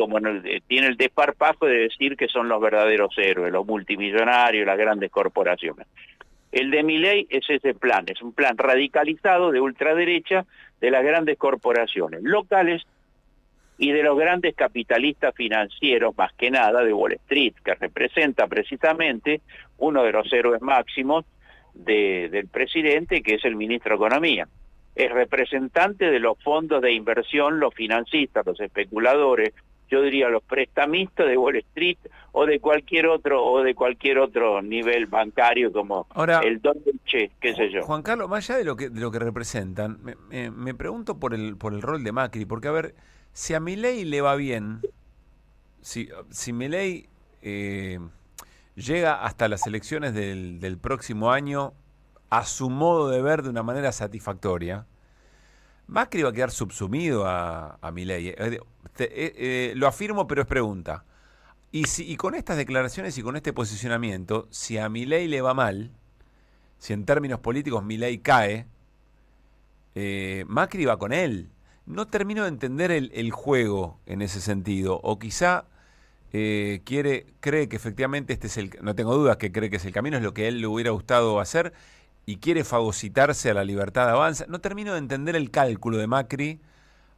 Speaker 14: tiene el desparpajo de decir que son los verdaderos héroes, los multimillonarios, las grandes corporaciones. El de Milei es ese plan, es un plan radicalizado de ultraderecha de las grandes corporaciones locales y de los grandes capitalistas financieros, más que nada de Wall Street, que representa precisamente uno de los héroes máximos del presidente, que es el ministro de Economía. Es representante de los fondos de inversión, los financistas, los especuladores, yo diría los prestamistas de Wall Street o de cualquier otro nivel bancario como
Speaker 1: Ahora,
Speaker 14: el Deutsche, qué sé yo.
Speaker 1: Juan Carlos, más allá de lo que representan, me pregunto por el rol de Macri, porque a ver, si a Milei le va bien, si Milei llega hasta las elecciones del próximo año a su modo de ver de una manera satisfactoria, Macri va a quedar subsumido a Milei. Lo afirmo, pero es pregunta. Y con estas declaraciones y con este posicionamiento, si a Milei le va mal, si en términos políticos Milei cae, Macri va con él. No termino de entender el juego en ese sentido. O quizá cree que efectivamente no tengo dudas que cree que es el camino, es lo que a él le hubiera gustado hacer, y quiere fagocitarse a la libertad de avanza. No termino de entender el cálculo de Macri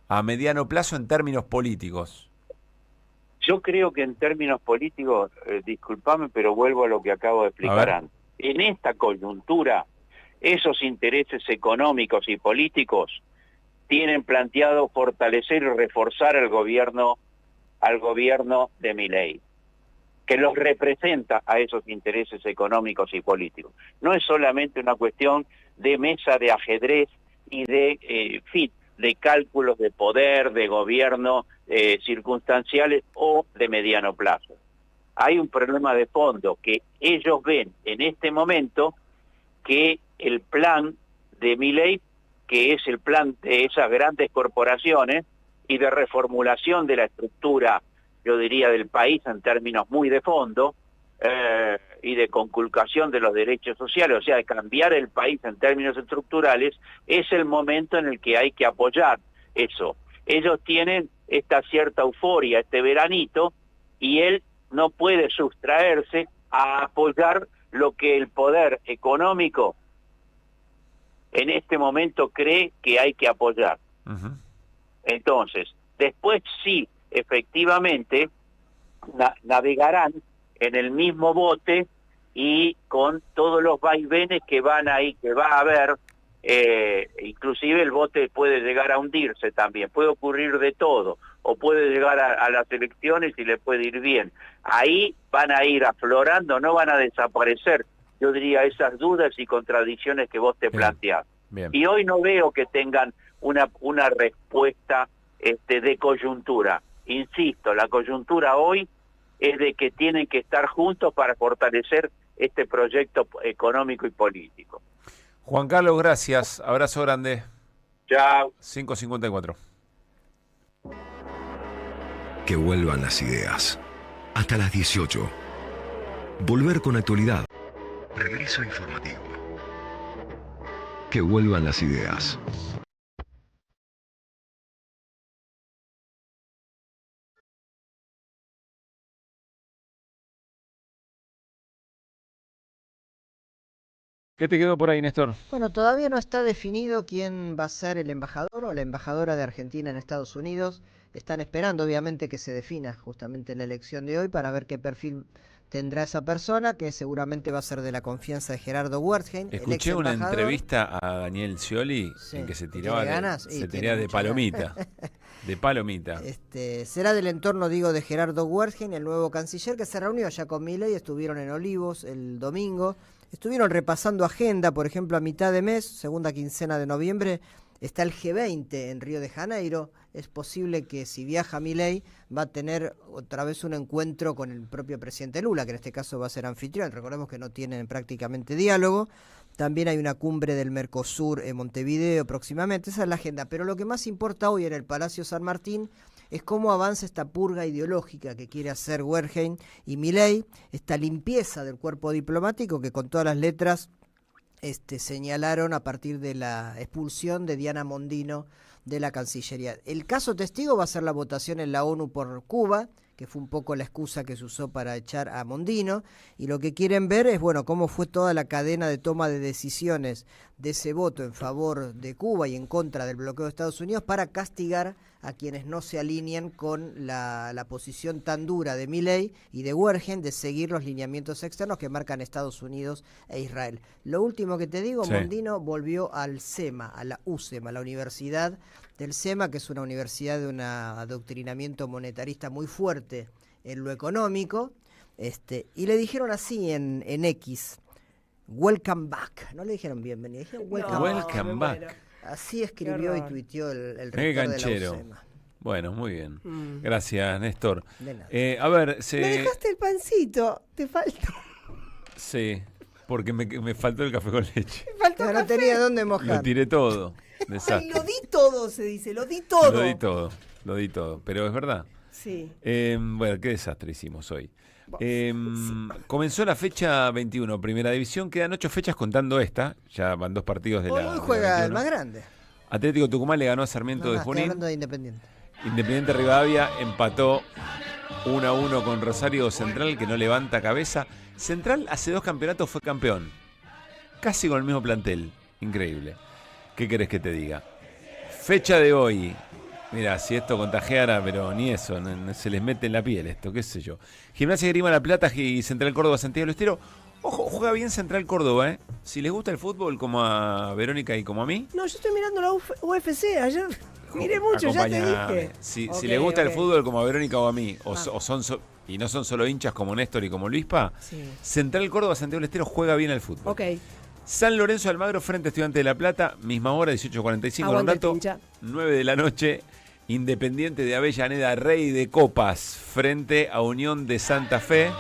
Speaker 1: a mediano plazo en términos políticos.
Speaker 14: Yo creo que en términos políticos, discúlpame, pero vuelvo a lo que acabo de explicar antes. En esta coyuntura, esos intereses económicos y políticos tienen planteado fortalecer y reforzar al gobierno de Milei, que los representa a esos intereses económicos y políticos. No es solamente una cuestión de mesa de ajedrez y de cálculos de poder, de gobierno circunstanciales o de mediano plazo. Hay un problema de fondo, que ellos ven en este momento que el plan de Milei, que es el plan de esas grandes corporaciones y de reformulación de la estructura, yo diría, del país en términos muy de fondo, y de conculcación de los derechos sociales, o sea, de cambiar el país en términos estructurales, es el momento en el que hay que apoyar eso. Ellos tienen esta cierta euforia, este veranito, y él no puede sustraerse a apoyar lo que el poder económico en este momento cree que hay que apoyar. Entonces, después sí, efectivamente, navegarán en el mismo bote y con todos los vaivenes que va a haber, inclusive el bote puede llegar a hundirse también, puede ocurrir de todo, o puede llegar a las elecciones y le puede ir bien. Ahí van a ir aflorando, no van a desaparecer, yo diría, esas dudas y contradicciones que vos te planteás. Y hoy no veo que tengan una respuesta de coyuntura. Insisto, la coyuntura hoy es de que tienen que estar juntos para fortalecer este proyecto económico y político.
Speaker 1: Juan Carlos, gracias. Abrazo grande.
Speaker 14: Chao.
Speaker 1: 5:54.
Speaker 5: Que vuelvan las ideas. Hasta las 18. Volver con actualidad. Regreso informativo. Que vuelvan las ideas.
Speaker 1: ¿Qué te quedó por ahí, Néstor?
Speaker 3: Bueno, todavía no está definido quién va a ser el embajador o la embajadora de Argentina en Estados Unidos. Están esperando, obviamente, que se defina justamente la elección de hoy para ver qué perfil tendrá esa persona, que seguramente va a ser de la confianza de Gerardo Wertheim.
Speaker 1: Escuché una entrevista a Daniel Scioli en que se tiraba de palomita. De palomita.
Speaker 3: Será del entorno, digo, de Gerardo Wertheim, el nuevo canciller, que se reunió ya con Milei, estuvieron en Olivos el domingo. Estuvieron repasando agenda, por ejemplo, a mitad de mes, segunda quincena de noviembre, está el G20 en Río de Janeiro. Es posible que si viaja Milei va a tener otra vez un encuentro con el propio presidente Lula, que en este caso va a ser anfitrión. Recordemos que no tienen prácticamente diálogo. También hay una cumbre del Mercosur en Montevideo próximamente. Esa es la agenda. Pero lo que más importa hoy en el Palacio San Martín es cómo avanza esta purga ideológica que quiere hacer Wertheim y Milei, esta limpieza del cuerpo diplomático que con todas las letras señalaron a partir de la expulsión de Diana Mondino de la Cancillería. El caso testigo va a ser la votación en la ONU por Cuba, que fue un poco la excusa que se usó para echar a Mondino, y lo que quieren ver es, bueno, cómo fue toda la cadena de toma de decisiones de ese voto en favor de Cuba y en contra del bloqueo de Estados Unidos para castigar a quienes no se alineen con la posición tan dura de Milei y de Wertheim de seguir los lineamientos externos que marcan Estados Unidos e Israel. Lo último que te digo, sí. Mondino volvió al SEMA, a la USEMA, la Universidad del SEMA, que es una universidad de un adoctrinamiento monetarista muy fuerte en lo económico, y le dijeron así en X, welcome back. No le dijeron bienvenido, dijeron welcome back. Así escribió y tuiteó el rector de la USEMA.
Speaker 1: Bueno, muy bien. Gracias, Néstor.
Speaker 3: De nada.
Speaker 1: A ver,
Speaker 4: Me dejaste el pancito, te faltó.
Speaker 1: Sí, porque me faltó el café con leche.
Speaker 3: No tenía dónde mojar.
Speaker 1: Lo tiré todo.
Speaker 4: Ay, lo di todo, se dice, lo di todo.
Speaker 1: Lo di todo, pero es verdad.
Speaker 4: Sí.
Speaker 1: Bueno, qué desastre hicimos hoy. Comenzó la fecha 21, Primera División, quedan 8 fechas contando esta, ya van 2 partidos de
Speaker 3: Hoy juega el más grande.
Speaker 1: Atlético Tucumán le ganó a Sarmiento de Junín.
Speaker 3: Estoy hablando de Independiente.
Speaker 1: Independiente Rivadavia empató 1-1 con Rosario Central, que no levanta cabeza. Central hace 2 campeonatos fue campeón, casi con el mismo plantel, increíble. ¿Qué querés que te diga? Fecha de hoy. Mira, si esto contagiara, pero ni eso, no se les mete en la piel esto, qué sé yo. Gimnasia Grima La Plata y Central Córdoba Santiago del Estero. Ojo, juega bien Central Córdoba, ¿eh? Si les gusta el fútbol como a Verónica y como a mí.
Speaker 4: No, yo estoy mirando la UFC, ayer miré mucho, ya te dije.
Speaker 1: Si les gusta el fútbol como a Verónica o a mí, y no son solo hinchas como Néstor y como Luispa, sí. Central Córdoba Santiago del Estero juega bien al fútbol.
Speaker 4: Ok.
Speaker 1: San Lorenzo de Almagro frente a Estudiantes de La Plata, misma hora, 18:45, un rato, 9 de la noche. Independiente de Avellaneda, Rey de Copas, frente a Unión de Santa Fe.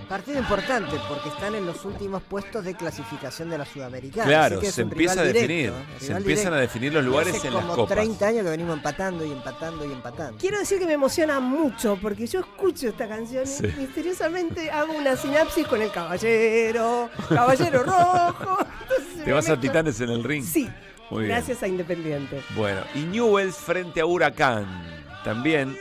Speaker 3: Partido importante porque están en los últimos puestos de clasificación de la Sudamericana.
Speaker 1: Claro, se empieza a definir, se empisan a definir los lugares en las copas.
Speaker 3: Hace como 30 años que venimos empatando y empatando y empatando.
Speaker 4: Quiero decir que me emociona mucho porque yo escucho esta canción y misteriosamente hago una sinapsis con el Caballero Rojo.
Speaker 1: ¿Te vas a Titanes en el ring?
Speaker 4: Sí.
Speaker 1: Muy bien.
Speaker 4: Gracias a Independiente.
Speaker 1: Bueno, y Newell's frente a Huracán. También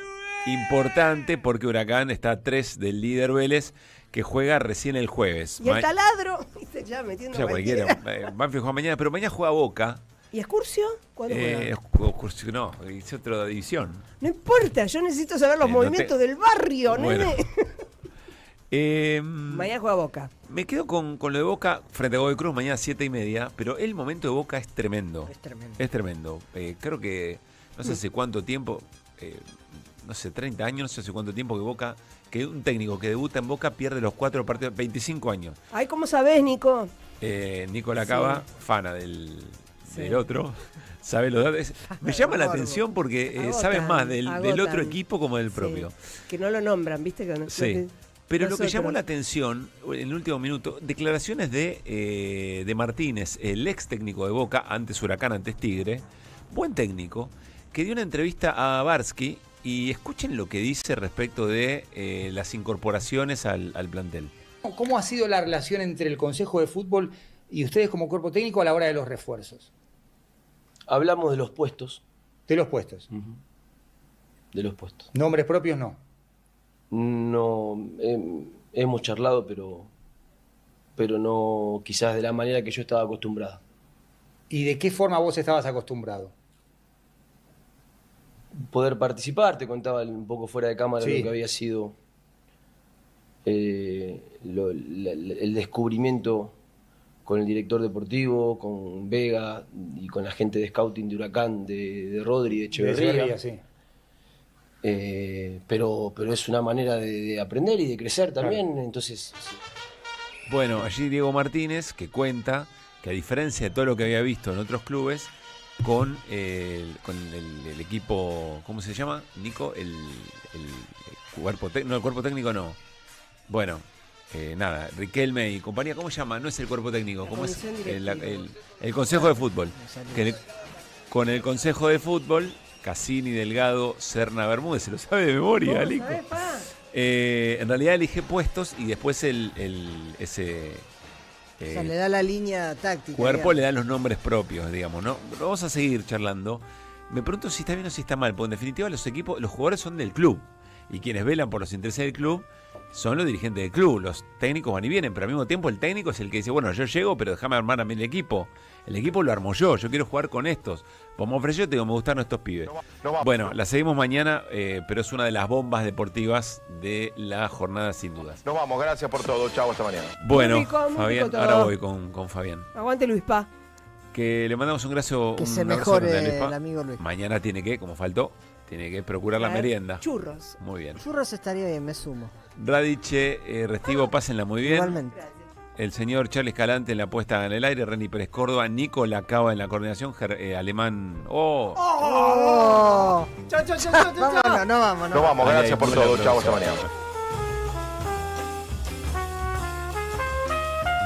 Speaker 1: importante porque Huracán está a 3 del líder Vélez, que juega recién el jueves.
Speaker 4: Y el Taladro, ya metiendo
Speaker 1: cualquiera. Banfield juega mañana, pero mañana juega Boca.
Speaker 4: ¿Y Excursio? ¿Cuándo juega?
Speaker 1: Excursio no, es otra división.
Speaker 4: No importa, yo necesito saber los movimientos del barrio,
Speaker 1: bueno.
Speaker 4: Nene. Mañana juega Boca.
Speaker 1: Me quedo con lo de Boca frente a Godoy Cruz mañana 7:30, pero el momento de Boca es tremendo. Es tremendo. Creo que no sé hace cuánto tiempo, no sé, 30 años, no sé hace cuánto tiempo que Boca, que un técnico que debuta en Boca pierde los 4 partidos, 25 años.
Speaker 4: Ay, ¿cómo sabés, Nico?
Speaker 1: Nico Lacaba, fana del otro, sabe los datos. Me llama la atención porque sabes más del otro equipo como del propio.
Speaker 4: Que no lo nombran, ¿viste? Que no,
Speaker 1: sí. Pero lo que llamó la atención en el último minuto, declaraciones de Martínez, el ex técnico de Boca, antes Huracán, antes Tigre, buen técnico, que dio una entrevista a Barsky y escuchen lo que dice respecto de las incorporaciones al plantel.
Speaker 17: ¿Cómo ha sido la relación entre el Consejo de Fútbol y ustedes como cuerpo técnico a la hora de los refuerzos?
Speaker 18: Hablamos de los puestos.
Speaker 17: ¿De los puestos?
Speaker 18: De los puestos.
Speaker 17: ¿Nombres propios no?
Speaker 18: No, hemos charlado, pero no quizás de la manera que yo estaba acostumbrado.
Speaker 17: ¿Y de qué forma vos estabas acostumbrado?
Speaker 18: Poder participar, te contaba un poco fuera de cámara lo que había sido el descubrimiento con el director deportivo, con Vega y con la gente de scouting de Huracán, de Rodri, de Echeverría.
Speaker 17: Sí.
Speaker 18: Pero es una manera de aprender y de crecer también, claro. Entonces sí.
Speaker 1: Bueno, allí Diego Martínez, que cuenta que a diferencia de todo lo que había visto en otros clubes, con el equipo, ¿cómo se llama, Nico? El cuerpo técnico, no, el cuerpo técnico no. Bueno, nada, Riquelme y compañía, ¿cómo se llama? No es el cuerpo técnico, ¿cómo es? El Consejo de Fútbol. Con el Consejo de Fútbol Cassini, Delgado, Serna, Bermúdez. Se lo sabe de memoria, Lico. En realidad elige puestos y después ese
Speaker 3: o sea, le da la línea táctica.
Speaker 1: cuerpo
Speaker 3: digamos.
Speaker 1: le da los nombres propios, digamos, ¿no? Vamos a seguir charlando. Me pregunto si está bien o si está mal, porque en definitiva los jugadores son del club. Y quienes velan por los intereses del club son los dirigentes del club. Los técnicos van y vienen, pero al mismo tiempo el técnico es el que dice, bueno, yo llego, pero déjame armar a mí el equipo. El equipo lo armo yo quiero jugar con estos. Pues me ofreció, te digo, me gustaron estos pibes. Bueno, la seguimos mañana, pero es una de las bombas deportivas de la jornada, sin dudas.
Speaker 19: Nos vamos, gracias por todo. Chau, hasta mañana.
Speaker 1: Bueno,
Speaker 4: Muy rico
Speaker 1: Fabián,
Speaker 4: todo.
Speaker 1: ahora voy con Fabián.
Speaker 4: Aguante Luis Pa.
Speaker 1: Que le mandamos un abrazo.
Speaker 3: Que se
Speaker 1: abrazo
Speaker 3: mejore
Speaker 1: grande a Luis Pa.
Speaker 3: el amigo Luis.
Speaker 1: Mañana tiene que, como faltó, tiene que procurar la
Speaker 4: Traer
Speaker 1: merienda.
Speaker 4: Churros.
Speaker 1: Muy bien.
Speaker 3: Churros estaría bien, me sumo.
Speaker 1: Radiche, Restivo, pásenla muy bien.
Speaker 3: Igualmente.
Speaker 1: El señor Charles Calante en la puesta en el aire, Reni Pérez Córdoba, Nico Lacaba en la coordinación, Alemán.
Speaker 4: Chau, chau, chau, chau, chau.
Speaker 3: Vámonos, no vamos.
Speaker 19: Nos vamos,
Speaker 1: Ahí,
Speaker 19: gracias por
Speaker 1: muy la
Speaker 19: todo. Chau, hasta
Speaker 1: producción.
Speaker 19: mañana.